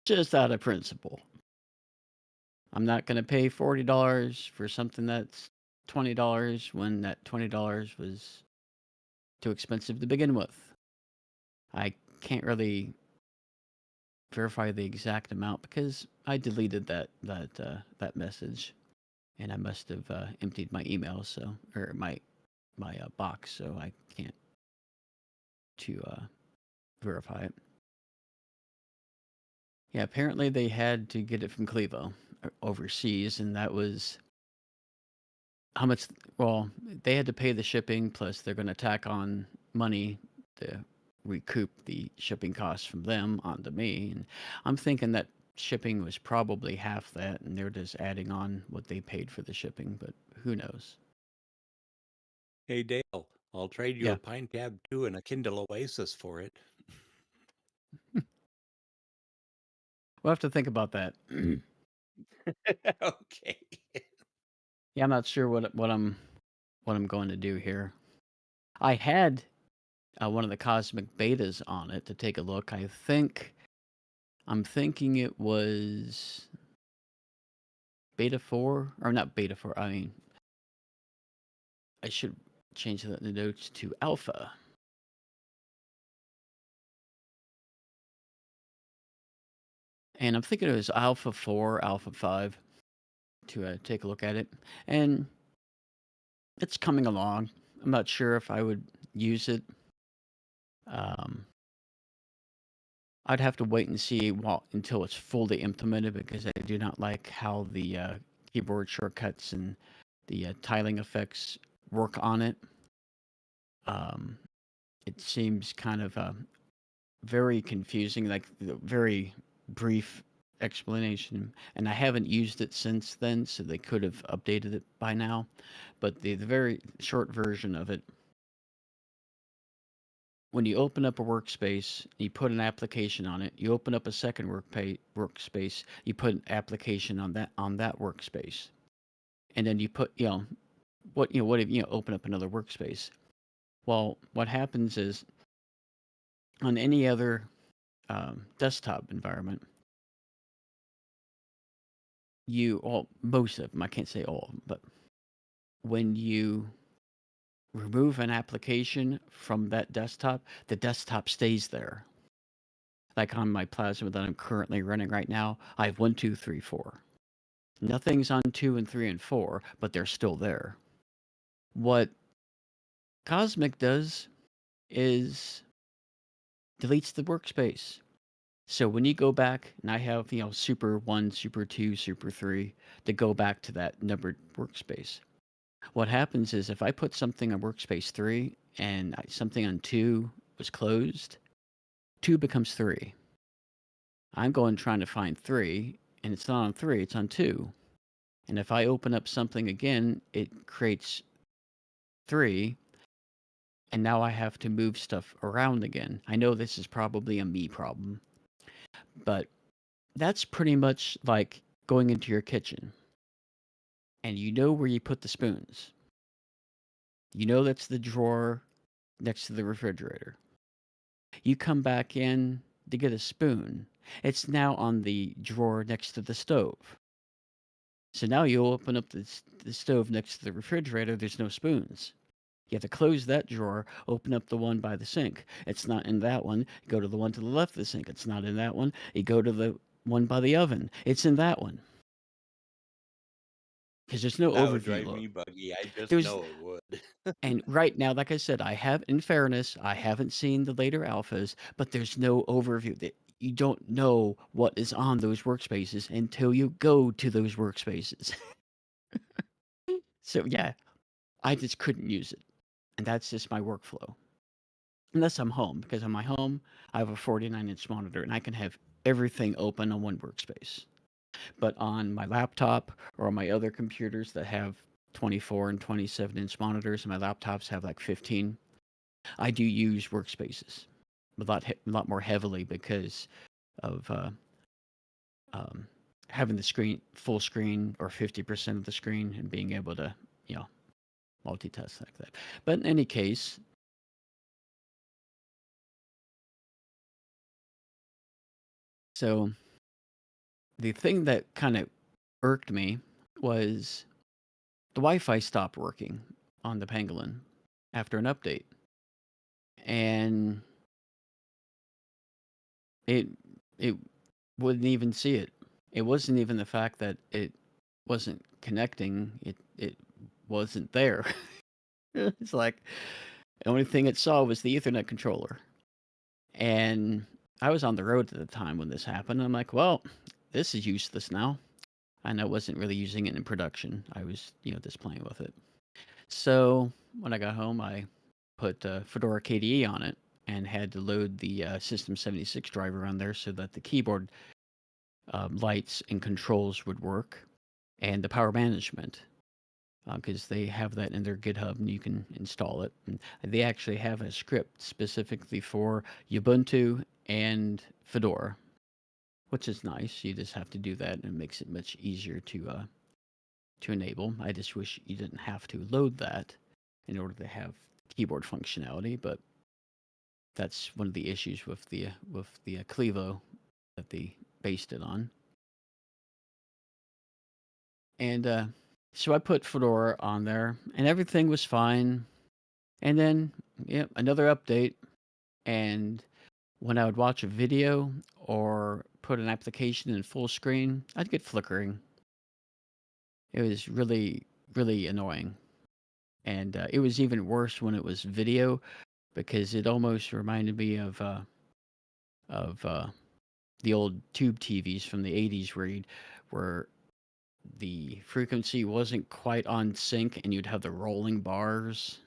Just out of principle. I'm not going to pay $40 for something that's $20 when that $20 was too expensive to begin with. I can't really verify the exact amount because I deleted that message, and I must have emptied my email, or my box, so I can't to verify it. Yeah, apparently they had to get it from Clevo overseas, and that was how much. Well, they had to pay the shipping, plus they're going to tack on money to recoup the shipping costs from them onto me. And I'm thinking that shipping was probably half that, and they're just adding on what they paid for the shipping, but who knows? Hey, Dale, I'll trade you Yeah. a Pine Tab 2 and a Kindle Oasis for it. We'll have to think about that. Okay. Yeah, I'm not sure what I'm going to do here. I had one of the cosmic betas on it to take a look. I'm thinking it was beta 4, or not beta 4. I mean, I should change the notes to alpha. And I'm thinking it was alpha 4, alpha 5 to take a look at it. And it's coming along. I'm not sure if I would use it. I'd have to wait and see until it's fully implemented, because I do not like how the keyboard shortcuts and the tiling effects work on it. It seems kind of very confusing, like very brief explanation, and I haven't used it since then, so they could have updated it by now. But the very short version of it: when you open up a workspace, you put an application on it. You open up a second workspace, you put an application on that workspace, and then you put open up another workspace. Well, what happens is, on any other desktop environment, most of them, I can't say all, but when you remove an application from that desktop, the desktop stays there. Like on my Plasma that I'm currently running right now, I have 1, 2, 3, 4. Nothing's on 2 and 3 and 4, but they're still there. What Cosmic does is deletes the workspace. So when you go back, and I have, Super 1, Super 2, Super 3, to go back to that numbered workspace. What happens is, if I put something on workspace 3 and something on 2 was closed, 2 becomes 3. I'm going trying to find 3, and it's not on 3, it's on 2. And if I open up something again, it creates 3, and now I have to move stuff around again. I know this is probably a me problem, but that's pretty much like going into your kitchen and you know where you put the spoons. You know that's the drawer next to the refrigerator. You come back in to get a spoon. It's now on the drawer next to the stove. So now you open up the stove next to the refrigerator, there's no spoons. You have to close that drawer, open up the one by the sink. It's not in that one. Go to the one to the left of the sink. It's not in that one. You go to the one by the oven. It's in that one. Because there's no That would overview drive look. me buggy. I just There's know it would. and right now, like I said, in fairness, I haven't seen the later alphas, but there's no overview. That you don't know what is on those workspaces until you go to those workspaces. So yeah, I just couldn't use it. And that's just my workflow. Unless I'm home, because on my home, I have a 49-inch monitor and I can have everything open on one workspace. But on my laptop or on my other computers that have 24 and 27-inch monitors, and my laptops have like 15, I do use workspaces a lot more heavily because of having the screen full screen or 50% of the screen and being able to, you know, multitask like that. But in any case, so the thing that kind of irked me was the Wi-Fi stopped working on the Pangolin after an update, and it it wouldn't even see it. It wasn't even the fact that it wasn't connecting; it wasn't there. It's like the only thing it saw was the Ethernet controller, and I was on the road at the time when this happened. I'm like, well, this is useless now. And I wasn't really using it in production. I was, just playing with it. So when I got home, I put Fedora KDE on it and had to load the System 76 driver on there so that the keyboard lights and controls would work, and the power management, because they have that in their GitHub and you can install it. And they actually have a script specifically for Ubuntu and Fedora, which is nice. You just have to do that, and it makes it much easier to enable. I just wish you didn't have to load that in order to have keyboard functionality, but that's one of the issues with the Clevo that they based it on. And so I put Fedora on there, and everything was fine. And then, another update, and when I would watch a video or put an application in full screen, I'd get flickering. It was really, really annoying. And it was even worse when it was video, because it almost reminded me of the old tube TVs from the 80s where the frequency wasn't quite on sync and you'd have the rolling bars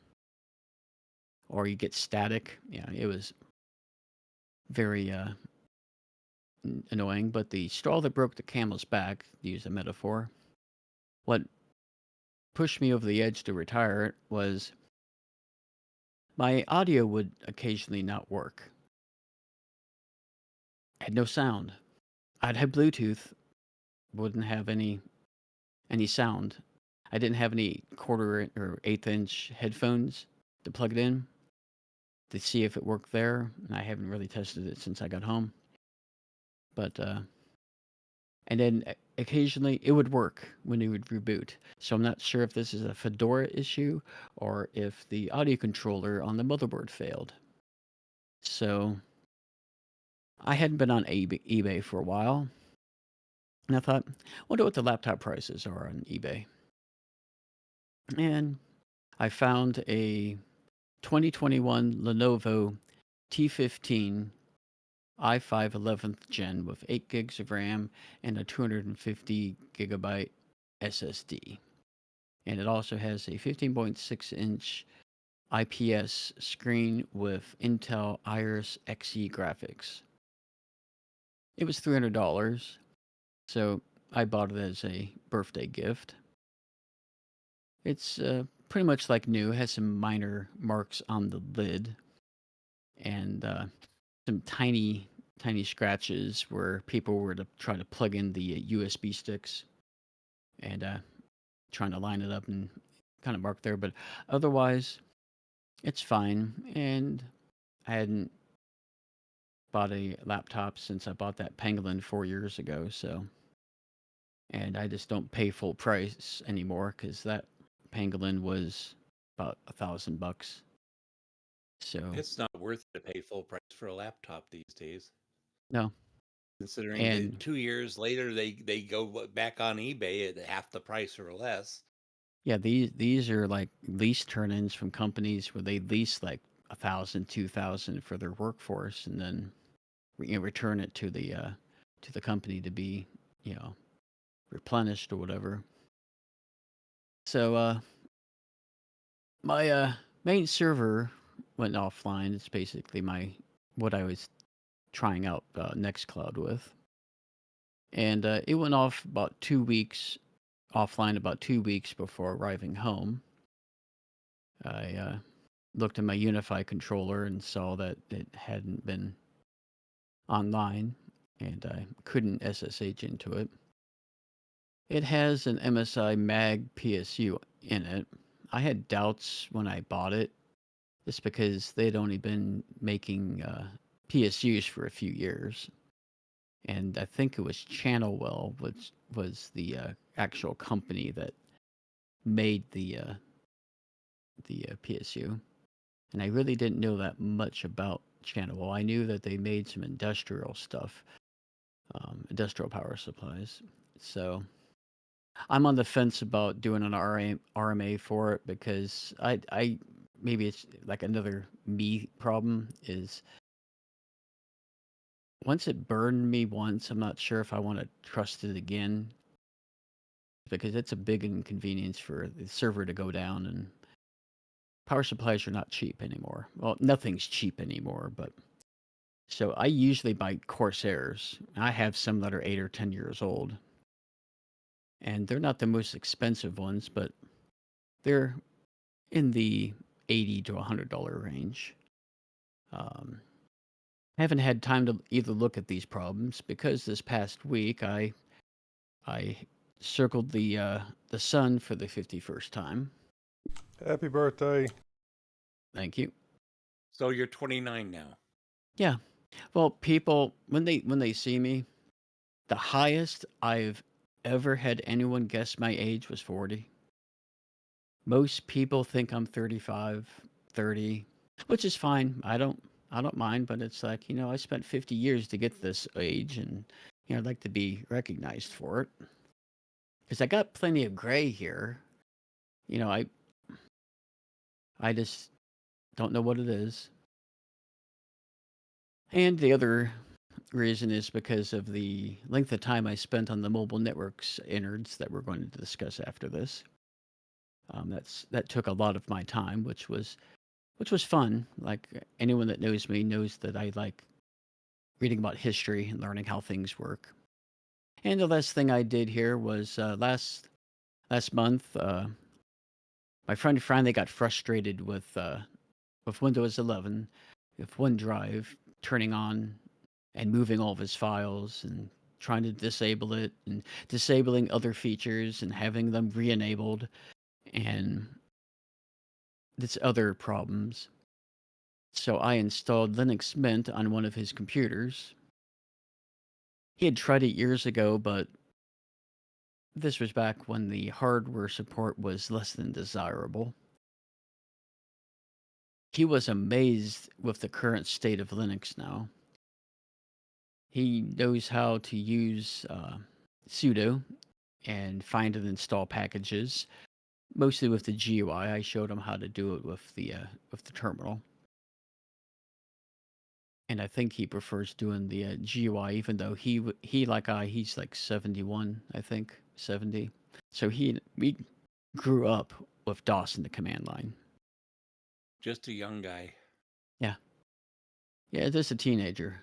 or you get static. Yeah, it was very annoying. But the straw that broke the camel's back, to use a metaphor, what pushed me over the edge to retire it was my audio would occasionally not work. I had no sound. I'd have Bluetooth, wouldn't have any sound. I didn't have any quarter or eighth-inch headphones to plug it in to see if it worked there, and I haven't really tested it since I got home. But and then occasionally it would work when it would reboot. So I'm not sure if this is a Fedora issue or if the audio controller on the motherboard failed. So I hadn't been on eBay for a while, and I thought, wonder what the laptop prices are on eBay. And I found a 2021 Lenovo T15 i5 11th gen with 8 gigs of RAM and a 250 gigabyte SSD. And it also has a 15.6-inch IPS screen with Intel Iris Xe graphics. It was $300, so I bought it as a birthday gift. It's pretty much like new. It has some minor marks on the lid and some tiny scratches where people were to try to plug in the USB sticks and trying to line it up and kind of mark there. But otherwise, it's fine. And I hadn't bought a laptop since I bought that Pangolin 4 years ago. So, and I just don't pay full price anymore because that Pangolin was about $1,000. So it's not worth it to pay full price for a laptop these days. no. Considering And that 2 years later they go back on eBay at half the price or less. yeah, these are like lease turn-ins from companies where they lease like 1,000, 2,000 for their workforce, and then return it to the company to be replenished or whatever. So my main server went offline. It's basically what I was trying out Nextcloud with, and it went off about 2 weeks offline about 2 weeks before arriving home. I looked at my Unify controller and saw that it hadn't been online, and I couldn't SSH into it. It has an MSI Mag PSU in it. I had doubts when I bought it, just because they'd only been making PSUs for a few years. And I think it was Channelwell, which was the actual company that made the PSU. And I really didn't know that much about Channelwell. I knew that they made some industrial stuff, industrial power supplies. So I'm on the fence about doing an RMA for it because I maybe it's like another me problem is once it burned me once, I'm not sure if I want to trust it again because it's a big inconvenience for the server to go down, and power supplies are not cheap anymore. Well, nothing's cheap anymore, but so I usually buy Corsairs. I have some that are 8 or 10 years old. And they're not the most expensive ones, but they're in the $80 to $100 range. I haven't had time to either look at these problems because this past week I circled the sun for the 51st time. Happy birthday. Thank you. So you're 29 now. Yeah. Well, people when they see me, the highest I've ever had anyone guess my age was 40. Most people think I'm 35, 30, which is fine. I don't mind, but it's like, I spent 50 years to get this age, and I'd like to be recognized for it. Cuz I got plenty of gray here. I just don't know what it is. And the other reason is because of the length of time I spent on the mobile networks innards that we're going to discuss after this. That took a lot of my time, which was fun. Like anyone that knows me knows that I like reading about history and learning how things work. And the last thing I did here was last month. My friend finally got frustrated with Windows 11, with OneDrive turning on and moving all of his files and trying to disable it and disabling other features and having them re-enabled and this other problems. So I installed Linux Mint on one of his computers. He had tried it years ago, but this was back when the hardware support was less than desirable. He was amazed with the current state of Linux now. He knows how to use sudo and find and install packages, mostly with the GUI. I showed him how to do it with the terminal. And I think he prefers doing the GUI, even though he's like 71, I think 70. So we grew up with DOS in the command line. Just a young guy. Yeah, just a teenager.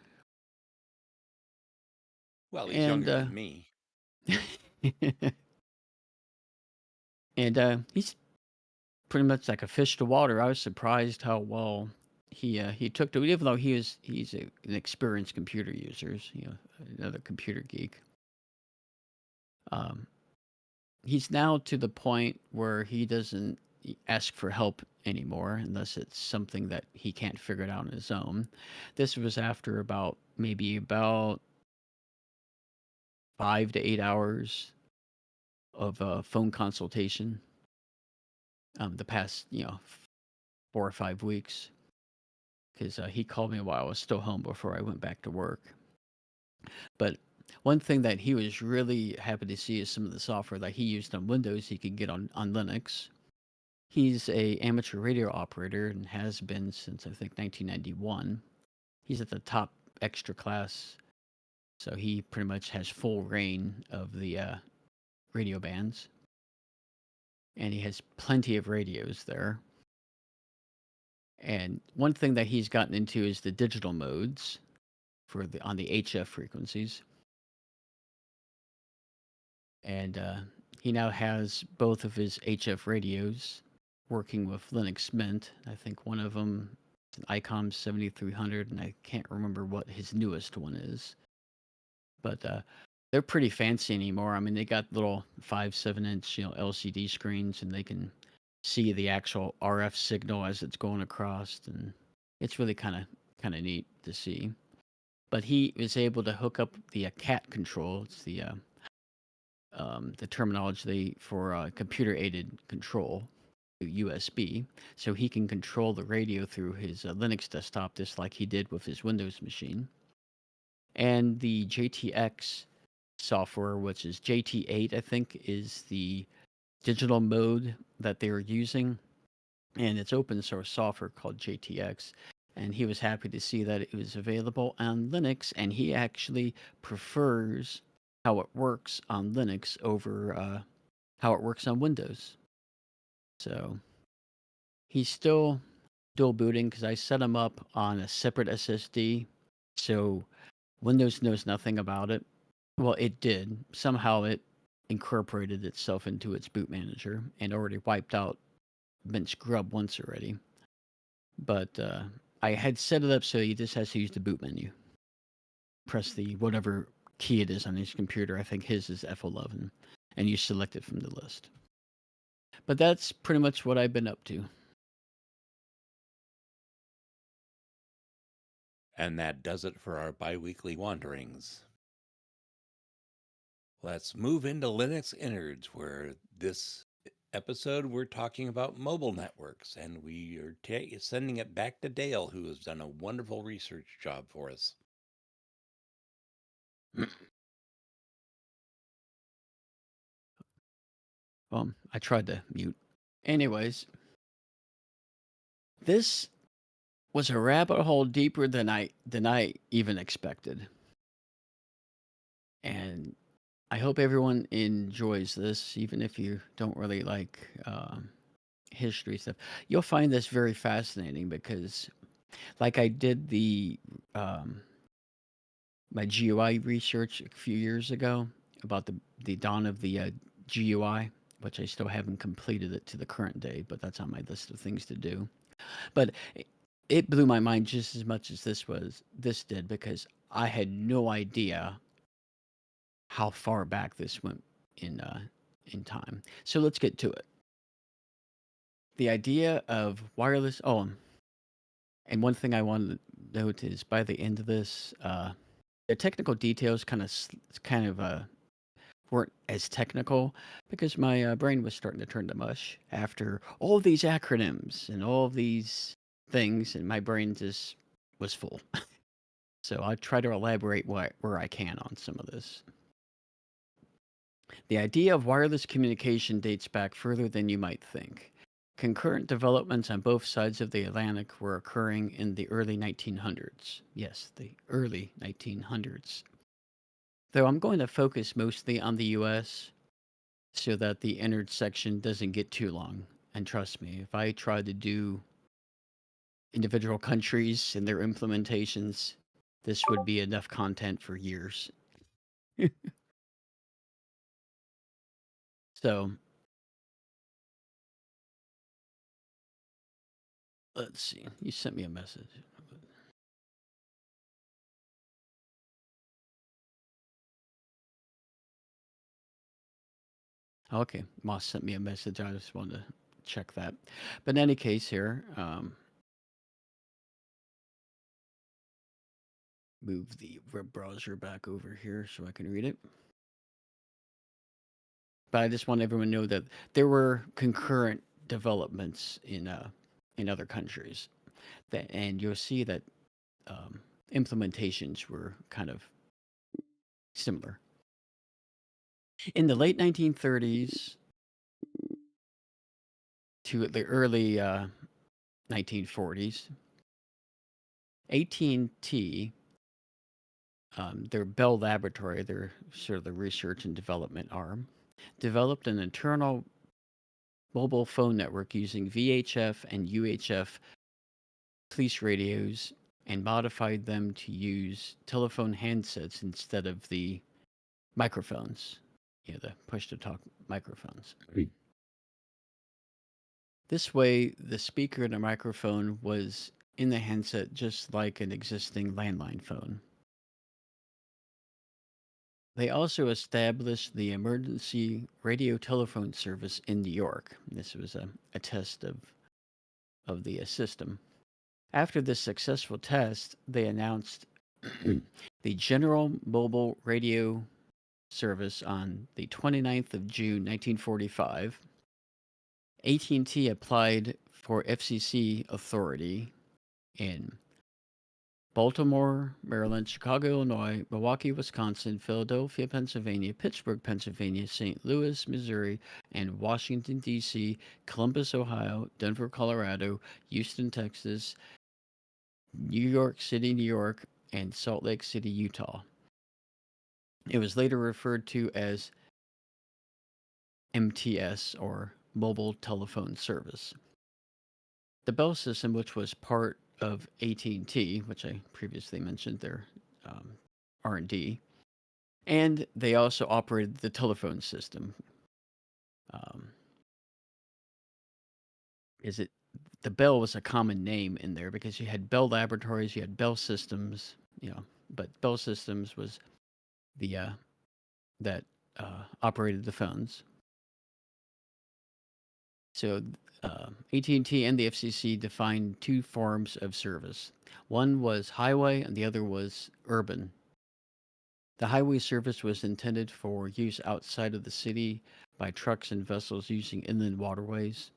Well, he's younger than me. And he's pretty much like a fish to water. I was surprised how well he took to it, even though he's an experienced computer user, another computer geek. He's now to the point where he doesn't ask for help anymore unless it's something that he can't figure it out on his own. This was after maybe about 5 to 8 hours of phone consultation. The past 4 or 5 weeks, because he called me while I was still home before I went back to work. But one thing that he was really happy to see is some of the software that he used on Windows he could get on Linux. He's a amateur radio operator and has been since I think 1991. He's at the top extra class, so he pretty much has full reign of the radio bands, and he has plenty of radios there. And one thing that he's gotten into is the digital modes on the HF frequencies. And he now has both of his HF radios working with Linux Mint. I think one of them is an ICOM 7300, and I can't remember what his newest one is. But they're pretty fancy anymore. I mean, they got little 5-7-inch LCD screens, and they can see the actual RF signal as it's going across, and it's really kind of neat to see. But he was able to hook up the CAT control. It's the terminology for computer-aided control, USB, so he can control the radio through his Linux desktop just like he did with his Windows machine. And the JTX software, which is JT8, I think, is the digital mode that they were using, and it's open source software called JTX. And he was happy to see that it was available on Linux, and he actually prefers how it works on Linux over how it works on Windows. So he's still dual booting because I set him up on a separate SSD, so Windows knows nothing about it. Well, it did. Somehow it incorporated itself into its boot manager and already wiped out Mint's grub once already. But I had set it up so he just has to use the boot menu. Press the whatever key it is on his computer. I think his is F11, and you select it from the list. But that's pretty much what I've been up to. And that does it for our bi-weekly wanderings. Let's move into Linux Innards, where this episode we're talking about mobile networks, and we are sending it back to Dale, who has done a wonderful research job for us. I tried to mute. Anyways, this was a rabbit hole deeper than I even expected. And I hope everyone enjoys this, even if you don't really like history stuff. You'll find this very fascinating because, like I did my GUI research a few years ago about the dawn of the GUI, which I still haven't completed it to the current day, but that's on my list of things to do. But it blew my mind just as much as this did, because I had no idea how far back this went in time. So let's get to it. The idea of wireless. Oh, and one thing I wanted to note is by the end of this, the technical details kind of weren't as technical because my brain was starting to turn to mush after all of these acronyms and all of these things, and my brain just was full. So I try to elaborate where I can on some of this. The idea of wireless communication dates back further than you might think. Concurrent developments on both sides of the Atlantic were occurring in the early 1900s. Yes, the early 1900s. Though I'm going to focus mostly on the US so that the innard section doesn't get too long. And trust me, if I try to do individual countries and their implementations, this would be enough content for years. So Let's see. You sent me a message. Okay, Moss sent me a message. I just wanted to check that. But in any case, here, move the web browser back over here so I can read it. But I just want everyone to know that there were concurrent developments in other countries, and you'll see that implementations were kind of similar. In the late 1930s to the early 1940s, AT&T, their Bell Laboratory, their sort of the research and development arm, developed an internal mobile phone network using VHF and UHF police radios and modified them to use telephone handsets instead of the microphones, the push-to-talk microphones. This way, the speaker and the microphone was in the handset just like an existing landline phone. They also established the emergency radio telephone service in New York. This was a test of the system. After this successful test, they announced the General Mobile Radio Service on the 29th of June, 1945. AT&T applied for FCC authority in Baltimore, Maryland, Chicago, Illinois, Milwaukee, Wisconsin, Philadelphia, Pennsylvania, Pittsburgh, Pennsylvania, St. Louis, Missouri, and Washington, D.C., Columbus, Ohio, Denver, Colorado, Houston, Texas, New York City, New York, and Salt Lake City, Utah. It was later referred to as MTS, or Mobile Telephone Service. The Bell system, which was part of AT&T, which I previously mentioned, their R&D, and they also operated the telephone system. The Bell was a common name in there because you had Bell Laboratories, you had Bell Systems, but Bell Systems was the that operated the phones. So AT&T and the FCC defined two forms of service. One was highway and the other was urban. The highway service was intended for use outside of the city by trucks and vessels using inland waterways.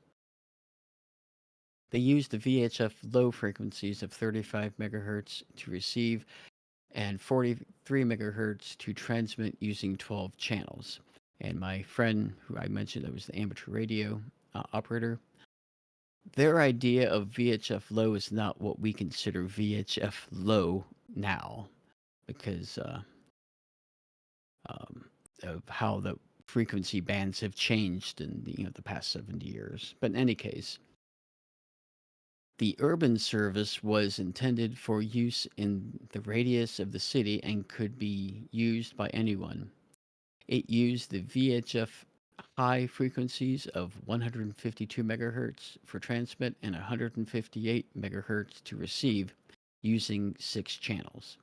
They used the VHF low frequencies of 35 megahertz to receive and 43 megahertz to transmit using 12 channels. And my friend, who I mentioned, that was the amateur radio operator, their idea of VHF low is not what we consider VHF low now, because of how the frequency bands have changed in the past 70 years. But in any case, the urban service was intended for use in the radius of the city and could be used by anyone. It used the VHF high frequencies of 152 megahertz for transmit and 158 megahertz to receive, using 6 channels.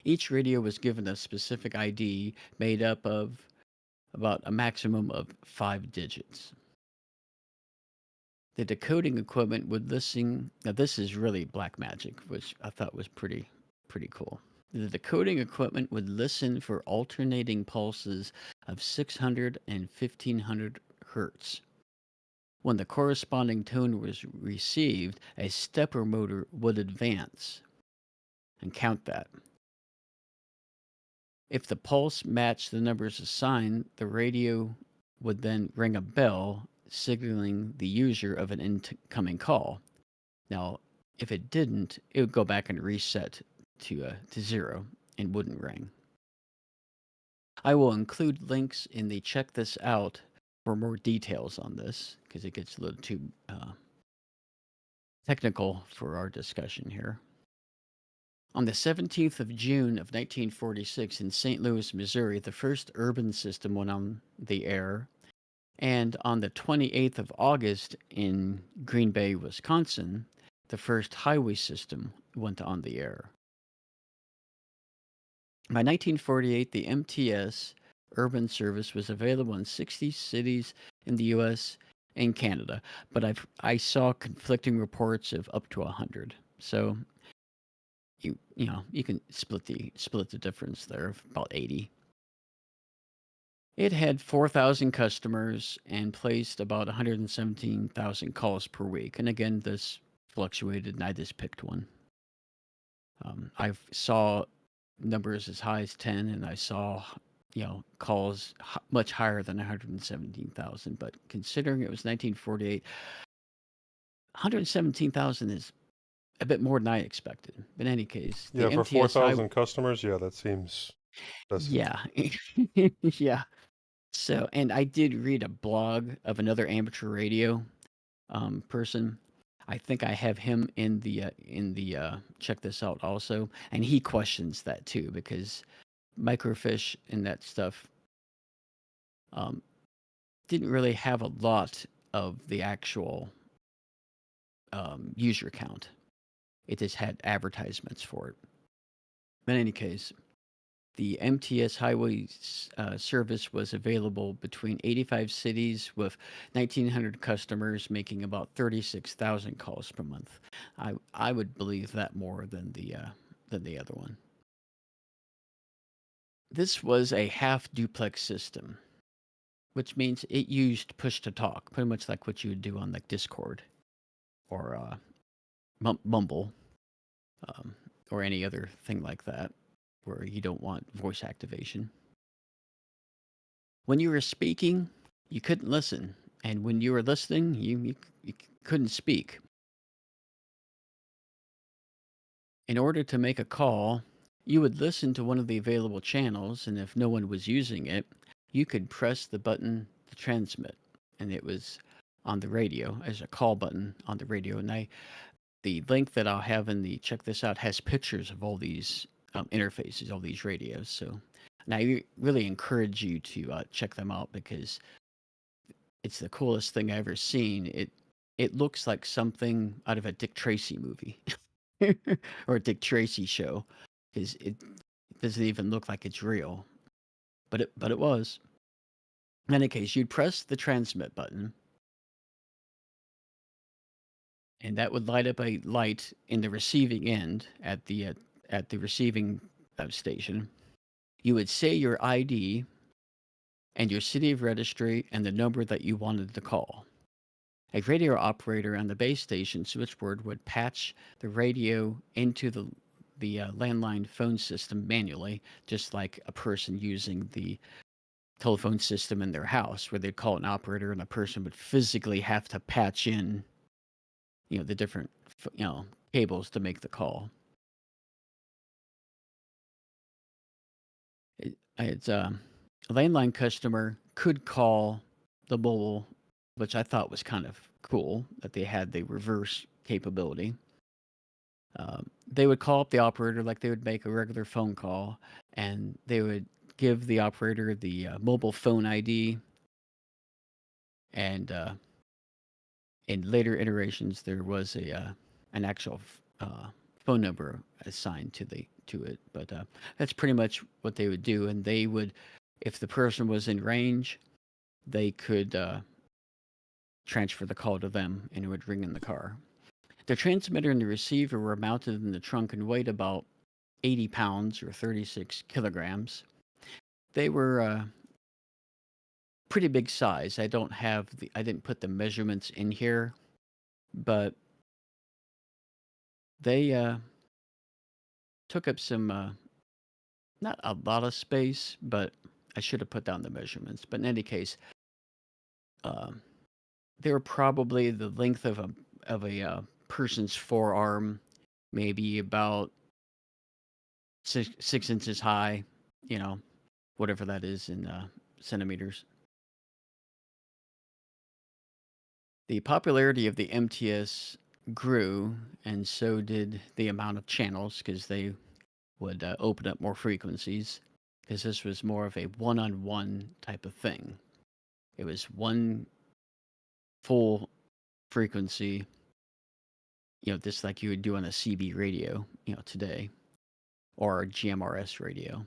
Each radio was given a specific ID made up of about a maximum of 5 digits. The decoding equipment would listen. Now this is really black magic, which I thought was pretty cool. The decoding equipment would listen for alternating pulses of 600 and 1500 hertz. When the corresponding tone was received, a stepper motor would advance and count that. If the pulse matched the numbers assigned, the radio would then ring a bell signaling the user of an incoming call. Now, if it didn't, it would go back and reset to 0 and wouldn't ring. I will include links in the check this out for more details on this, because it gets a little too technical for our discussion here. On the 17th of June of 1946 in St. Louis, Missouri, the first urban system went on the air, And on the 28th of August in Green Bay, Wisconsin, the first highway system went on the air. By 1948, the MTS urban service was available in 60 cities in the U.S. and Canada, but I saw conflicting reports of up to 100. So you know you can split the difference there of about 80. It had 4,000 customers and placed about 117,000 calls per week. And again, this fluctuated, and I just picked one. I saw numbers as high as 10, and I saw, calls much higher than 117,000. But considering it was 1948, 117,000 is a bit more than I expected. But in any case, Yeah, the for MTS 4,000 customers, yeah, that seems excessive. Yeah. Yeah. So, and I did read a blog of another amateur radio person. I think I have him in the check this out also, and he questions that too because microfiche and that stuff um, didn't really have a lot of the actual user count. It just had advertisements for it. But in any case, the MTS highway service was available between 85 cities with 1,900 customers, making about 36,000 calls per month. I would believe that more than the other one. This was a half duplex system, which means it used push to talk, pretty much like what you would do on like Discord or Mumble or any other thing like that, where you don't want voice activation. When you were speaking, you couldn't listen, and when you were listening, you couldn't speak. In order to make a call, you would listen to one of the available channels, and if no one was using it, you could press the button to transmit, and it was on the radio as a call button on the radio. And the link that I'll have in the check this out has pictures of all these interfaces, all these radios. So, and I really encourage you to check them out because it's the coolest thing I've ever seen. It looks like something out of a Dick Tracy movie or a Dick Tracy show because it doesn't even look like it's real, but it was. In any case, you'd press the transmit button, and that would light up a light in the receiving end at the receiving station. You would say your ID and your city of registry and the number that you wanted to call. A radio operator on the base station switchboard would patch the radio into the landline phone system manually, just like a person using the telephone system in their house, where they'd call an operator and a person would physically have to patch in, the different, cables to make the call. It's a landline customer could call the mobile, which I thought was kind of cool that they had the reverse capability. They would call up the operator like they would make a regular phone call, and they would give the operator the mobile phone ID. And in later iterations, there was an actual phone number assigned to it. But that's pretty much what they would do. And they would, if the person was in range, they could transfer the call to them, and it would ring in the car. The transmitter and the receiver were mounted in the trunk and weighed about 80 pounds or 36 kilograms. They were pretty big size. I didn't put the measurements in here, but they took up some, not a lot of space, but I should have put down the measurements. But in any case, they were probably the length of a person's forearm, maybe about 6 inches high, whatever that is in centimeters. The popularity of the MTS grew, and so did the amount of channels because they would open up more frequencies because this was more of a one-on-one type of thing. It was one full frequency, just like you would do on a CB radio, today, or a GMRS radio.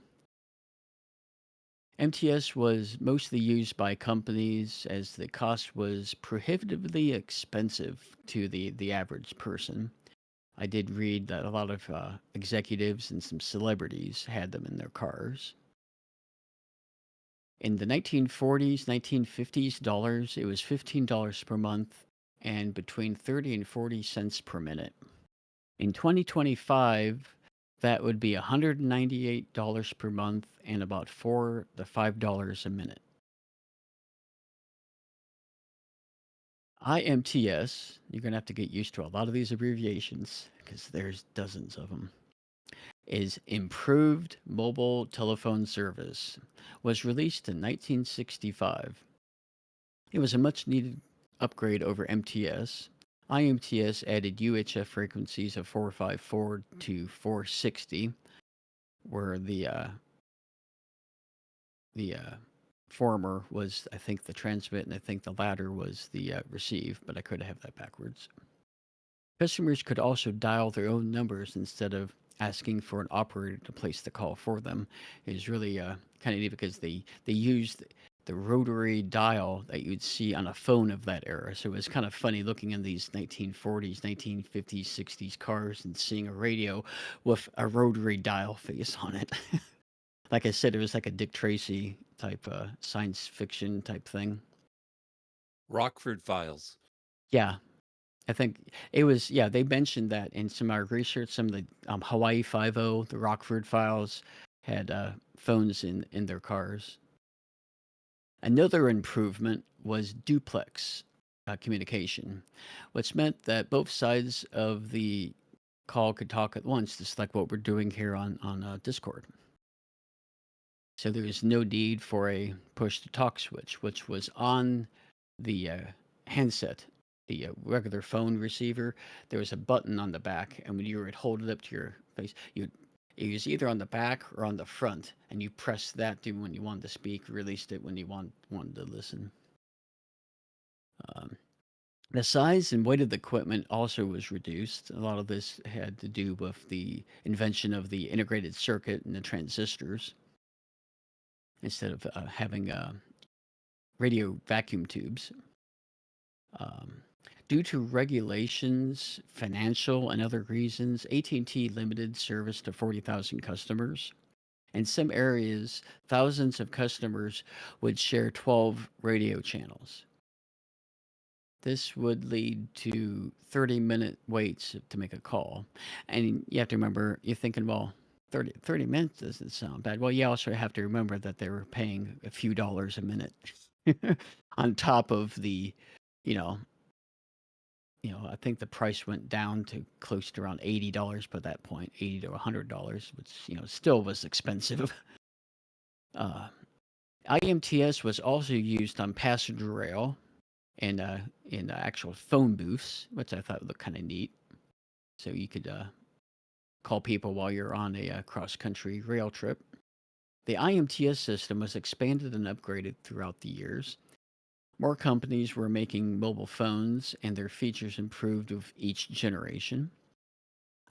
MTS was mostly used by companies as the cost was prohibitively expensive to the average person. I did read that a lot of executives and some celebrities had them in their cars. In the 1940s, 1950s dollars, it was $15 per month and between 30 and 40 cents per minute. In 2025, that would be $198 per month and about $4 to $5 a minute. IMTS, you're going to have to get used to a lot of these abbreviations because there's dozens of them, is Improved Mobile Telephone Service, was released in 1965. It was a much needed upgrade over MTS. IMTS added UHF frequencies of 454 to 460, where the former was, I think, the transmit, and I think the latter was the receive, but I could have that backwards. Customers could also dial their own numbers instead of asking for an operator to place the call for them. It is really kind of neat because they used the rotary dial that you'd see on a phone of that era. So it was kind of funny looking in these 1940s, 1950s, 60s cars and seeing a radio with a rotary dial face on it. Like I said, it was like a Dick Tracy type science fiction type thing. Rockford Files. Yeah, I think it was. Yeah, they mentioned that in some of our research. Some of the Hawaii Five-0, the Rockford Files, had phones in their cars. Another improvement was duplex communication, which meant that both sides of the call could talk at once, just like what we're doing here on Discord. So there was no need for a push-to-talk switch, which was on the handset, the regular phone receiver. There was a button on the back, and when you would hold it up to your face, it was either on the back or on the front, and you pressed that when you wanted to speak, released it when you wanted to listen. The size and weight of the equipment also was reduced. A lot of this had to do with the invention of the integrated circuit and the transistors. Instead of having radio vacuum tubes. Due to regulations, financial, and other reasons, AT&T limited service to 40,000 customers. In some areas, thousands of customers would share 12 radio channels. This would lead to 30-minute waits to make a call. And you have to remember, you're thinking, well, 30 minutes doesn't sound bad. Well, you also have to remember that they were paying a few dollars a minute on top of the, I think the price went down to close to around $80 by that point, $80 to $100, which, still was expensive. IMTS was also used on passenger rail and in actual phone booths, which I thought looked kind of neat. So you could call people while you're on a cross-country rail trip. The IMTS system was expanded and upgraded throughout the years. More companies were making mobile phones, and their features improved with each generation.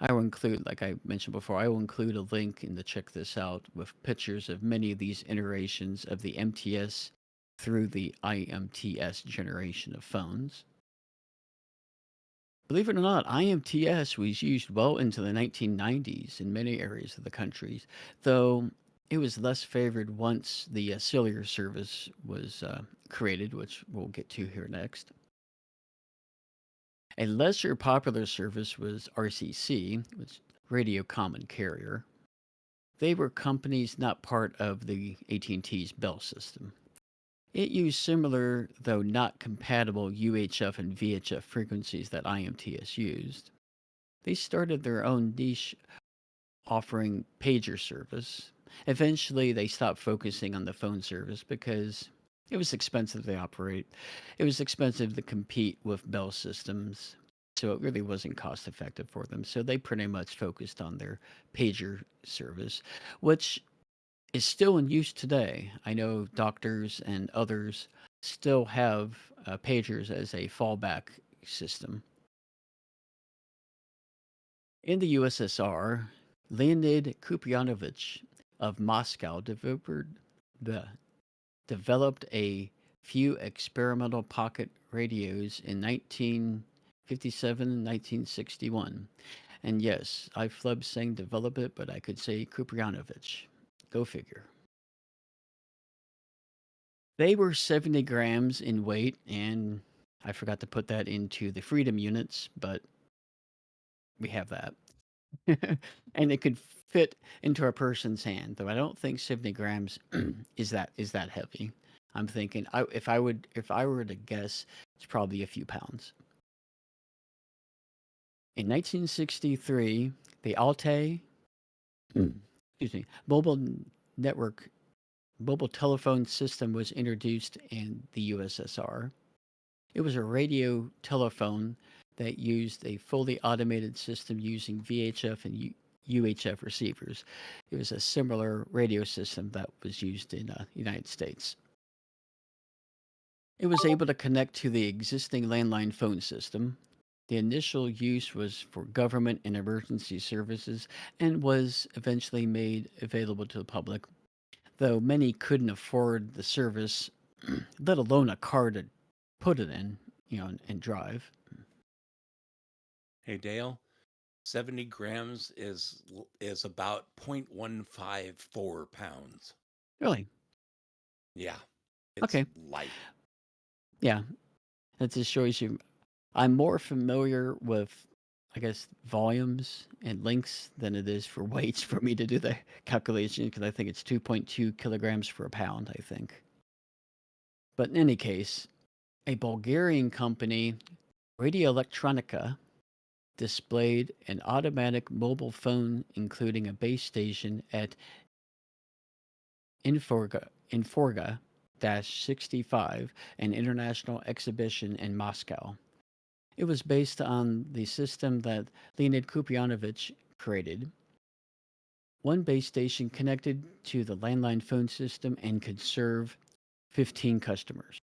I will include, like I mentioned before, I will include a link in the check this out with pictures of many of these iterations of the MTS through the IMTS generation of phones. Believe it or not, IMTS was used well into the 1990s in many areas of the country, though it was less favored once the cellular service was created, which we'll get to here next. A lesser popular service was RCC, which is Radio Common Carrier. They were companies not part of the AT&T's Bell system. It used similar, though not compatible, UHF and VHF frequencies that IMTS used. They started their own niche offering pager service. Eventually, they stopped focusing on the phone service because it was expensive to operate. It was expensive to compete with Bell systems, so it really wasn't cost effective for them. So they pretty much focused on their pager service, which is still in use today. I know doctors and others still have pagers as a fallback system. In the USSR, Leonid Kuprianovich of Moscow developed a few experimental pocket radios in 1957 and 1961. And yes, I flubbed saying develop it, but I could say Kuprianovich. Go figure. They were 70 grams in weight, and I forgot to put that into the freedom units, but we have that. And it could fit into a person's hand, though I don't think 70 grams is that heavy. I'm thinking if I were to guess, it's probably a few pounds. In 1963, the Altai excuse me, network mobile telephone system was introduced in the USSR. It was a radio telephone that used a fully automated system using VHF and UHF receivers. It was a similar radio system that was used in the United States. It was able to connect to the existing landline phone system. The initial use was for government and emergency services and was eventually made available to the public, though many couldn't afford the service, let alone a car to put it in, and drive. Hey, Dale, 70 grams is about 0.154 pounds. Really? Yeah. It's Okay. light. Yeah. That just shows you I'm more familiar with, I guess, volumes and lengths than it is for weights for me to do the calculation, because I think it's 2.2 kilograms for a pound, I think. But in any case, a Bulgarian company, Radioelectronica, displayed an automatic mobile phone including a base station at Inforga 65, an international exhibition in Moscow. It was based on the system that Leonid Kuprianovich created. One base station connected to the landline phone system and could serve 15 customers.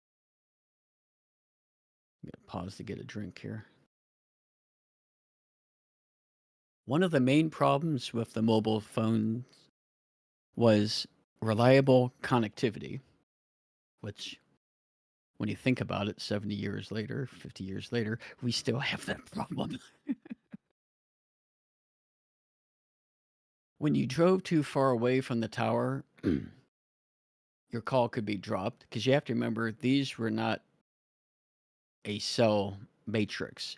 I'm going to pause to get a drink here. One of the main problems with the mobile phones was reliable connectivity, which, when you think about it, 70 years later, 50 years later, we still have that problem. When you drove too far away from the tower, your call could be dropped, because you have to remember these were not a cell matrix.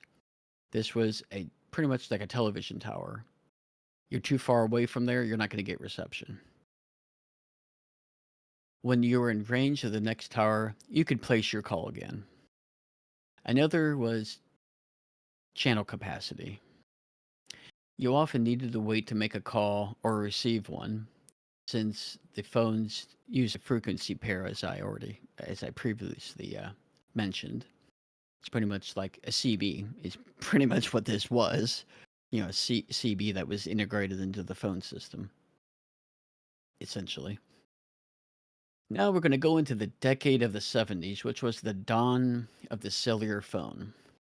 This was pretty much like a television tower. You're too far away from there, you're not going to get reception. When you were in range of the next tower, you could place your call again. Another was channel capacity. You often needed to wait to make a call or receive one, since the phones use a frequency pair, as I previously mentioned. It's pretty much like a CB is pretty much what this was. A CB that was integrated into the phone system, essentially. Now we're going to go into the decade of the 70s, which was the dawn of the cellular phone.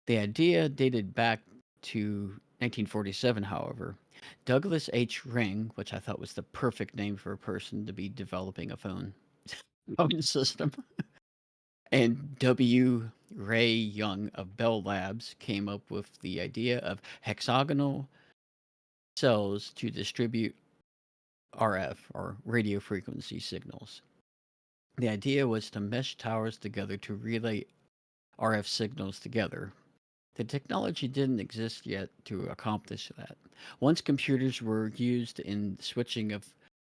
The idea dated back to 1947, however. Douglas H. Ring, which I thought was the perfect name for a person to be developing a phone system, and W. Ray Young of Bell Labs came up with the idea of hexagonal cells to distribute RF, or radio frequency signals. The idea was to mesh towers together to relay RF signals together. The technology didn't exist yet to accomplish that. Once computers were used in switching of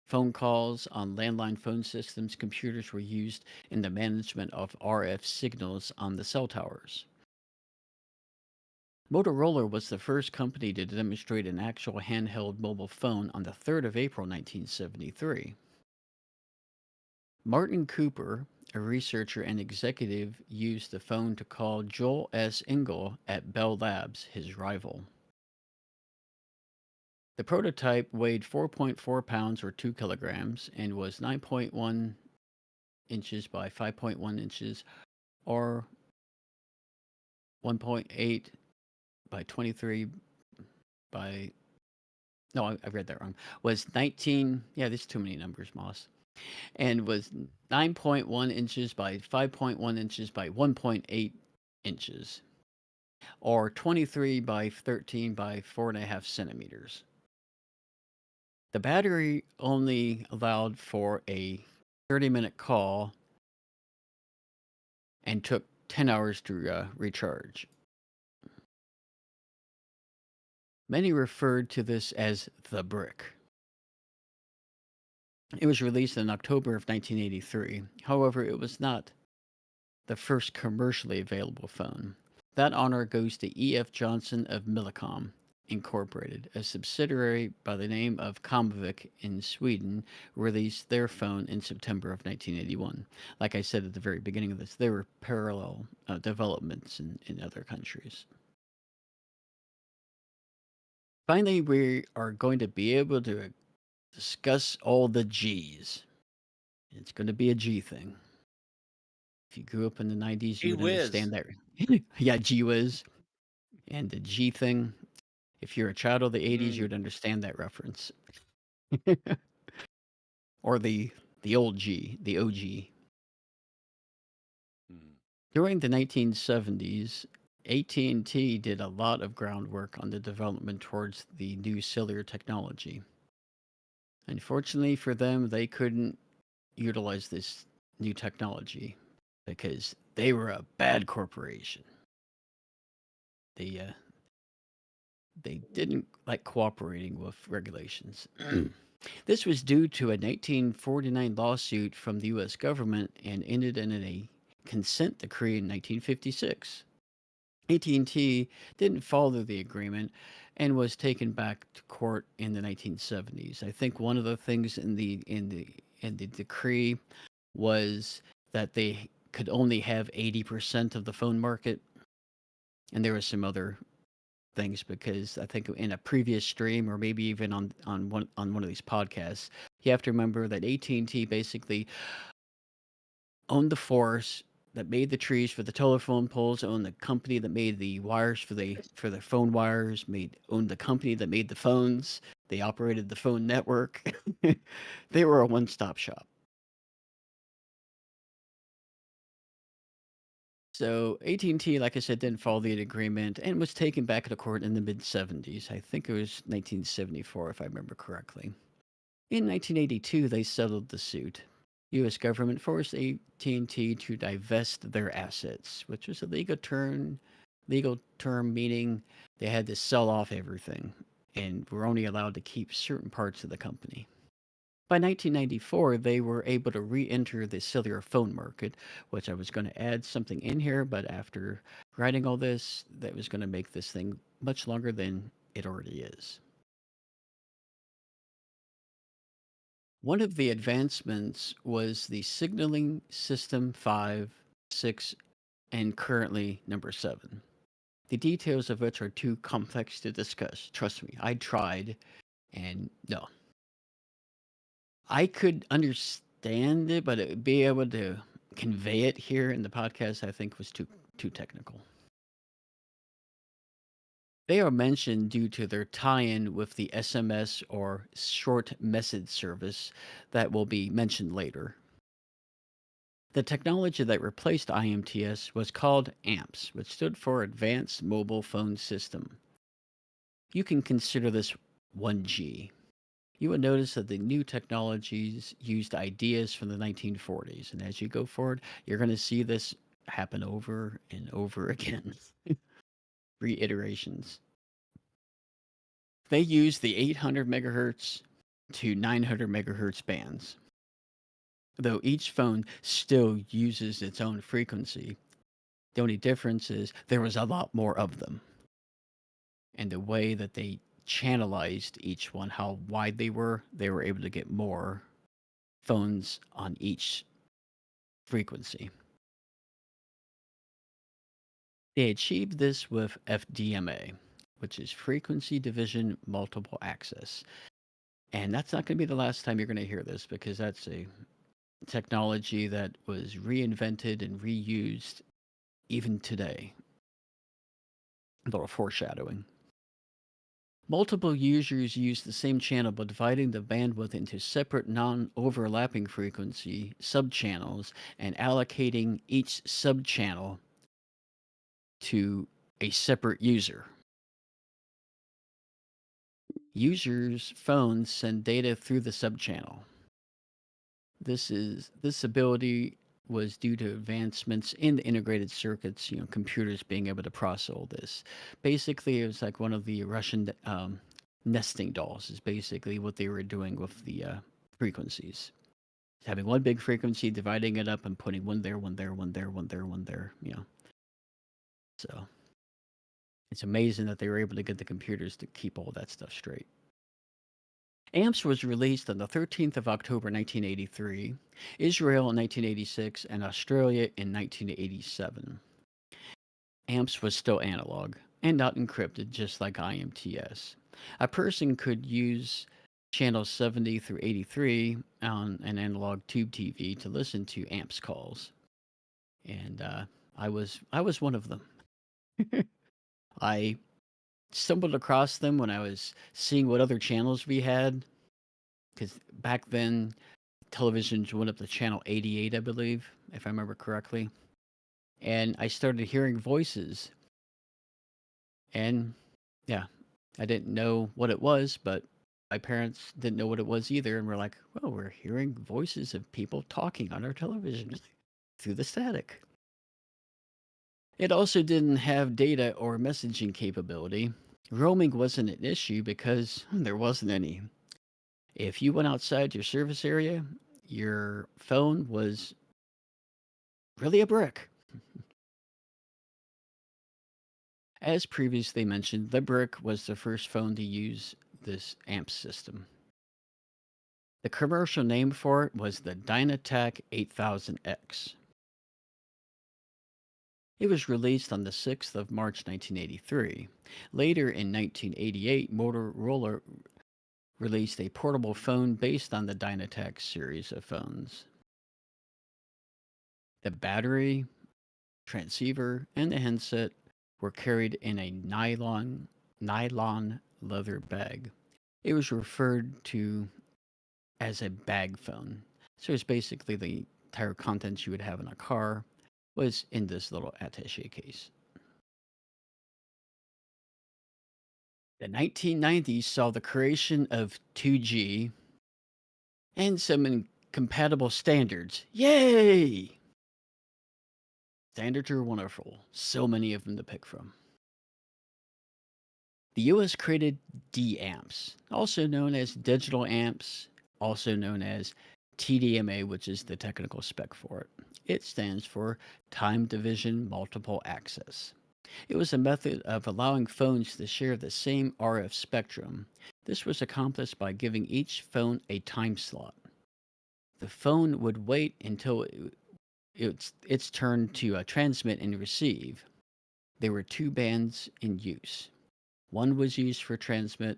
phone calls on landline phone systems, computers were used in the management of RF signals on the cell towers. Motorola was the first company to demonstrate an actual handheld mobile phone on the 3rd of April 1973. Martin Cooper, a researcher and executive, used the phone to call Joel S. Engel at Bell Labs, his rival. The prototype weighed 4.4 pounds or 2 kilograms and was 9.1 inches by 5.1 inches or 1.8 by 23 by no, I read that wrong. Was 19, yeah, there's too many numbers, Moss. And was 9.1 inches by 5.1 inches by 1.8 inches, or 23 by 13 by 4.5 centimeters. The battery only allowed for a 30-minute call and took 10 hours to recharge. Many referred to this as the brick. It was released in October of 1983. However, it was not the first commercially available phone. That honor goes to E.F. Johnson of Millicom Incorporated, a subsidiary by the name of Comvik in Sweden, released their phone in September of 1981. Like I said at the very beginning of this, there were parallel developments in other countries. Finally, we are going to be able to discuss all the G's. It's going to be a G thing. If you grew up in the 90s, you would understand that. Yeah, Gee Whiz. And the G thing. If you're a child of the 80s, you would understand that reference. Or the old G, the OG. During the 1970s, AT&T did a lot of groundwork on the development towards the new cellular technology. Unfortunately for them, they couldn't utilize this new technology because they were a bad corporation. They didn't like cooperating with regulations. This was due to a 1949 lawsuit from the U.S. government and ended in a consent decree in 1956. AT&T didn't follow the agreement and was taken back to court in the 1970s. I think one of the things in the decree was that they could only have 80% of the phone market, and there was some other things because I think in a previous stream or maybe even on one of these podcasts, you have to remember that AT&T basically owned the forest that made the trees for the telephone poles, owned the company that made the wires for the phone wires, owned the company that made the phones. They operated the phone network. They were a one-stop shop. So AT&T, like I said, didn't follow the agreement and was taken back to court in the mid-70s. I think it was 1974, if I remember correctly. In 1982, they settled the suit. U.S. government forced AT&T to divest their assets, which was a legal term meaning they had to sell off everything and were only allowed to keep certain parts of the company. By 1994, they were able to re-enter the cellular phone market, which I was going to add something in here, but after writing all this, that was going to make this thing much longer than it already is. One of the advancements was the signaling system 5, 6, and currently number 7. The details of which are too complex to discuss. Trust me, I tried, and no. I could understand it, but be able to convey it here in the podcast, I think was too technical. They are mentioned due to their tie-in with the SMS or short message service that will be mentioned later. The technology that replaced IMTS was called AMPS, which stood for Advanced Mobile Phone System. You can consider this 1G. You will notice that the new technologies used ideas from the 1940s, and as you go forward, you're going to see this happen over and over again. Reiterations. They use the 800 megahertz to 900 megahertz bands. Though each phone still uses its own frequency, the only difference is there was a lot more of them. And the way that they channelized each one, how wide they were able to get more phones on each frequency. They achieved this with FDMA, which is frequency division multiple access. And that's not going to be the last time you're going to hear this, because that's a technology that was reinvented and reused even today. A little foreshadowing. Multiple users use the same channel, but dividing the bandwidth into separate non-overlapping frequency subchannels and allocating each subchannel to a separate user. Users' phones send data through the subchannel. This ability was due to advancements in the integrated circuits, computers being able to process all this. Basically, it was like one of the Russian nesting dolls is basically what they were doing with the frequencies. Having one big frequency, dividing it up, and putting one there, one there, one there, one there, one there, So it's amazing that they were able to get the computers to keep all that stuff straight. AMPS was released on the 13th of October 1983, Israel in 1986, and Australia in 1987. AMPS was still analog and not encrypted, just like IMTS. A person could use channels 70 through 83 on an analog tube TV to listen to AMPS calls, and I was one of them. I stumbled across them when I was seeing what other channels we had, because back then televisions went up to channel 88, I believe, if I remember correctly, and I started hearing voices, and yeah, I didn't know what it was, but my parents didn't know what it was either, and we're like, well, we're hearing voices of people talking on our television through the static. It also didn't have data or messaging capability. Roaming wasn't an issue because there wasn't any. If you went outside your service area, your phone was really a brick. As previously mentioned, the brick was the first phone to use this AMP system. The commercial name for it was the Dynatac 8000X. It was released on the 6th of March 1983. Later in 1988, Motorola released a portable phone based on the Dynatac series of phones. The battery, transceiver, and the handset were carried in a nylon leather bag. It was referred to as a bag phone. So it's basically the entire contents you would have in a car was in this little attaché case. The 1990s saw the creation of 2G and some incompatible standards. Yay! Standards are wonderful. So many of them to pick from. The US created D-amps, also known as digital amps, also known as TDMA, which is the technical spec for it. It stands for Time Division Multiple Access. It was a method of allowing phones to share the same RF spectrum. This was accomplished by giving each phone a time slot. The phone would wait until its turn to transmit and receive. There were two bands in use. One was used for transmit,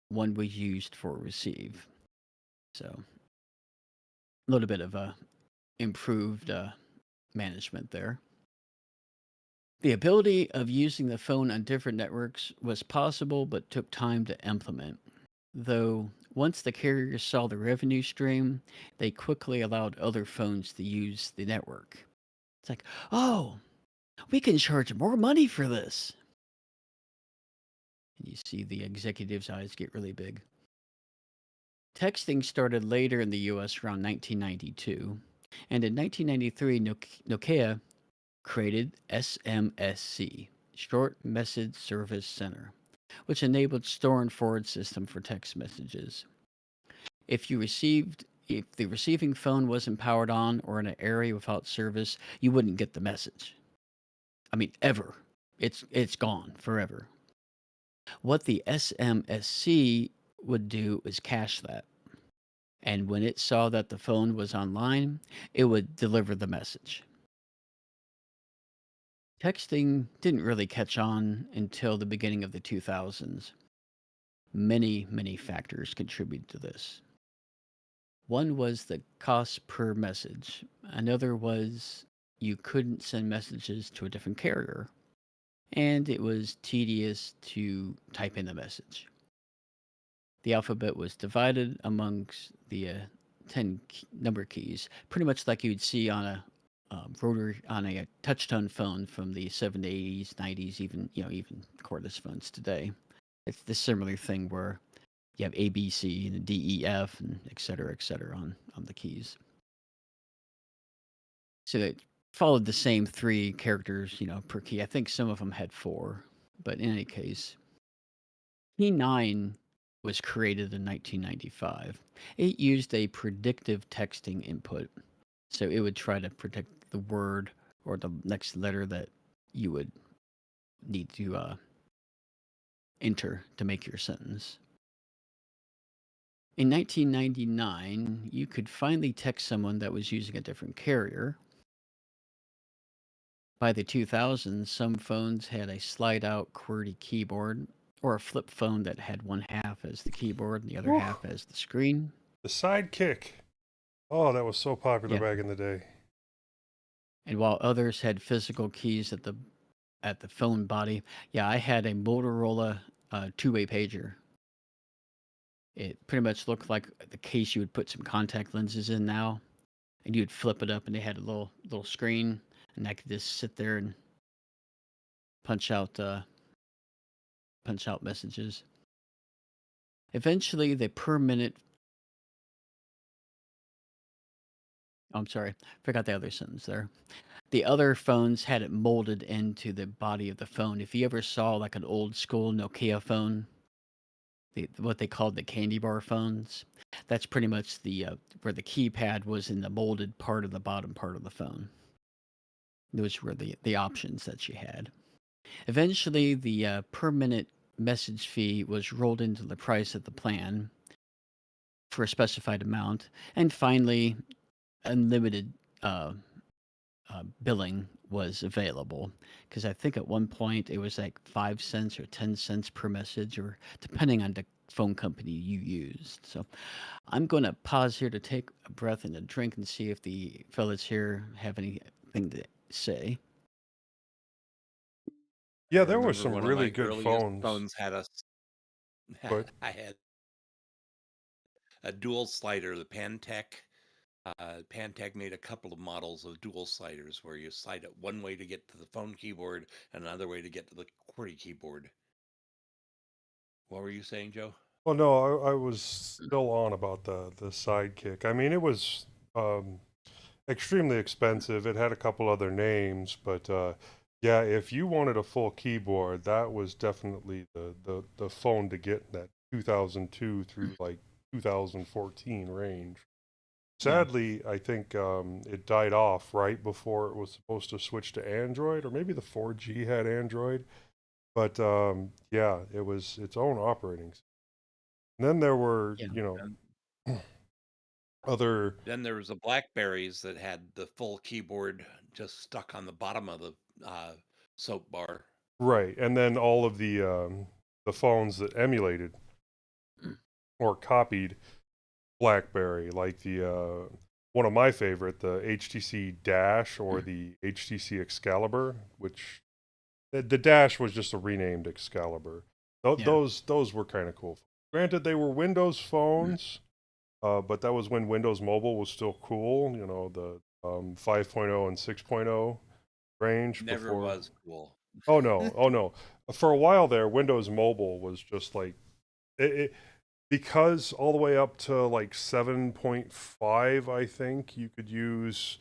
one was used for receive. So, a little bit of improved management there. The ability of using the phone on different networks was possible but took time to implement. Though once the carriers saw the revenue stream, they quickly allowed other phones to use the network. It's like, oh, we can charge more money for this. And you see the executives' eyes get really big. Texting started later in the US around 1992, and in 1993, Nokia created SMSC, Short Message Service Center, which enabled store and forward system for text messages. If the receiving phone wasn't powered on or in an area without service, you wouldn't get the message. I mean, ever. It's gone forever. What the SMSC would do is cache that. And when it saw that the phone was online, it would deliver the message. Texting didn't really catch on until the beginning of the 2000s. Many, many factors contributed to this. One was the cost per message. Another was you couldn't send messages to a different carrier. And it was tedious to type in the message. The alphabet was divided amongst the 10 number keys, pretty much like you'd see on a rotary on a touch-tone phone from the 70s, 90s, even cordless phones today. It's the similar thing where you have A, B, C, and D, E, F, and et cetera on the keys. So it followed the same 3 characters, per key. I think some of them had 4, but in any case, key 9 was created in 1995. It used a predictive texting input, so it would try to predict the word or the next letter that you would need to enter to make your sentence. In 1999, you could finally text someone that was using a different carrier. By the 2000s, some phones had a slide-out QWERTY keyboard or a flip phone that had one half as the keyboard and the other half as the screen. The Sidekick. Oh, that was so popular Yeah. back in the day. And while others had physical keys at the phone body, I had a Motorola two-way pager. It pretty much looked like the case you would put some contact lenses in now, and you'd flip it up, and they had a little screen, and I could just sit there and punch out messages. Eventually, the per minute. Oh, I'm sorry, forgot the other sentence there. The other phones had it molded into the body of the phone. If you ever saw like an old school Nokia phone, what they called the candy bar phones, that's pretty much the where the keypad was in the molded part of the bottom part of the phone. Those were the options that you had. Eventually, the per minute message fee was rolled into the price of the plan for a specified amount, and finally, unlimited billing was available, because I think at one point it was like 5 cents or 10 cents per message, or depending on the phone company you used. So I'm going to pause here to take a breath and a drink and see if the fellas here have anything to say. Yeah, I there were remember some one of really my good earliest phones. phones had a. But I had a dual slider, the Pantech. Pantech made a couple of models of dual sliders where you slide it one way to get to the phone keyboard and another way to get to the QWERTY keyboard. What were you saying, Joe? well, no, I was still on about the Sidekick. I mean, it was extremely expensive. It had a couple other names, but yeah, if you wanted a full keyboard, that was definitely the phone to get in that 2002 through like 2014 range. Sadly, I think it died off right before it was supposed to switch to Android, or maybe the 4G had Android. But yeah, it was its own operating system. And then there were, Yeah. other. Then there was the Blackberries that had the full keyboard just stuck on the bottom of the soap bar. Right, and then all of the phones that emulated or copied BlackBerry, like the one of my favorite, the HTC Dash or the HTC Excalibur, which the Dash was just a renamed Excalibur. Those were kind of cool. Granted, they were Windows phones, but that was when Windows Mobile was still cool. You know, the 5.0 and 6.0 range. Never before. was cool. Oh no, oh no. For a while there, Windows Mobile was just like because all the way up to like 7.5, I think you could use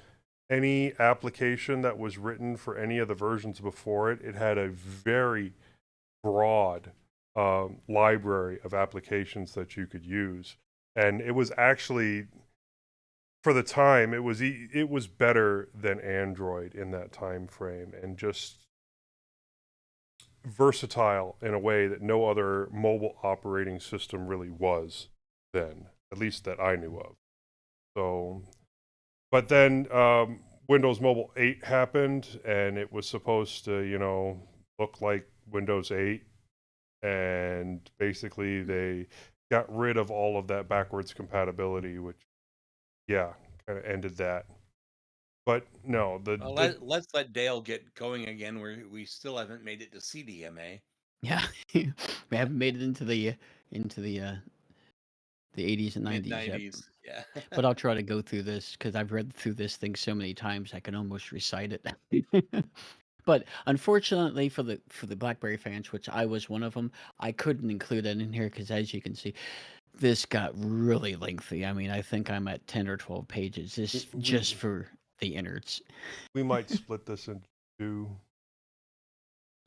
any application that was written for any of the versions before it. It had a very broad library of applications that you could use, and it was actually, for the time, it was better than Android in that time frame, and just versatile in a way that no other mobile operating system really was then, at least that I knew of. So, but then Windows Mobile 8 happened, and it was supposed to, look like Windows 8, and basically they got rid of all of that backwards compatibility, which, yeah, kind of ended that. But no, let's let Dale get going again. We still haven't made it to CDMA. Yeah, we haven't made it into the 80s and 90s yet. Mid-90s, yeah. But I'll try to go through this because I've read through this thing so many times I can almost recite it. But unfortunately for the BlackBerry fans, which I was one of them, I couldn't include that in here because, as you can see, this got really lengthy. I mean, I think I'm at 10 or 12 pages just for the innards. We might split this into two.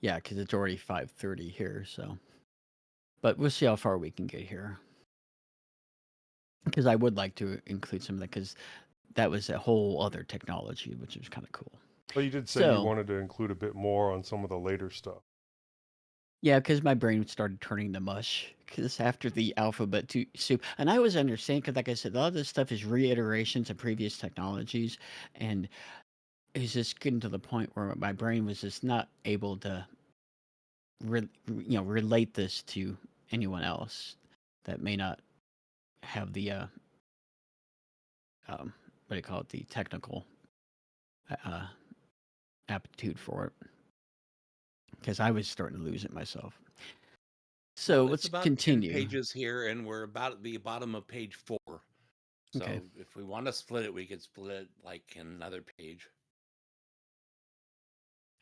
Yeah, because it's already 5:30 here, so. But we'll see how far we can get here. Because I would like to include some of that, because that was a whole other technology, which was kind of cool. Well, you did say you wanted to include a bit more on some of the later stuff. Yeah, because my brain started turning to mush. Because after the alphabet soup, and I was understanding, because like I said, a lot of this stuff is reiterations of previous technologies, and it was just getting to the point where my brain was just not able to, relate this to anyone else that may not have the what do you call it, the technical aptitude for it, because I was starting to lose it myself. So well, let's about continue. 10 pages here, and we're about at the bottom of page 4. So okay. If we want to split it, we could split it like in another page.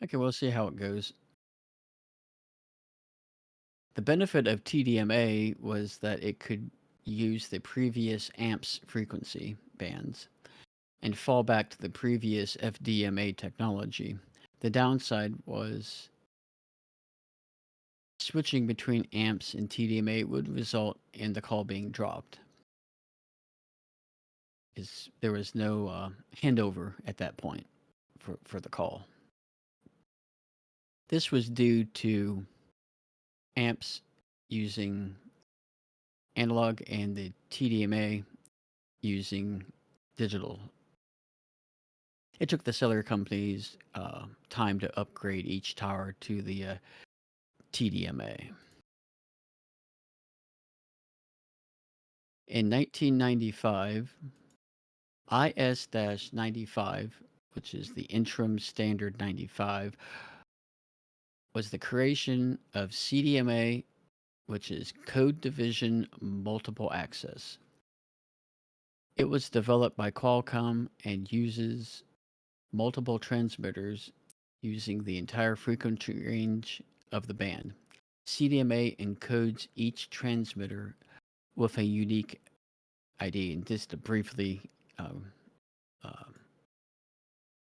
Okay, we'll see how it goes. The benefit of TDMA was that it could use the previous amps frequency bands and fall back to the previous FDMA technology. The downside was switching between amps and TDMA would result in the call being dropped. There was no handover at that point for the call. This was due to amps using analog and the TDMA using digital. It took the cellular companies time to upgrade each tower to the TDMA. In 1995, IS-95, which is the Interim Standard 95, was the creation of CDMA, which is Code Division Multiple Access. It was developed by Qualcomm and uses multiple transmitters using the entire frequency range of the band. CDMA encodes each transmitter with a unique ID. And just to briefly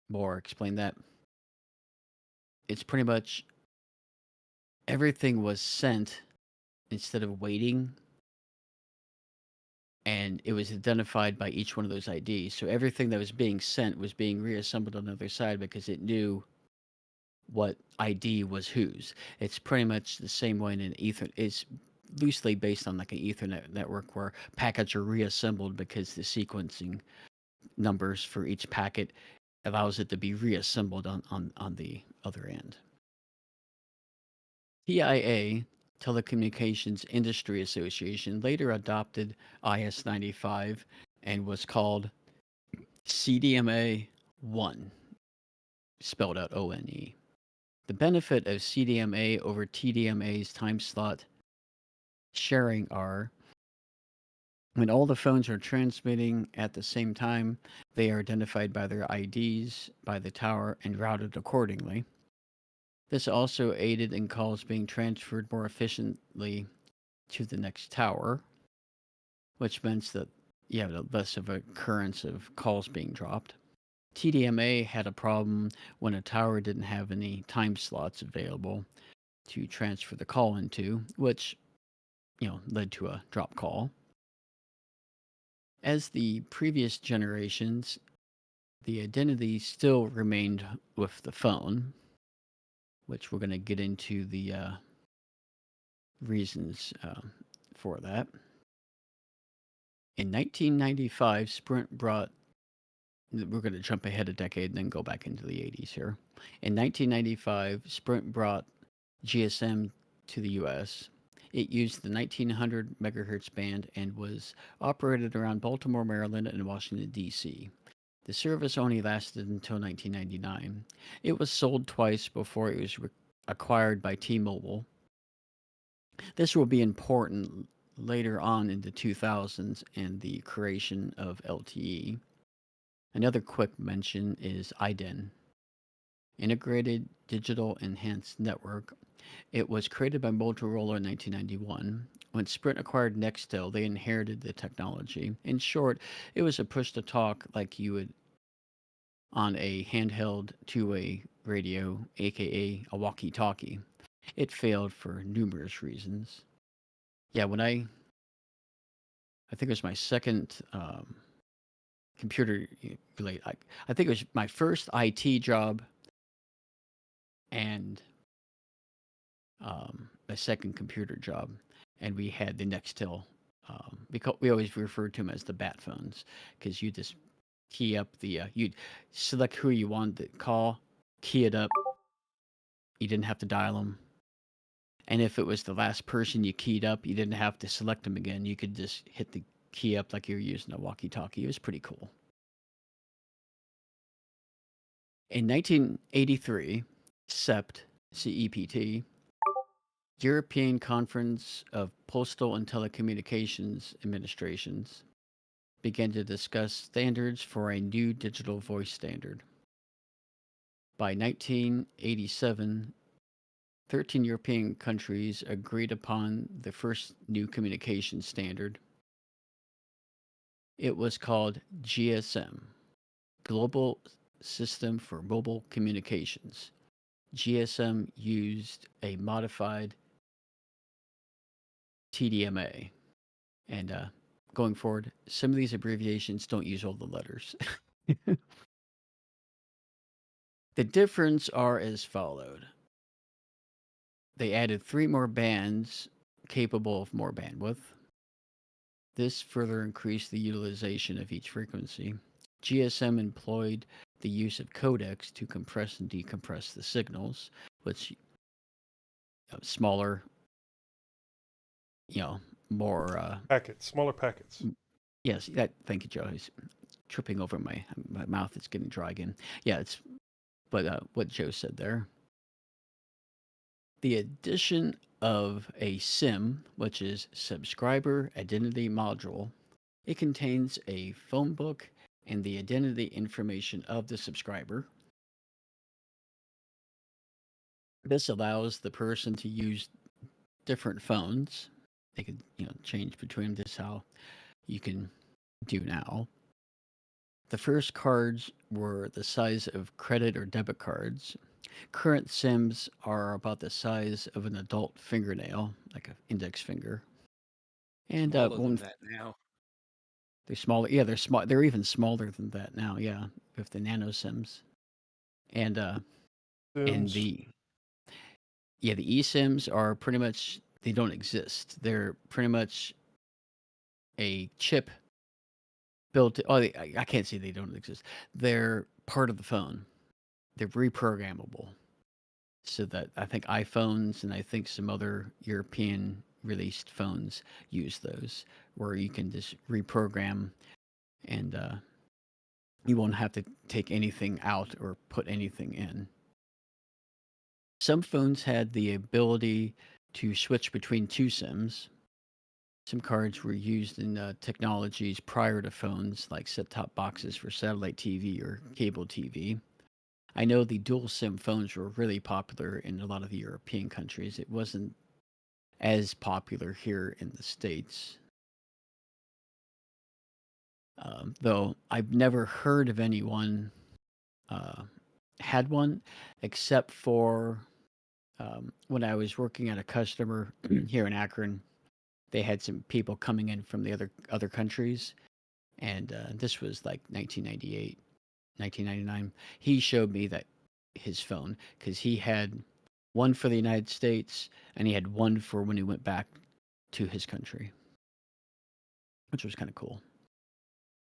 more explain that, it's pretty much everything was sent instead of waiting, and it was identified by each one of those IDs. So everything that was being sent was being reassembled on the other side because it knew what ID was whose. It's pretty much the same way in an Ethernet. It's loosely based on like an Ethernet network where packets are reassembled because the sequencing numbers for each packet allows it to be reassembled on the other end. TIA, Telecommunications Industry Association, later adopted IS-95 and was called CDMA 1, spelled out ONE. The benefit of CDMA over TDMA's time slot sharing are when all the phones are transmitting at the same time, they are identified by their IDs by the tower and routed accordingly. This also aided in calls being transferred more efficiently to the next tower, which meant that you have less of a occurrence of calls being dropped. TDMA had a problem when a tower didn't have any time slots available to transfer the call into, which, led to a drop call. As the previous generations, the identity still remained with the phone, which we're going to get into the reasons for that. In 1995, Sprint brought we're going to jump ahead a decade and then go back into the 80s here. In 1995, Sprint brought GSM to the US. It used the 1900 megahertz band and was operated around Baltimore, Maryland, and Washington, D.C. The service only lasted until 1999. It was sold twice before it was acquired by T-Mobile. This will be important later on in the 2000s and the creation of LTE. Another quick mention is IDEN, Integrated Digital Enhanced Network. It was created by Motorola in 1991. When Sprint acquired Nextel, they inherited the technology. In short, it was a push-to-talk like you would on a handheld two-way radio, aka a walkie-talkie. It failed for numerous reasons. Yeah, when I think it was my second computer related. I think it was my first IT job and my second computer job, and we had the Nextel. Because we always referred to them as the bat phones, because you just key up the you'd select who you wanted to call, key it up. You didn't have to dial them, and if it was the last person you keyed up, you didn't have to select them again. You could just hit the key up like you were using a walkie-talkie. It was pretty cool. In 1983, CEPT, CEPT, European Conference of Postal and Telecommunications Administrations, began to discuss standards for a new digital voice standard. By 1987, 13 European countries agreed upon the first new communication standard. It was called GSM, Global System for Mobile Communications. GSM used a modified TDMA. And going forward, some of these abbreviations don't use all the letters. The difference are as followed. They added 3 more bands capable of more bandwidth. This further increased the utilization of each frequency. GSM employed the use of codecs to compress and decompress the signals, which smaller, more packets, smaller packets. Yes, thank you, Joe. He's tripping over my mouth. It's getting dry again. Yeah, but what Joe said there. The addition of a SIM, which is Subscriber Identity Module, it contains a phone book and the identity information of the subscriber. This allows the person to use different phones. They could, change between this how you can do now. The first cards were the size of credit or debit cards. Current SIMs are about the size of an adult fingernail, like an index finger. And smaller than that now. They're smaller. Yeah, they're small. They're even smaller than that now. Yeah, with the nano SIMs. And the eSIMs are pretty much, they don't exist. They're pretty much a chip built. I can't say they don't exist. They're part of the phone. They're reprogrammable. So that I think iPhones and I think some other European released phones use those, where you can just reprogram and you won't have to take anything out or put anything in. Some phones had the ability to switch between 2 SIMs. Some cards were used in technologies prior to phones, like set-top boxes for satellite TV or cable TV. I know the dual SIM phones were really popular in a lot of the European countries. It wasn't as popular here in the States. Though I've never heard of anyone had one, except for when I was working at a customer here in Akron. They had some people coming in from the other countries, and this was like 1998, 1999. He showed me that his phone, because he had one for the United States and he had one for when he went back to his country, which was kind of cool.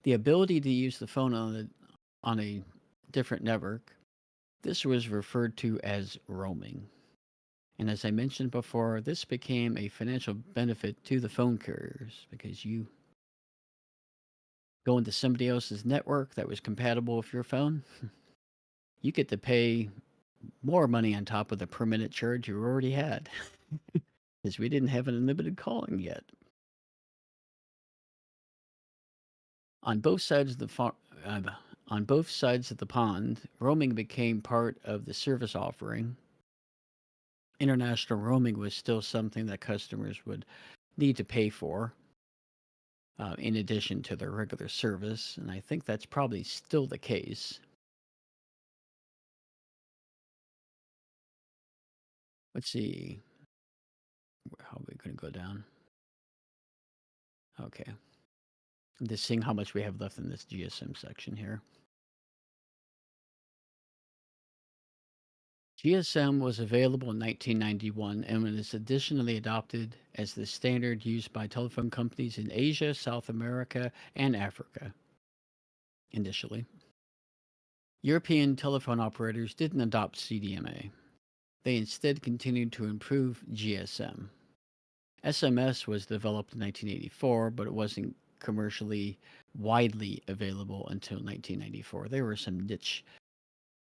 The ability to use the phone on a different network, this was referred to as roaming. And as I mentioned before, this became a financial benefit to the phone carriers because you go into somebody else's network that was compatible with your phone, you get to pay more money on top of the per minute charge you already had because we didn't have an unlimited calling yet. On both sides of the on both sides of the pond, roaming became part of the service offering. International roaming was still something that customers would need to pay for, in addition to their regular service, and I think that's probably still the case. Let's see. How are we going to go down? Okay. I'm just seeing how much we have left in this GSM section here. GSM was available in 1991 and was additionally adopted as the standard used by telephone companies in Asia, South America, and Africa initially. European telephone operators didn't adopt CDMA. They instead continued to improve GSM. SMS was developed in 1984, but it wasn't commercially widely available until 1994. There were some niche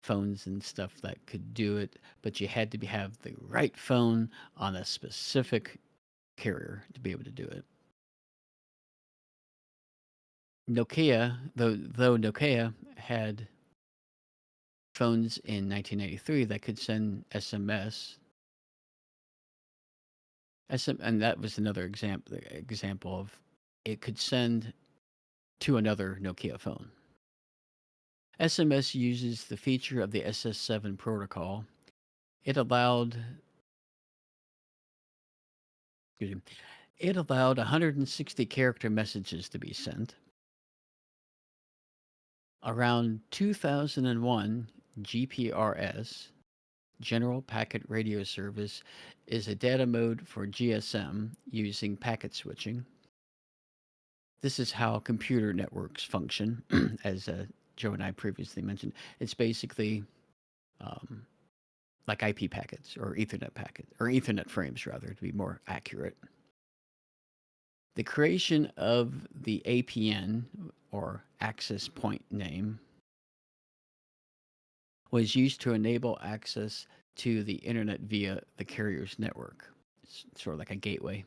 phones and stuff that could do it, but you had to have the right phone on a specific carrier to be able to do it. Nokia, though Nokia had phones in 1983 that could send SMS, and that was another example of it could send to another Nokia phone. SMS uses the feature of the SS7 protocol. It allowed 160 character messages to be sent. Around 2001, GPRS, General Packet Radio Service, is a data mode for GSM using packet switching. This is how computer networks function, as Joe and I previously mentioned. It's basically like IP packets or Ethernet frames, rather, to be more accurate. The creation of the APN, or access point name, was used to enable access to the internet via the carrier's network. It's sort of like a gateway.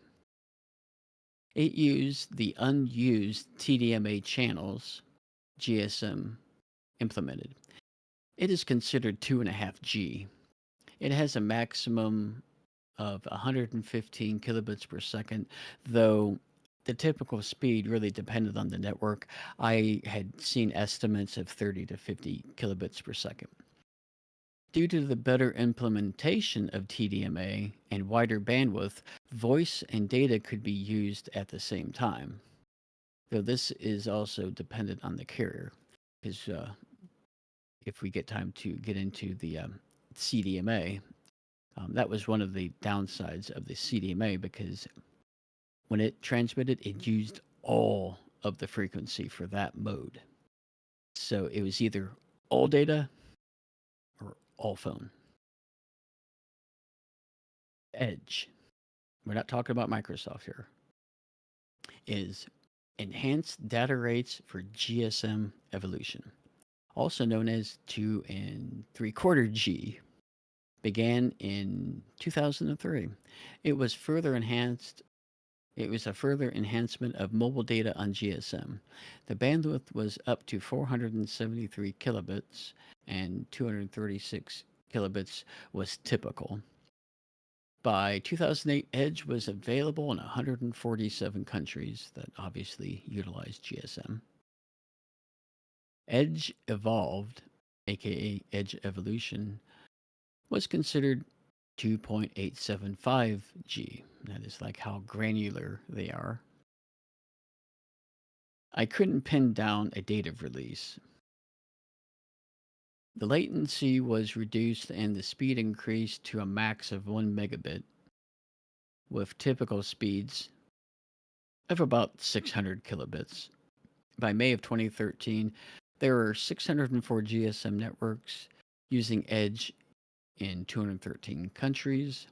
It used the unused TDMA channels GSM implemented. It is considered 2.5G. It has a maximum of 115 kilobits per second, though the typical speed really depended on the network. I had seen estimates of 30 to 50 kilobits per second. Due to the better implementation of TDMA and wider bandwidth, voice and data could be used at the same time. Though this is also dependent on the carrier, because if we get time to get into the CDMA, that was one of the downsides of the CDMA, because when it transmitted, it used all of the frequency for that mode. So it was either all data or all phone. Edge, we're not talking about Microsoft here, is enhanced data rates for GSM evolution, also known as 2 3/4 G, began in 2003. It was a further enhancement of mobile data on GSM. The bandwidth was up to 473 kilobits, and 236 kilobits was typical. By 2008, Edge was available in 147 countries that obviously utilized GSM. Edge Evolved, aka Edge Evolution, was considered 2.875G. That is like how granular they are. I couldn't pin down a date of release. The latency was reduced and the speed increased to a max of 1 megabit, with typical speeds of about 600 kilobits. By May of 2013, There are 604 GSM networks using Edge in 213 countries.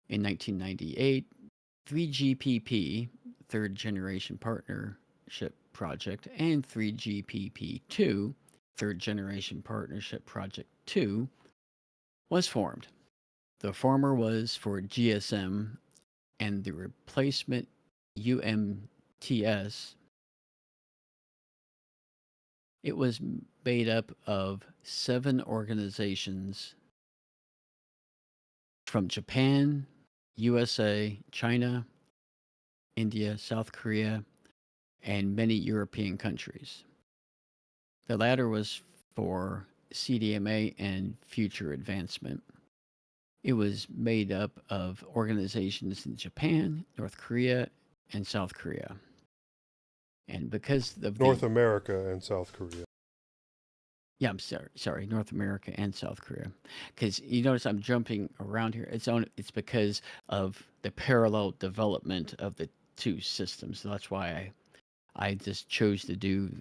In 1998, 3GPP, Third Generation Partnership Project, and 3GPP2, Third Generation Partnership Project 2, was formed. The former was for GSM, and the replacement UMTS. It was made up of 7 organizations from Japan, USA, China, India, South Korea, and many European countries. The latter was for CDMA and future advancement. It was made up of organizations in Japan, North Korea, and South Korea. And because of North America and South Korea. Yeah, I'm sorry, North America and South Korea. Because you notice I'm jumping around here. It's because of the parallel development of the two systems. So that's why I just chose to do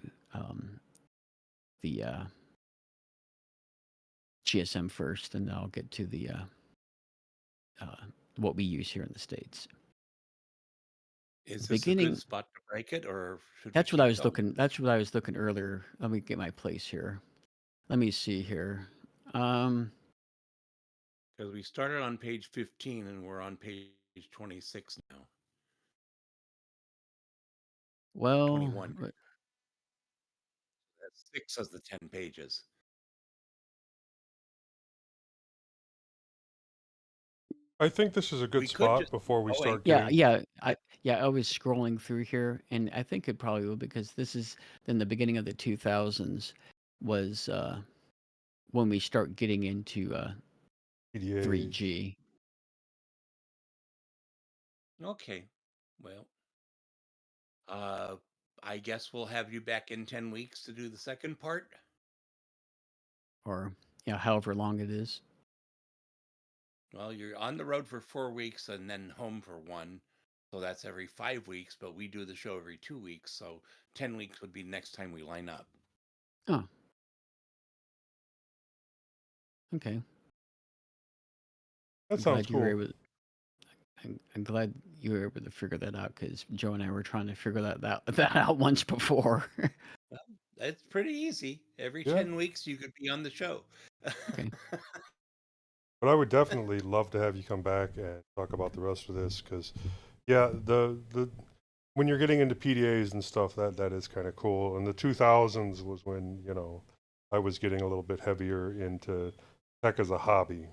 the GSM first, and then I'll get to the what we use here in the States. Is this a good spot to break it, or should that's we what I was going? looking. That's what I was looking earlier. Let me get my place here. Let me see here. Because we started on page 15 and we're on page 26 now. Well, 21. That's 6 of the 10 pages. I think this is a good spot before we start getting... I was scrolling through here, and I think it probably will, because this is in the beginning of the 2000s was when we start getting into 3G. Okay. Well, I guess we'll have you back in 10 weeks to do the second part. Or, however long it is. Well, you're on the road for 4 weeks and then home for 1. So that's every 5 weeks, but we do the show every 2 weeks. So 10 weeks would be next time we line up. Oh. Okay. That sounds cool. I'm glad you were able to figure that out, because Joe and I were trying to figure that out once before. Well, it's pretty easy. Every 10 weeks you could be on the show. Okay. But I would definitely love to have you come back and talk about the rest of this, because, the when you're getting into PDAs and stuff, that is kind of cool. And the 2000s was when, I was getting a little bit heavier into tech as a hobby.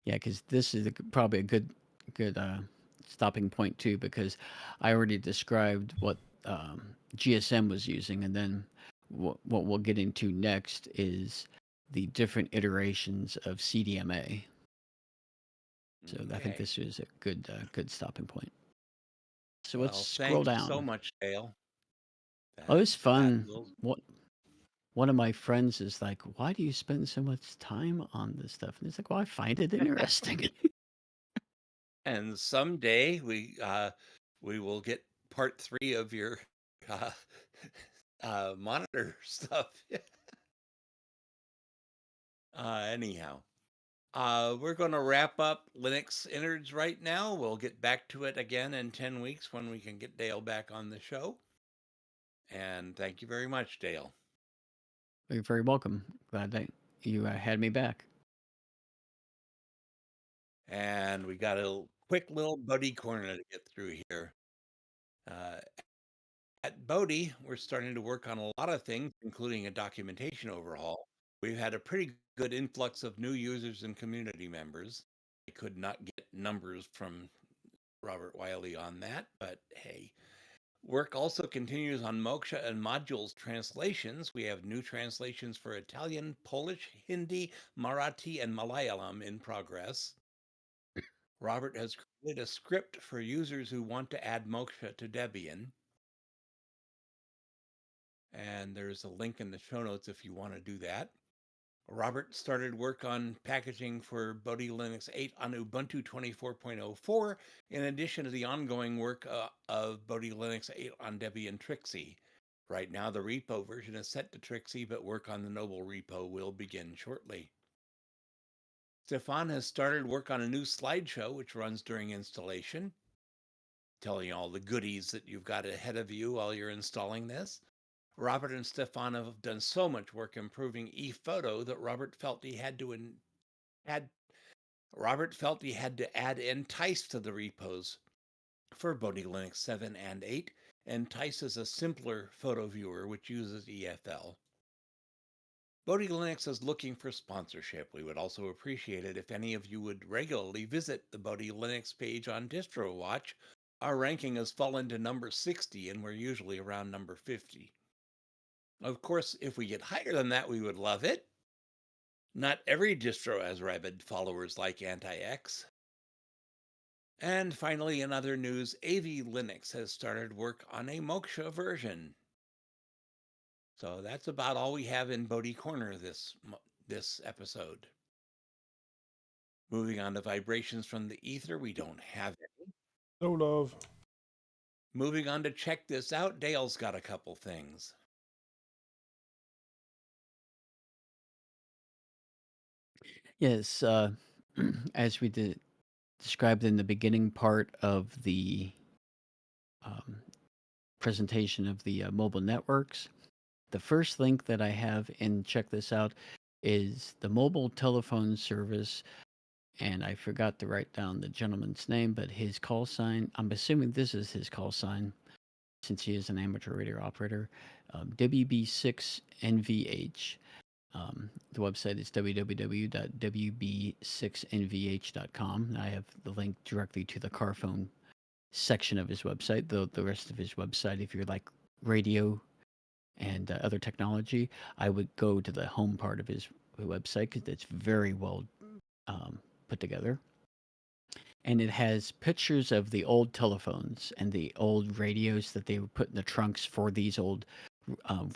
Yeah, because this is probably a good stopping point too, because I already described what GSM was using, and then what we'll get into next is the different iterations of CDMA. So I think this is a good stopping point. So let's scroll down. Thanks so much, Dale. Oh, it's fun. One of my friends is like, "Why do you spend so much time on this stuff?" And it's like, "Well, I find it interesting." And someday we will get part 3 of your monitor stuff. Anyhow, we're going to wrap up Linux Innards right now. We'll get back to it again in 10 weeks when we can get Dale back on the show. And thank you very much, Dale. You're very welcome. Glad that you had me back. And we got a quick little Bodhi corner to get through here. At Bodhi, we're starting to work on a lot of things, including a documentation overhaul. We've had a pretty good influx of new users and community members. I could not get numbers from Robert Wiley on that, but hey. Work also continues on Moksha and modules translations. We have new translations for Italian, Polish, Hindi, Marathi, and Malayalam in progress. Robert has created a script for users who want to add Moksha to Debian. And there's a link in the show notes if you want to do that. Robert started work on packaging for Bodhi Linux 8 on Ubuntu 24.04, in addition to the ongoing work of Bodhi Linux 8 on Debian Trixie. Right now, the repo version is set to Trixie, but work on the Noble repo will begin shortly. Stefan has started work on a new slideshow, which runs during installation, telling you all the goodies that you've got ahead of you while you're installing this. Robert and Stefan have done so much work improving ePhoto that Robert felt he had to add Entice to the repos for Bodhi Linux 7 and 8. Entice is a simpler photo viewer which uses EFL. Bodhi Linux is looking for sponsorship. We would also appreciate it if any of you would regularly visit the Bodhi Linux page on DistroWatch. Our ranking has fallen to number 60, and we're usually around number 50. Of course, if we get higher than that, we would love it. Not every distro has rabid followers like Anti-X. And finally, in other news, AV Linux has started work on a Moksha version. So that's about all we have in Bodhi Corner this episode. Moving on to vibrations from the ether, we don't have any. No love. Moving on to check this out, Dale's got a couple things. Yes, as we described in the beginning part of the presentation of the mobile networks, the first link that I have in check this out is the mobile telephone service, and I forgot to write down the gentleman's name, but his call sign, I'm assuming this is his call sign since he is an amateur radio operator, WB6NVH. The website is www.wb6nvh.com. I have the link directly to the car phone section of his website. The rest of his website, if you're like radio and other technology, I would go to the home part of his website because it's very well put together. And it has pictures of the old telephones and the old radios that they would put in the trunks for these old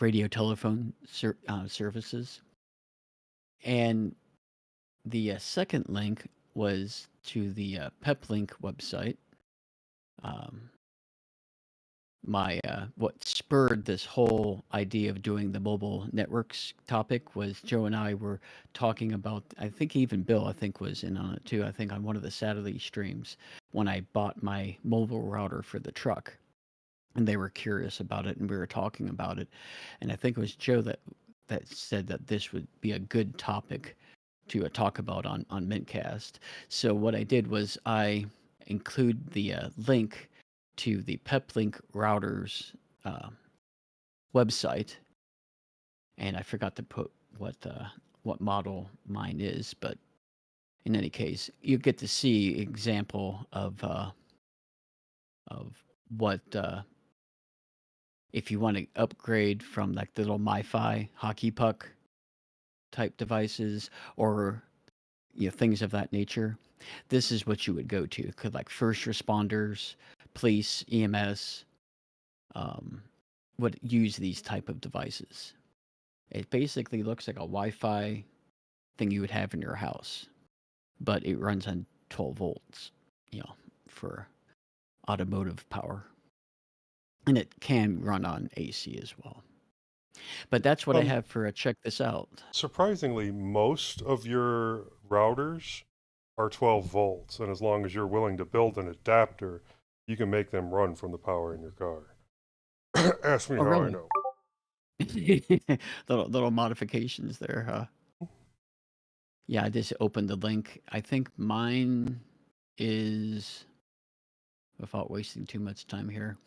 radio telephone services. And the second link was to the PepLink website. What spurred this whole idea of doing the mobile networks topic was Joe and I were talking about, I think even Bill, I think, was in on it too. I think on one of the Saturday streams when I bought my mobile router for the truck, and they were curious about it, and we were talking about it, and I think it was Joe that said that this would be a good topic to talk about on mintCast. So what I did was I include the link to the PepLink routers website, and I forgot to put what model mine is, but in any case, you get to see example of what if you want to upgrade from like the little MiFi hockey puck type devices or things of that nature. This is what you would go to. Could like first responders, police, EMS, would use these type of devices. It basically looks like a Wi-Fi thing you would have in your house, but it runs on 12 volts, for automotive power. And it can run on AC as well. But that's what I have for check this out. Surprisingly, most of your routers are 12 volts, and as long as you're willing to build an adapter, you can make them run from the power in your car. Ask me how really? I know. little modifications there, huh? Yeah, I just opened the link. I think mine is, without wasting too much time here,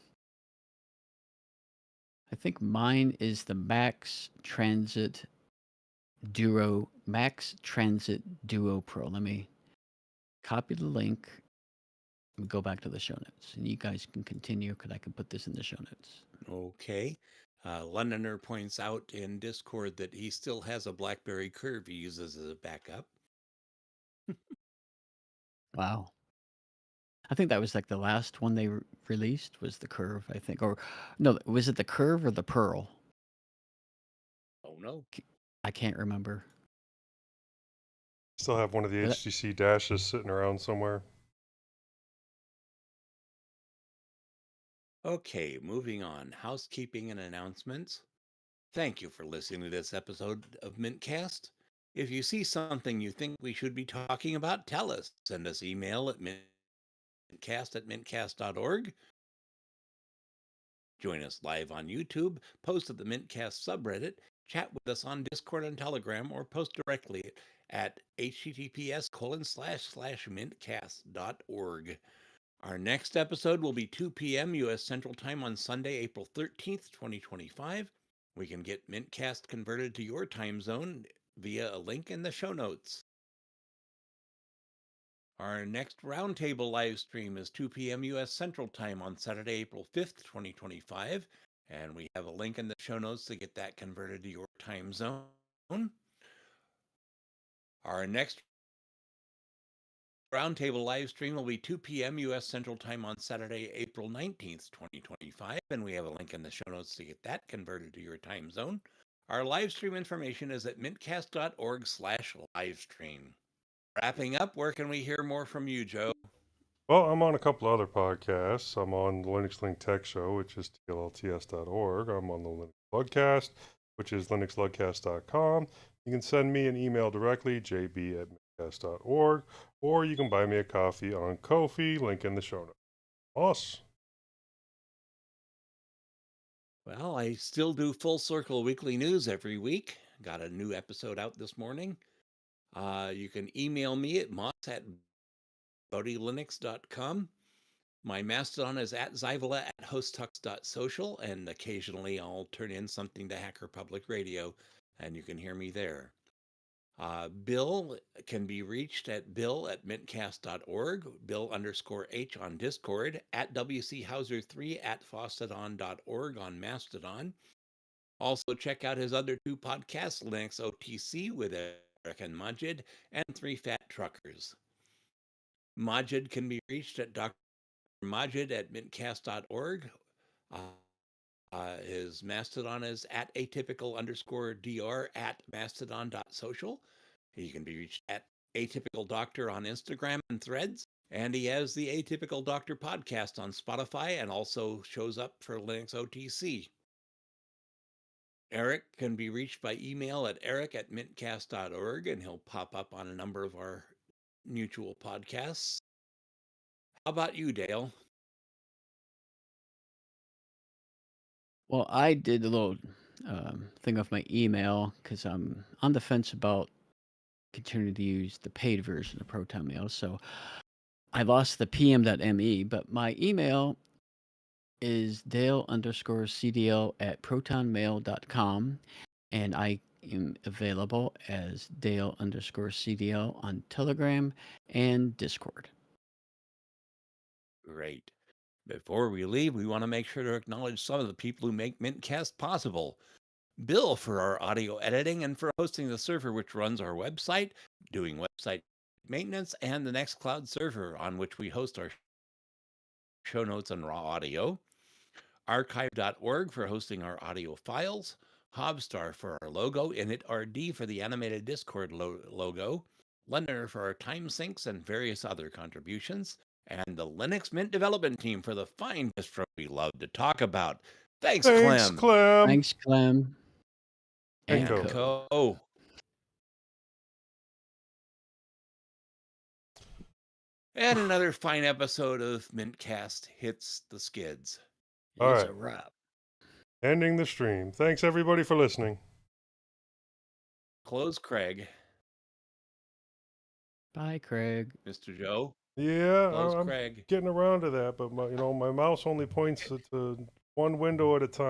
I think mine is the Max Transit Duo Pro. Let me copy the link and go back to the show notes, and you guys can continue because I can put this in the show notes. Okay. Londoner points out in Discord that he still has a BlackBerry Curve he uses as a backup. Wow. I think that was like the last one they released was the Curve, I think. Or no, was it the Curve or the Pearl? Oh, no. I can't remember. Still have one of the HTC dashes sitting around somewhere. Okay, moving on. Housekeeping and announcements. Thank you for listening to this episode of mintCast. If you see something you think we should be talking about, tell us. Send us email at mintcast@mintcast.org. Join us live on YouTube, post at the mintcast subreddit, chat with us on Discord and Telegram, or post directly at https://mintcast.org. Our next episode will be 2 p.m. U.S. Central Time on Sunday, April 13th, 2025. We can get mintCast converted to your time zone via a link in the show notes. Our next roundtable live stream is 2 p.m. U.S. Central Time on Saturday, April 5th, 2025. And we have a link in the show notes to get that converted to your time zone. Our next roundtable live stream will be 2 p.m. U.S. Central Time on Saturday, April 19th, 2025. And we have a link in the show notes to get that converted to your time zone. Our live stream information is at mintcast.org/livestream. Wrapping up, where can we hear more from you, Joe? Well, I'm on a couple other podcasts. I'm on the Linux Link Tech Show, which is tlts.org. I'm on the Linux Lugcast, which is linuxlugcast.com. You can send me an email directly, jb@mintcast.org, or you can buy me a coffee on Ko-fi, link in the show notes. Awesome. Well, I still do Full Circle Weekly News every week. Got a new episode out this morning. You can email me at moss@bodhilinux.com. My Mastodon is at zyvala@hosttux.social, and occasionally I'll turn in something to Hacker Public Radio, and you can hear me there. Bill can be reached at bill@mintcast.org, Bill_H on Discord, at WCHauser3 at fauceton.org on Mastodon. Also, check out his other two podcasts, Linux OTC with Eric and Majid, and Three Fat Truckers. Majid can be reached at drmajid@mintcast.org. His Mastodon is at atypical_dr at mastodon.social. He can be reached at Atypical Doctor on Instagram and Threads. And he has the Atypical Doctor podcast on Spotify and also shows up for Linux OTC. Eric can be reached by email at eric@mintcast.org, and he'll pop up on a number of our mutual podcasts. How about you, Dale? Well, I did a little thing of my email because I'm on the fence about continuing to use the paid version of Proton Mail. So I lost the pm.me, but my email is dale_cdl@protonmail.com, and I am available as dale_cdl on Telegram and Discord. Great. Before we leave, we want to make sure to acknowledge some of the people who make mintCast possible. Bill for our audio editing and for hosting the server which runs our website, doing website maintenance, and the Nextcloud server on which we host our show notes and raw audio. Archive.org for hosting our audio files. Hobstar for our logo. InitRD for the animated Discord logo. Londoner for our time syncs and various other contributions. And the Linux Mint development team for the fine distro we love to talk about. Thanks, Clem. Thanks, Clem. And Co. And another fine episode of mintCast hits the skids. All It's right. a wrap. Ending the stream. Thanks, everybody, for listening. Close Craig. Bye, Craig. Mr. Joe. Yeah, Close I'm Craig. getting around to that, but my mouse only points to one window at a time.